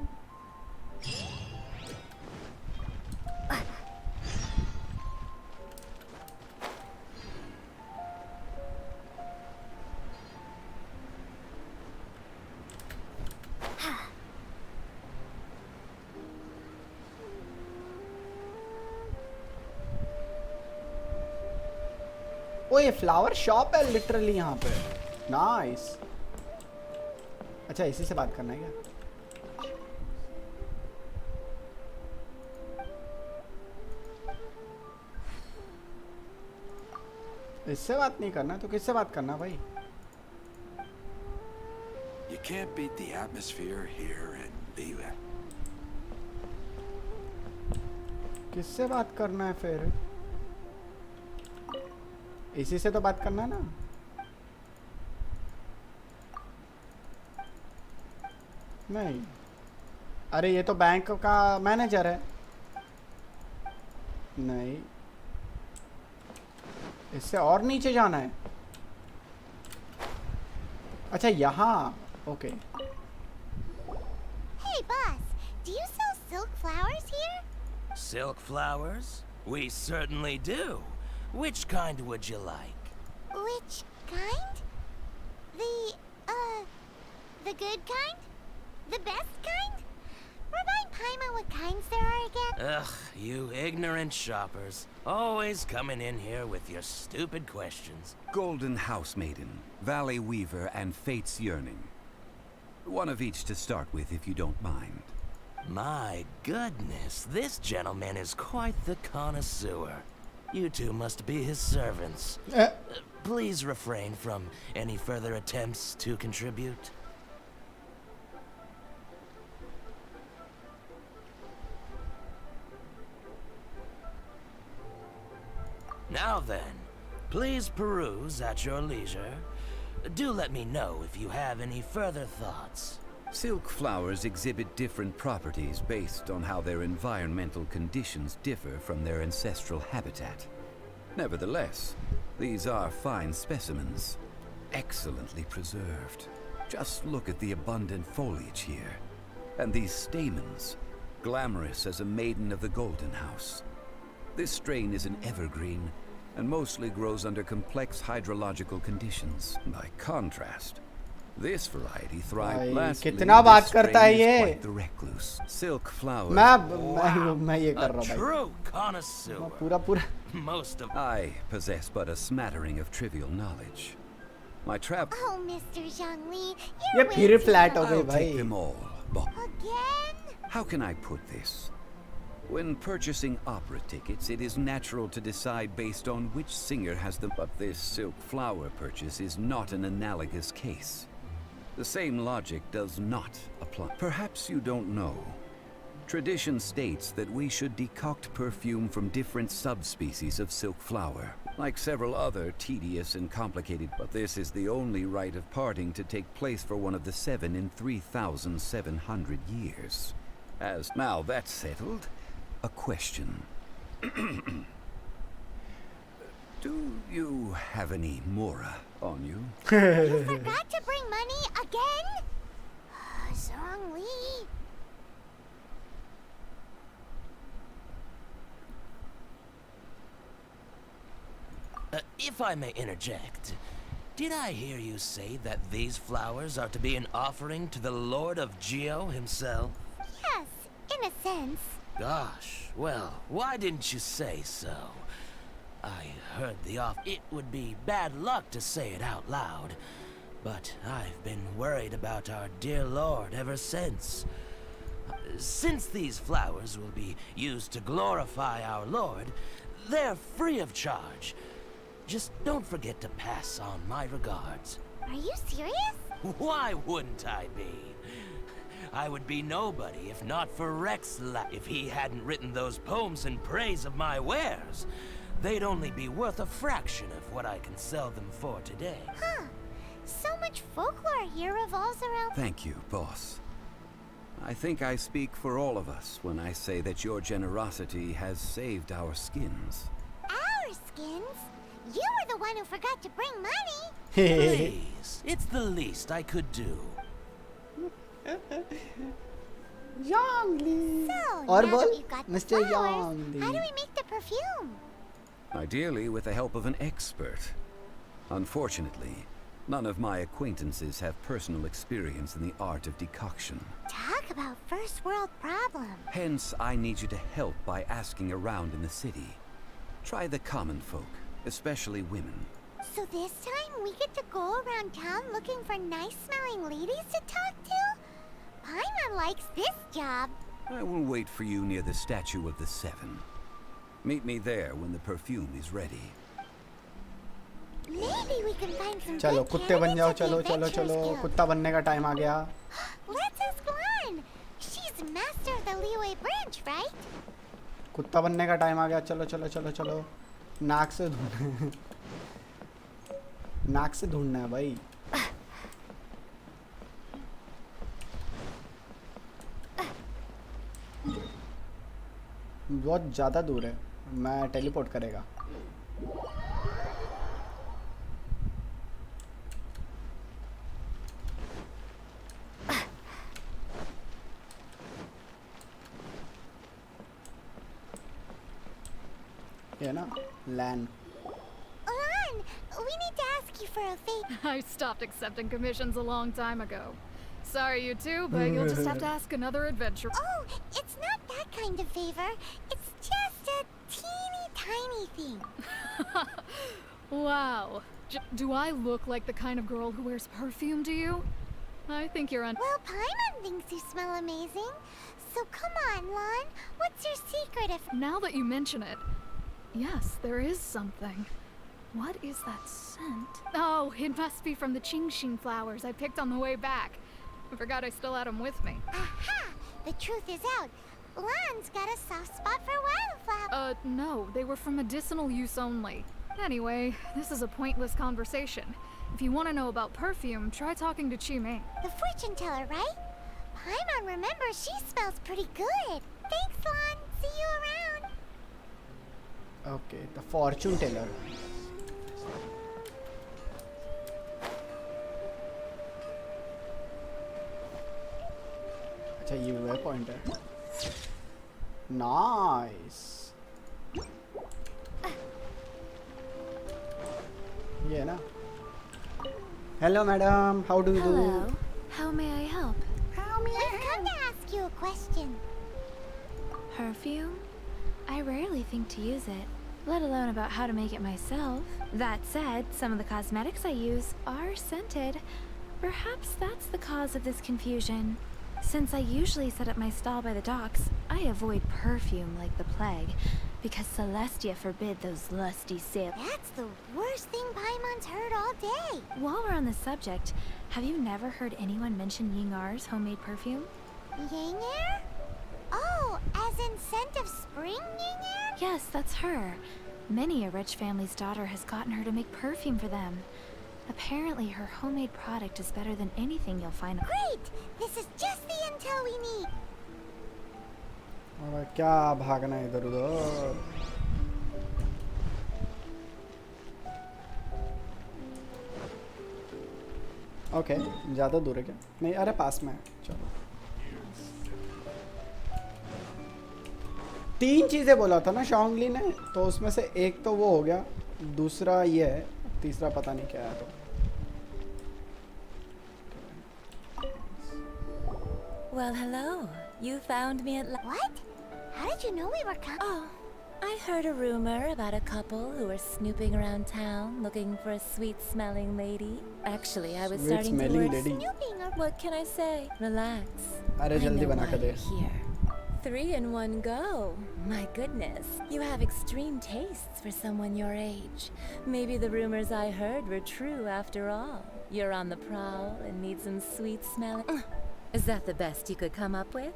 ओ ये flower shop है literally यहाँ पे. Nice. अच्छा इसी से बात करना है क्या? इससे बात नहीं करना तो किससे बात करना भाई? You can't beat the atmosphere here and leave it. किससे बात करना है फिर? इसी से तो बात करना है ना. नहीं, अरे ये तो बैंक का मैनेजर है. नहीं, इससे और नीचे जाना है. अच्छा यहाँ. Okay. Hey boss, do you sell silk flowers here? Silk flowers? We certainly do. Which kind would you like? Which kind? The good kind? The best kind? Remind Paimon what kinds there are again? Ugh, you ignorant shoppers. Always coming in here with your stupid questions. Golden House Maiden, Valley Weaver, and Fate's Yearning. One of each to start with, if you don't mind. My goodness, this gentleman is quite the connoisseur. You two must be his servants. Please refrain from any further attempts to contribute. Now then, please peruse at your leisure. Do let me know if you have any further thoughts. Silk flowers exhibit different properties based on how their environmental conditions differ from their ancestral habitat. Nevertheless, these are fine specimens, excellently preserved. Just look at the abundant foliage here, and these stamens, glamorous as a maiden of the Golden House. This strain is an evergreen, and mostly grows under complex hydrological conditions. By contrast, this variety thrived last कितना बात करता है ये? the recluse. Silk flowers. मैं ये कर रहा हूँ भाई. True connoisseur. पूरा. Most of I possess but a smattering of trivial knowledge. My trap. Oh, Mr. Zhongli, ये फिर flat हो गई I'll भाई. take them all. Again? How can I put this? When purchasing opera tickets, it is natural to decide based on which singer has them. But this silk flower purchase is not an analogous case. The same logic does not apply. Perhaps you don't know. Tradition states that we should decoct perfume from different subspecies of silk flower, like several other tedious and complicated, but this is the only rite of parting to take place for one of the 7 in 3,700 years. As now that's settled, a question. Do you have any mora on you? You forgot to bring money again? Zhongli. If I may interject, did I hear you say that these flowers are to be an offering to the Lord of Geo himself? Yes, in a sense. Gosh, well, why didn't you say so? I heard it would be bad luck to say it out loud, but I've been worried about our dear Lord ever since. Since these flowers will be used to glorify our Lord, they're free of charge. Just don't forget to pass on my regards. Are you serious? Why wouldn't I be? I would be nobody if not for if he hadn't written those poems in praise of my wares. They'd only be worth a fraction of what I can sell them for today. Huh. So much folklore here revolves around... Thank you, boss. I think I speak for all of us when I say that your generosity has saved our skins. Our skins? You were the one who forgot to bring money. Please, it's the least I could do. Zhongli. So, Or now bol, that we've got the Mr. flowers, Zhongli. how do we make the perfume? Ideally, with the help of an expert. Unfortunately, none of my acquaintances have personal experience in the art of decoction. Talk about first world problem. Hence, I need you to help by asking around in the city. Try the common folk, especially women. So this time we get to go around town looking for nice-smelling ladies to talk to? Paimon likes this job. I will wait for you near the statue of the Seven. Meet me there when the perfume is ready. Maybe we can find some चलो good कुत्ते बन जाओ, candidates at चलो the चलो Adventurers चलो Guild. कुत्ता बनने का टाइम आ गया. Let's ask Lan. She's master of the Liyue branch, right? कुत्ता बनने का टाइम आ गया. चलो चलो चलो चलो. नाक से ढूंढना. नाक से ढूंढना है भाई. बहुत ज़्यादा दूर है. मैं टेलीपोर्ट करेगा. ये ना land. Lan, we need to ask you for a favor. I stopped accepting commissions a long time ago. Sorry, you two, but you'll just have to ask another adventurer. Oh, it's not that kind of favor. It's just a teeny tiny thing. Wow. Do I look like the kind of girl who wears perfume to you? I think you're Well, Paimon thinks you smell amazing. So come on, Lan. What's your secret if... Now that you mention it, yes, there is something. What is that scent? Oh, it must be from the Qingxin flowers I picked on the way back. I forgot I still had them with me. Aha! The truth is out. Lan's got a soft spot for wildflowers. No, they were for medicinal use only. Anyway, this is a pointless conversation. If you want to know about perfume, try talking to Qimei. The fortune teller, right? Paimon remembers she smells pretty good. Thanks, Lan. See you around. Okay, the fortune teller. अच्छा ये way point है. Nice. ये ना. Hello madam, how do you do? Hello. How may I help? We've come to ask you a question. Perfume? I rarely think to use it, let alone about how to make it myself. That said, some of the cosmetics I use are scented. Perhaps that's the cause of this confusion. Since I usually set up my stall by the docks, I avoid perfume like the plague, because Celestia forbid those lusty sailors. That's the worst thing Paimon's heard all day. While we're on the subject, have you never heard anyone mention Yingar's homemade perfume? Yingar? Oh, as in scent of spring, Yingar? Yes, that's her. Many a rich family's daughter has gotten her to make perfume for them. Apparently, her homemade product is better than anything you'll find. Great! This is just the intel we need. और क्या भागना है इधर उधर. Okay, ज़्यादा दूर है क्या? नहीं, अरे पास में है. चलो. 3 चीज़ें बोला था ना शॉन्गली ने, तो उसमें से एक तो वो हो गया, दूसरा ये है, तीसरा पता नहीं क्या है. तो Well, hello. You found me at What? How did you know we were coming? Oh, I heard a rumor about a couple who were snooping around town looking for a sweet-smelling lady. Actually, I was starting to worry. Snooping, or what can I say? Relax. अरे जल्दी बना के दे. Here. 3 in one go. My goodness. You have extreme tastes for someone your age. Maybe the rumors I heard were true after all. You're on the prowl and need some sweet smelling. Is that the best you could come up with?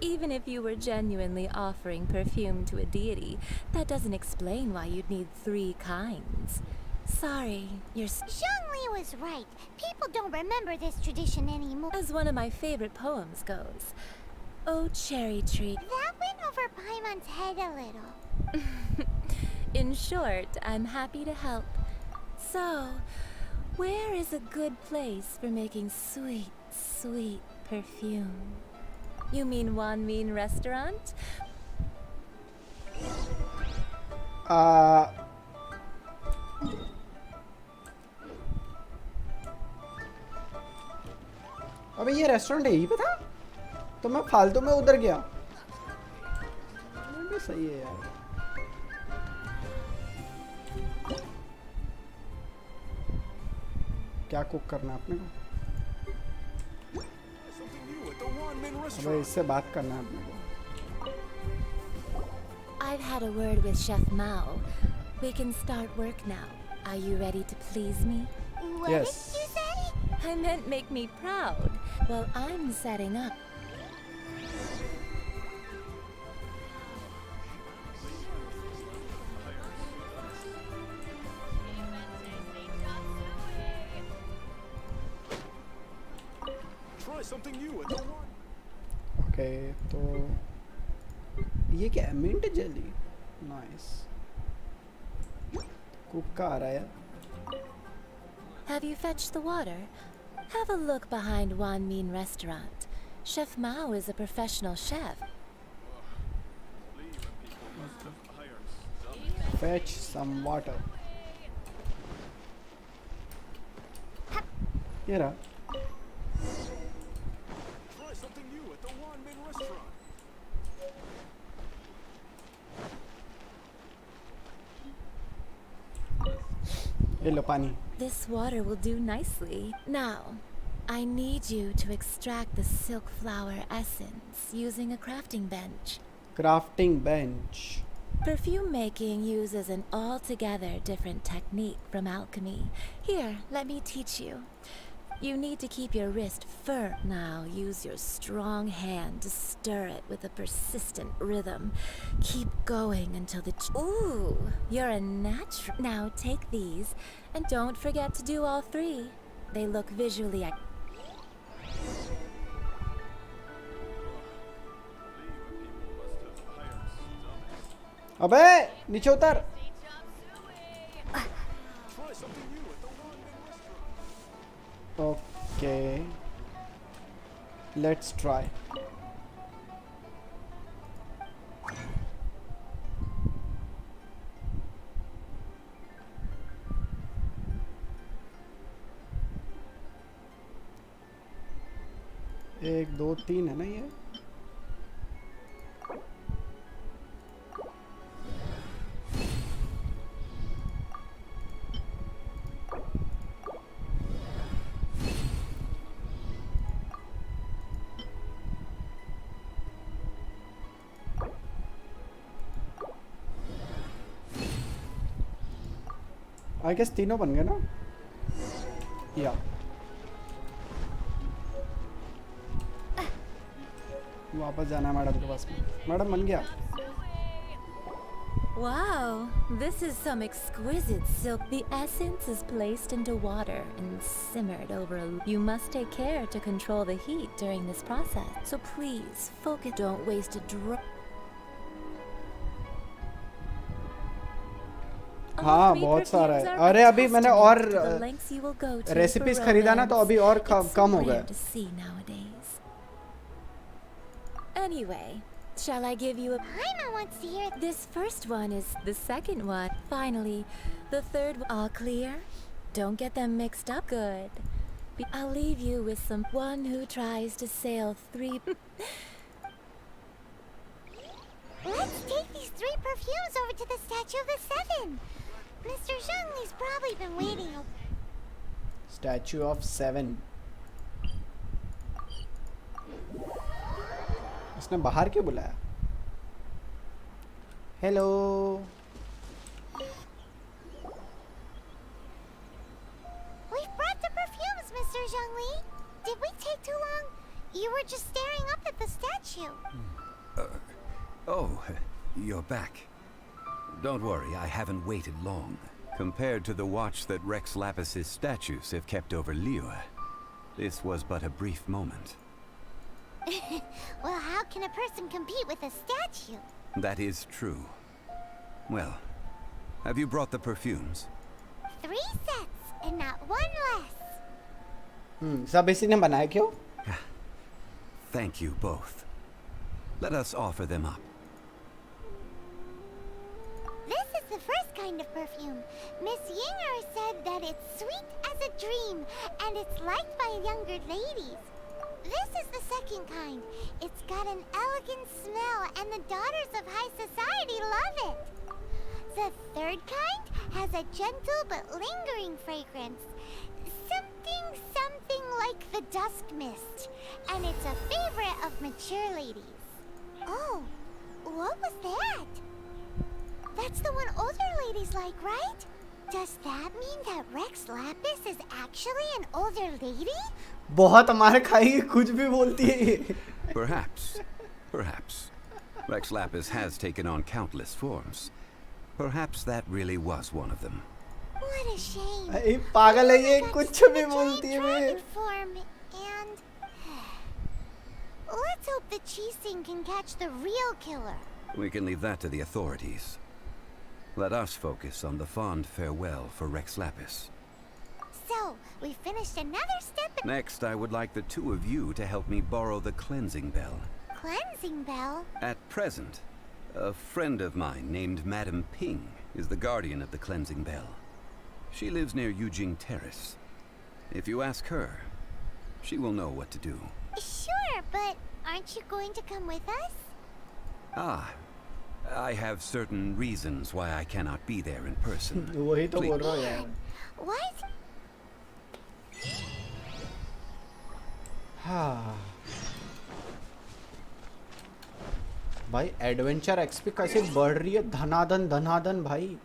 Even if you were genuinely offering perfume to a deity, that doesn't explain why you'd need 3 kinds. Sorry, you're... Zhongli was right. People don't remember this tradition anymore. As one of my favorite poems goes, oh, cherry tree. That went over Paimon's head a little. In short, I'm happy to help. So, Where is a good place for making sweet, sweet perfume? You mean Wan Min restaurant? अबे ये restaurant यहीं पे था तो मैं फालतू में उधर गया। ये भी सही है यार। क्या कुक करना है अपने को? अबे इससे बात करना है अपने को। I've had a word with Chef Mao. We can start work now. Are you ready to please me? What Yes. did you say? I meant make me proud. Well, I'm setting up. Try something new at the one. Okay, तो ये क्या है? Mint jelly. Nice. Cook का आ रहा है यार। Have you fetched the water? Have a look behind Wan Min restaurant. Chef Mao is a professional chef. Fetch some water. ये रहा। Try something new at the Wan Min restaurant. ये लो पानी। This water will do nicely. Now, I need you to extract the silk flower essence using a crafting bench. Crafting bench. Perfume making uses an altogether different technique from alchemy. Here, let me teach you. You need to keep your wrist firm. Now, use your strong hand to stir it with a persistent rhythm. Keep going until the... Ooh, you're a natural. Now, take these, and don't forget to do all three. They look visually... अबे नीचे उतर। Okay, let's try. एक दो तीन है ना ये? I guess तीनों बन गए ना? या वापस जाना है मैडम के पास में। मैडम बन गया। Wow, this is some exquisite silk. The essence is placed into water and simmered over a... You must take care to control the heat during this process. So please, focus. Don't waste a drop. हाँ बहुत सारा है। अरे अभी मैंने और recipes खरीदा ना तो अभी और कम हो गया। Anyway, shall I give you a... Paimon wants to hear... This first one is the second one. Finally, the third one. All clear? Don't get them mixed up. Good. I'll leave you with some... One who tries to sail 3... Let's take these 3 perfumes over to the Statue of the Seven. Mr. Zhongli's probably been waiting. Statue of Seven. इसने बाहर क्यों बुलाया? Hello. We've brought the perfumes, Mr. Zhongli. Did we take too long? You were just staring up at the statue. Oh, you're back. Don't worry, I haven't waited long. Compared to the watch that Rex Lapis's statues have kept over Liyue, this was but a brief moment. Well, how can a person compete with a statue? That is true. Well, have you brought the perfumes? 3 sets. and not one less. सब इसी ने बनाया क्यों? Thank you both. Let us offer them up. This is the first kind of perfume. Miss Yinger said that it's sweet as a dream, and it's liked by younger ladies. This is the second kind. It's got an elegant smell, and the daughters of high society love it. The third kind has a gentle but lingering fragrance. Something like the dusk mist, and it's a favorite of mature ladies. Oh, what was that? That's the one older ladies like, right? Does that mean that Rex Lapis is actually an older lady? बहुत हमारे खाई कुछ भी बोलती है. Perhaps. Rex Lapis has taken on countless forms. Perhaps that really was one of them. What a shame. ये पागल है ये कुछ भी बोलती है. And let's hope the Chising can catch the real killer. We can leave that to the authorities. Let us focus on the fond farewell for Rex Lapis. So, we finished another step. Next, I would like the two of you to help me borrow the cleansing bell. Cleansing bell? At present, a friend of mine named Madame Ping is the guardian of the cleansing bell. She lives near Yujing Terrace. If you ask her, she will know what to do. Sure, but aren't you going to come with us? I have certain reasons why I cannot be there in person. वही तो बोल रहा हूँ यार. What? हाँ. भाई adventure XP कैसे बढ़ रही है धनाधन भाई.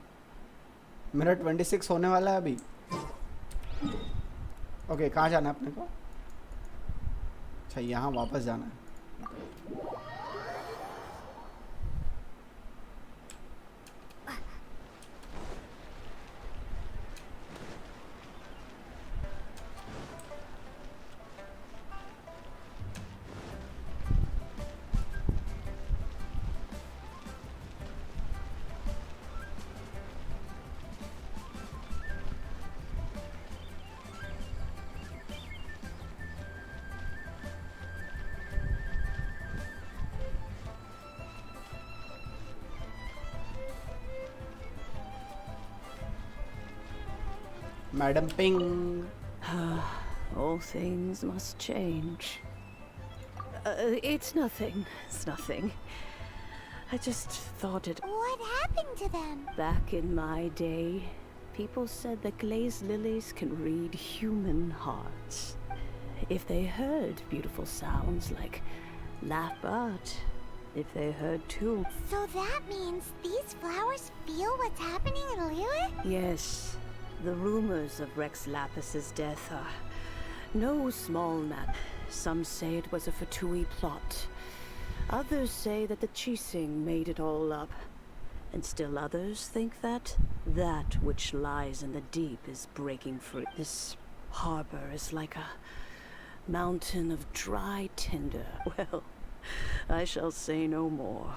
मेरा 26 होने वाला है अभी. ओके कहाँ जाना है अपने को? अच्छा यहाँ वापस जाना है. Madam Ping. All things must change. It's nothing. It's nothing. I just thought it... What happened to them? Back in my day, people said that glazed lilies can read human hearts. If they heard beautiful sounds like laughter, if they heard too... So that means these flowers feel what's happening in Liyue? Yes. The rumors of Rex Lapis's death are no small matter. Some say it was a Fatui plot. Others say that the Chising made it all up. And still others think that which lies in the deep is breaking free. This harbor is like a mountain of dry tinder. Well, I shall say no more.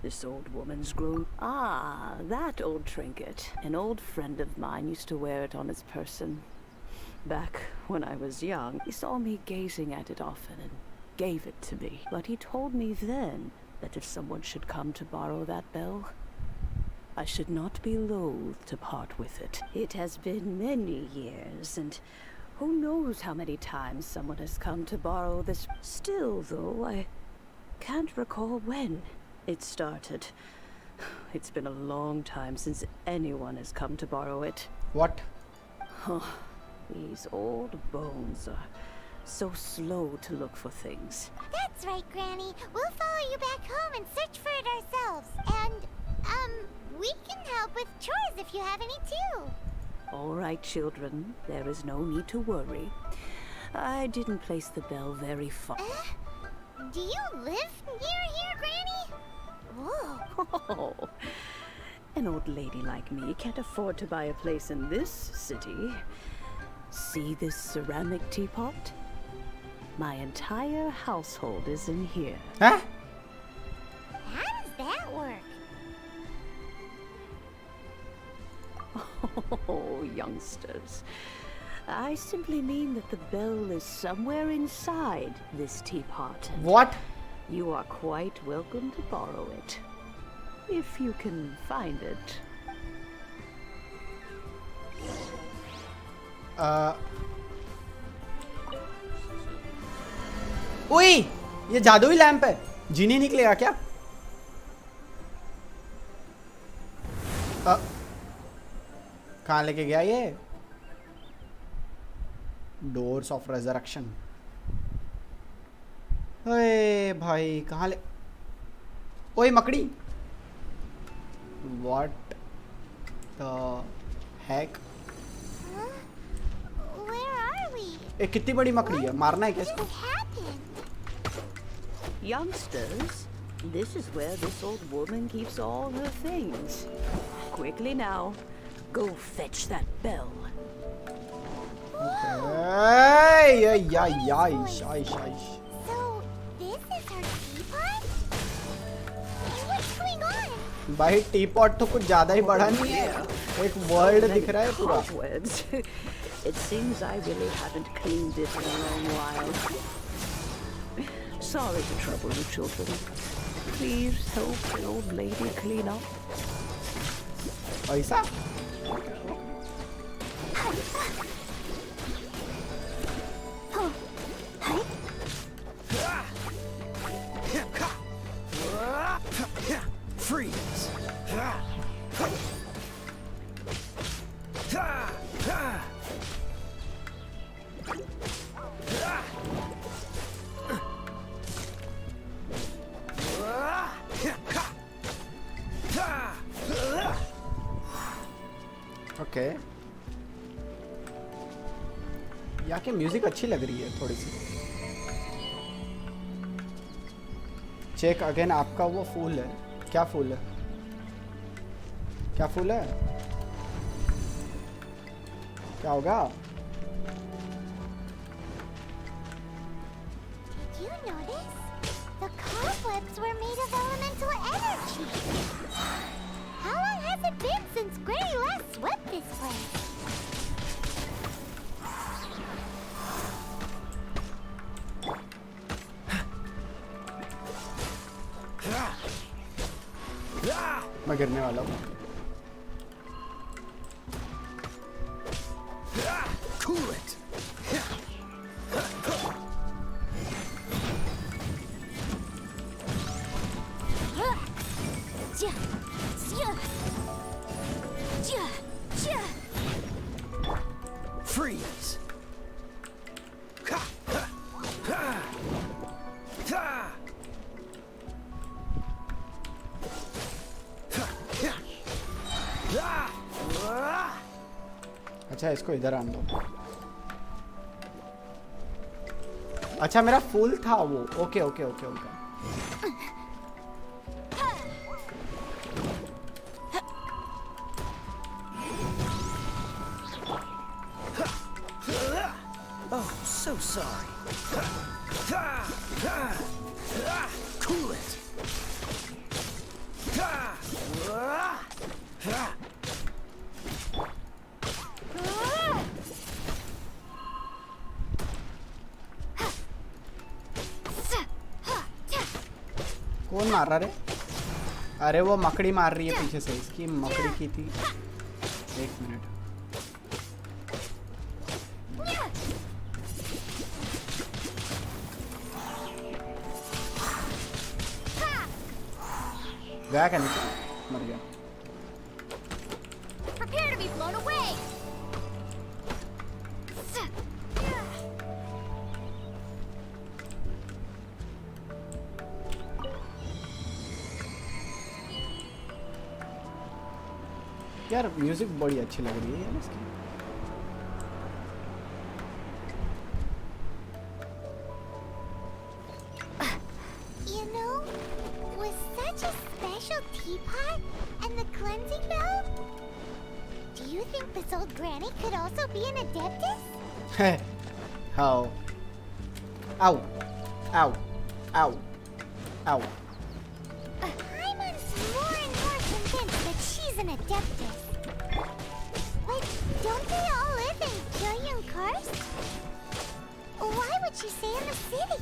This old woman's grown... Ah, that old trinket. An old friend of mine used to wear it on his person. Back when I was young, he saw me gazing at it often and gave it to me. But he told me then that if someone should come to borrow that bell, I should not be loath to part with it. It has been many years, and who knows how many times someone has come to borrow this. Still, though, I can't recall when it started. It's been a long time since anyone has come to borrow it. What? Oh, these old bones are so slow to look for things. That's right, Granny. We'll follow you back home and search for it ourselves. And, we can help with chores if you have any too. All right, children. There is no need to worry. I didn't place the bell very far. Do you live near here, Granny? Whoa. Oh, an old lady like me can't afford to buy a place in this city. See this ceramic teapot? My entire household is in here. Huh? How does that work? Oh, youngsters. I simply mean that the bell is somewhere inside this teapot. What? You are quite welcome to borrow it. If you can find it. ओए, ये जादुई lamp है, जीनी निकलेगा क्या? कहाँ लेके गया ये? Doors of resurrection. ओए भाई कहाँ ले? ओए मकड़ी। What the heck? Where are we? ये कितनी बड़ी मकड़ी है? मारना है क्या इसको? Youngsters, this is where this old woman keeps all her things. Quickly now, go fetch that bell. Hey, yeah. So, this is her teapot? What's going on? भाई टीपॉट तो कुछ ज्यादा ही बड़ा नहीं है, एक वर्ल्ड दिख रहा है पूरा। It seems I really haven't cleaned this in a long while. Sorry to trouble you, children. Please help the old lady clean up. ऐसा? Freeze! ओके, यहाँ की म्यूजिक अच्छी लग रही है थोड़ी सी। चेक अगेन, आपका वो फूल है, क्या फूल है? क्या फूल है? क्या होगा? Did you notice? The cobwebs were made of elemental energy. How long has it been since Granny last swept this place? मैं गिरने वाला हूँ। Cool it. Freeze. अच्छा इसको इधर आन दो। अच्छा मेरा फूल था वो। Okay okay okay okay. Oh, so sorry. Cool it. कौन मार रहा रे? अरे वो मकड़ी मार रही है पीछे से, इसकी मकड़ी की थी। एक मिनट। गया क्या? नीचे मर गया। Prepare to be blown away. यार म्यूजिक बड़ी अच्छी लग रही है यार इसकी। You know, with such a special teapot and the cleansing bell, do you think this old granny could also be an adeptus? How? Ow! Ow! Ow! Ow! I'm more and more convinced that she's an adeptus. But Don't they all live in Killian Cars? Why would she stay in the city?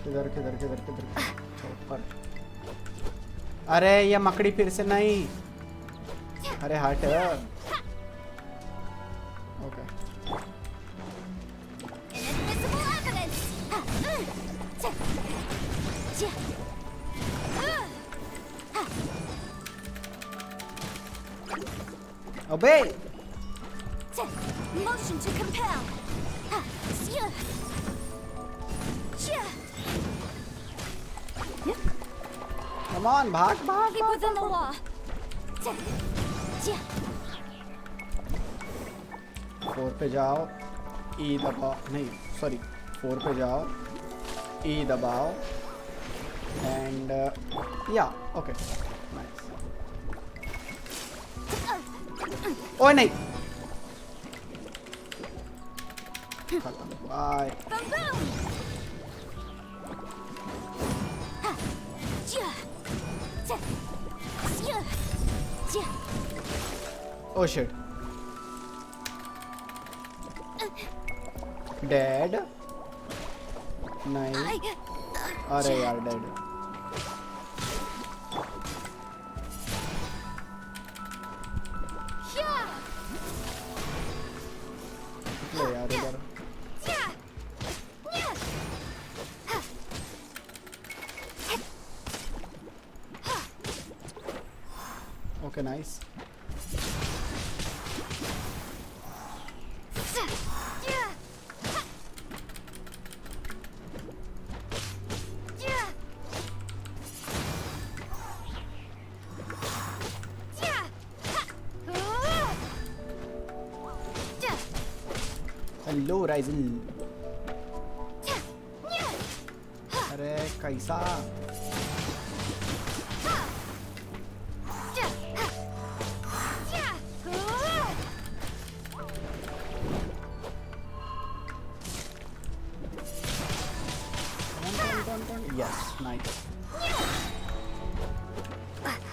किधर किधर किधर किधर ऊपर अरे ये मकड़ी फिर से नहीं अरे हट ओके अबे Motion to compel. Come on, भाग भाग Keep within the law. 4 पे जाओ E दबाओ नहीं सॉरी 4 पे जाओ E दबाओ and yeah okay nice ओए नहीं खत्म बाय Oh shit. Dead. नहीं. अरे यार dead. ले यार इधर. Okay, nice. Hello, Ryzen. अरे कैसा? Yes, nice.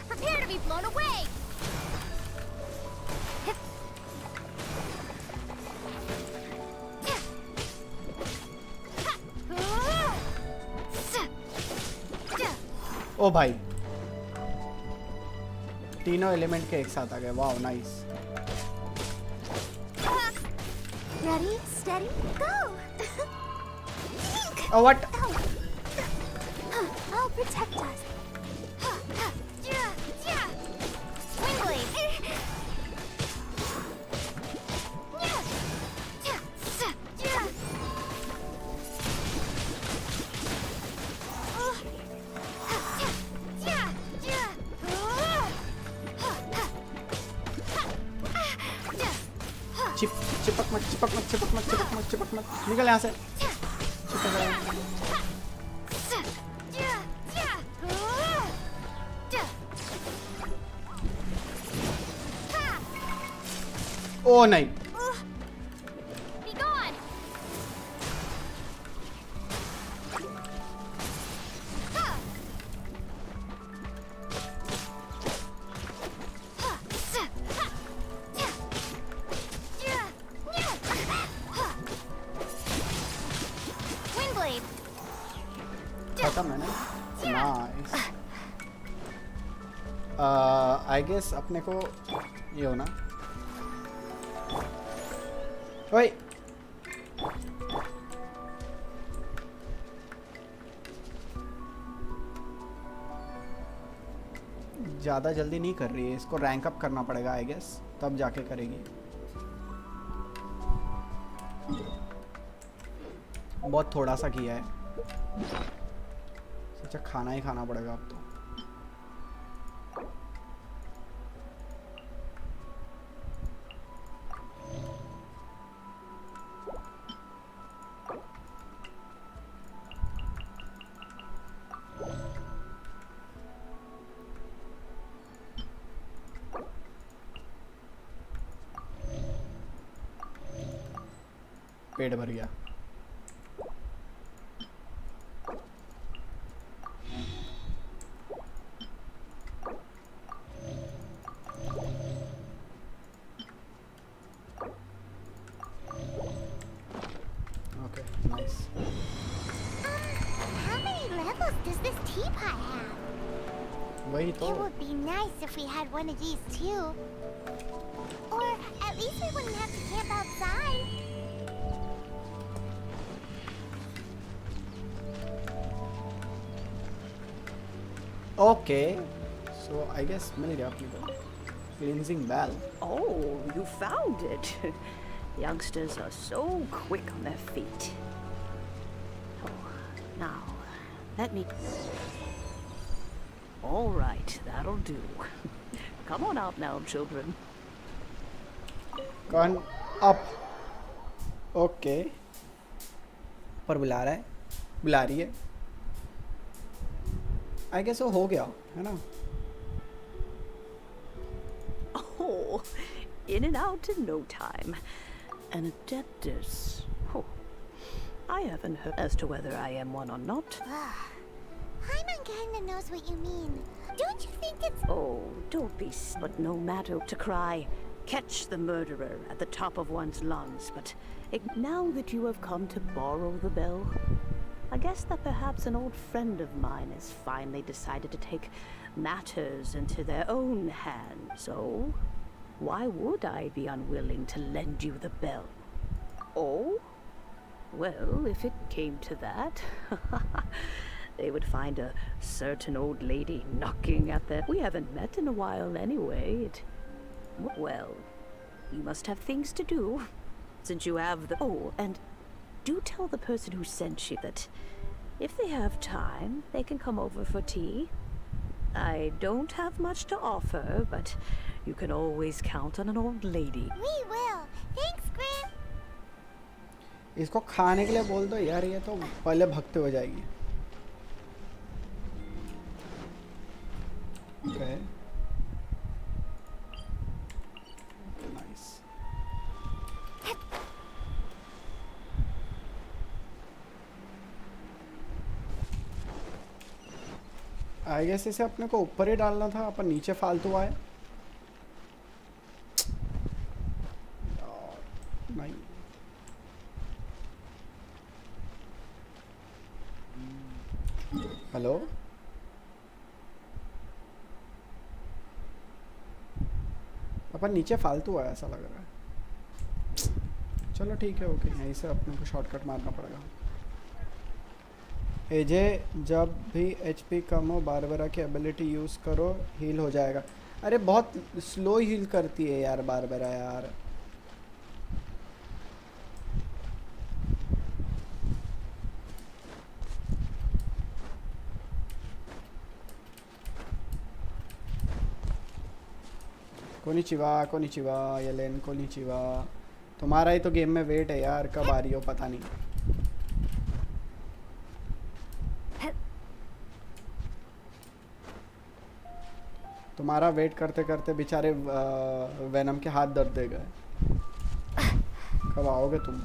Prepare to be blown away. ओ भाई तीनों एलिमेंट के एक साथ आ गए wow nice Ready, steady, go. Oh what? I'll protect us. Wingblade. चिपक मत चिपक मत चिपक मत चिपक मत चिपक मत निकल यहाँ से चिपक रहा है ओ नहीं Be gone. Wingblade. खत्म है ना नाइस आई गेस अपने को ये होना ओए ज़्यादा जल्दी नहीं कर रही है इसको रैंक अप करना पड़ेगा आई गेस तब जाके करेगी बहुत थोड़ा सा किया है अच्छा खाना ही खाना पड़ेगा अब तो पेट भर गया. Okay, nice. How many levels does this teapot have? वही तो. It would be nice if we had one of these too. Or at least we wouldn't have to camp outside. Okay. So I guess मिल गया अपने को. Cleansing bell. Oh, you found it. Youngsters are so quick on their feet. Oh, now, let me... All right, that'll do. Come on out now, children. Gone up. Okay. पर बुला रहा है, बुला रही है. I guess वो हो गया, है ना? Oh, in and out in no time. An adeptus. Oh, I haven't heard as to whether I am one or not. Paimon kinda knows what you mean. Don't you think it's... Oh, don't be but no matter to cry. Catch the murderer at the top of one's lungs, but now that you have come to borrow the bell, I guess that perhaps an old friend of mine has finally decided to take matters into their own hands. So, why would I be unwilling to lend you the bell? Oh? Well, if it came to that, they would find a certain old lady knocking at their... We haven't met in a while anyway. Well, you must have things to do, since you have the... Oh, and do tell the person who sent you that if they have time, they can come over for tea. I don't have much to offer, but you can always count on an old lady. We will. Thanks, Gran. इसको खाने के लिए बोल दो यार, ये तो पहले भगते हो जाएगी. Okay. Nice. I guess इसे अपने को ऊपर ही डालना था, अपन नीचे फालतू आए. नहीं. हेलो. अपन नीचे फालतू आया ऐसा लग रहा है. चलो ठीक है, ओके. यहीं से अपने को शॉर्टकट मारना पड़ेगा. एजे जब भी एचपी कम हो बारबरा की एबिलिटी यूज़ करो, हील हो जाएगा. अरे बहुत स्लो हील करती है यार बारबरा यार. Konnichiwa Yellen konnichiwa. तुम्हारा ही तो गेम में वेट है यार, कब आ रही हो पता नहीं. तुम्हारा वेट करते करते बेचारे वेनम के हाथ दर्द दे गए. कब आओगे तुम?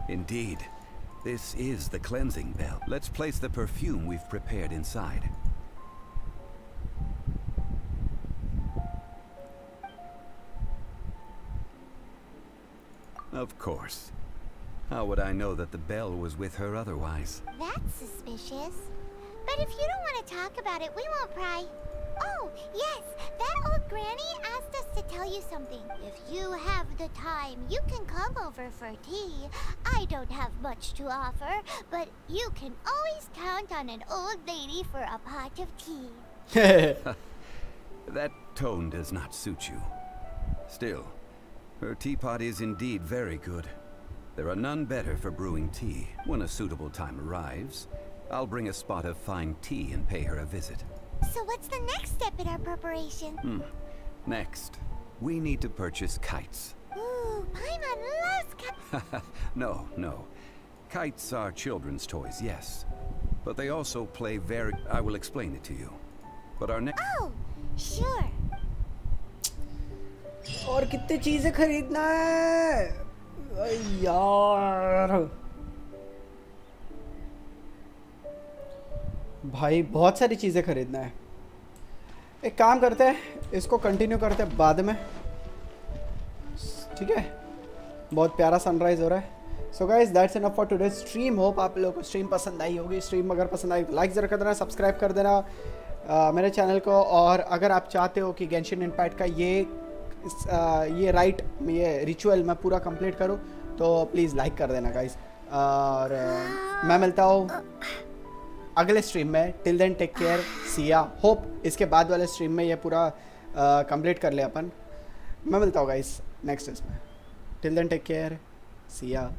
Indeed. This is the cleansing bell. Let's place the perfume we've prepared inside. Of course. How would I know that the bell was with her otherwise? That's suspicious. But if you don't want to talk about it, we won't pry. Oh, yes, that old granny asked us to tell you something. If you have the time, you can come over for tea. I don't have much to offer, but you can always count on an old lady for a pot of tea. That tone does not suit you. Still, her teapot is indeed very good. There are none better for brewing tea. When a suitable time arrives, I'll bring a spot of fine tea and pay her a visit. So what's the next step in our preparation? Next, we need to purchase kites. Ooh, Paimon loves kites. No. Kites are children's toys, yes. But they also play very... I will explain it to you. But our next... Oh, sure. और कितनी चीजें खरीदना है यार भाई, बहुत सारी चीजें खरीदना है। एक काम करते हैं, इसको कंटिन्यू करते हैं बाद में, ठीक है? बहुत प्यारा सनराइज हो रहा है। So guys that's enough for today stream. Hope आप लोगों को स्ट्रीम पसंद आई होगी। स्ट्रीम अगर पसंद आई तो लाइक ज़रूर कर देना, सब्सक्राइब कर देना मेरे चैनल को। और अगर आप चाहते हो कि गेंशिन इम्पैक्ट का ये रिचुअल मैं पूरा कंप्लीट करूं तो प्लीज़ लाइक कर देना गाइस। और मैं मिलता हूँ अगले स्ट्रीम में। Till then take care, see ya. Hope इसके बाद वाले स्ट्रीम में ये पूरा कंप्लीट कर ले अपन। मैं मिलता हूँ गाइस नेक्स्ट इसमें। Till then take care, Siya.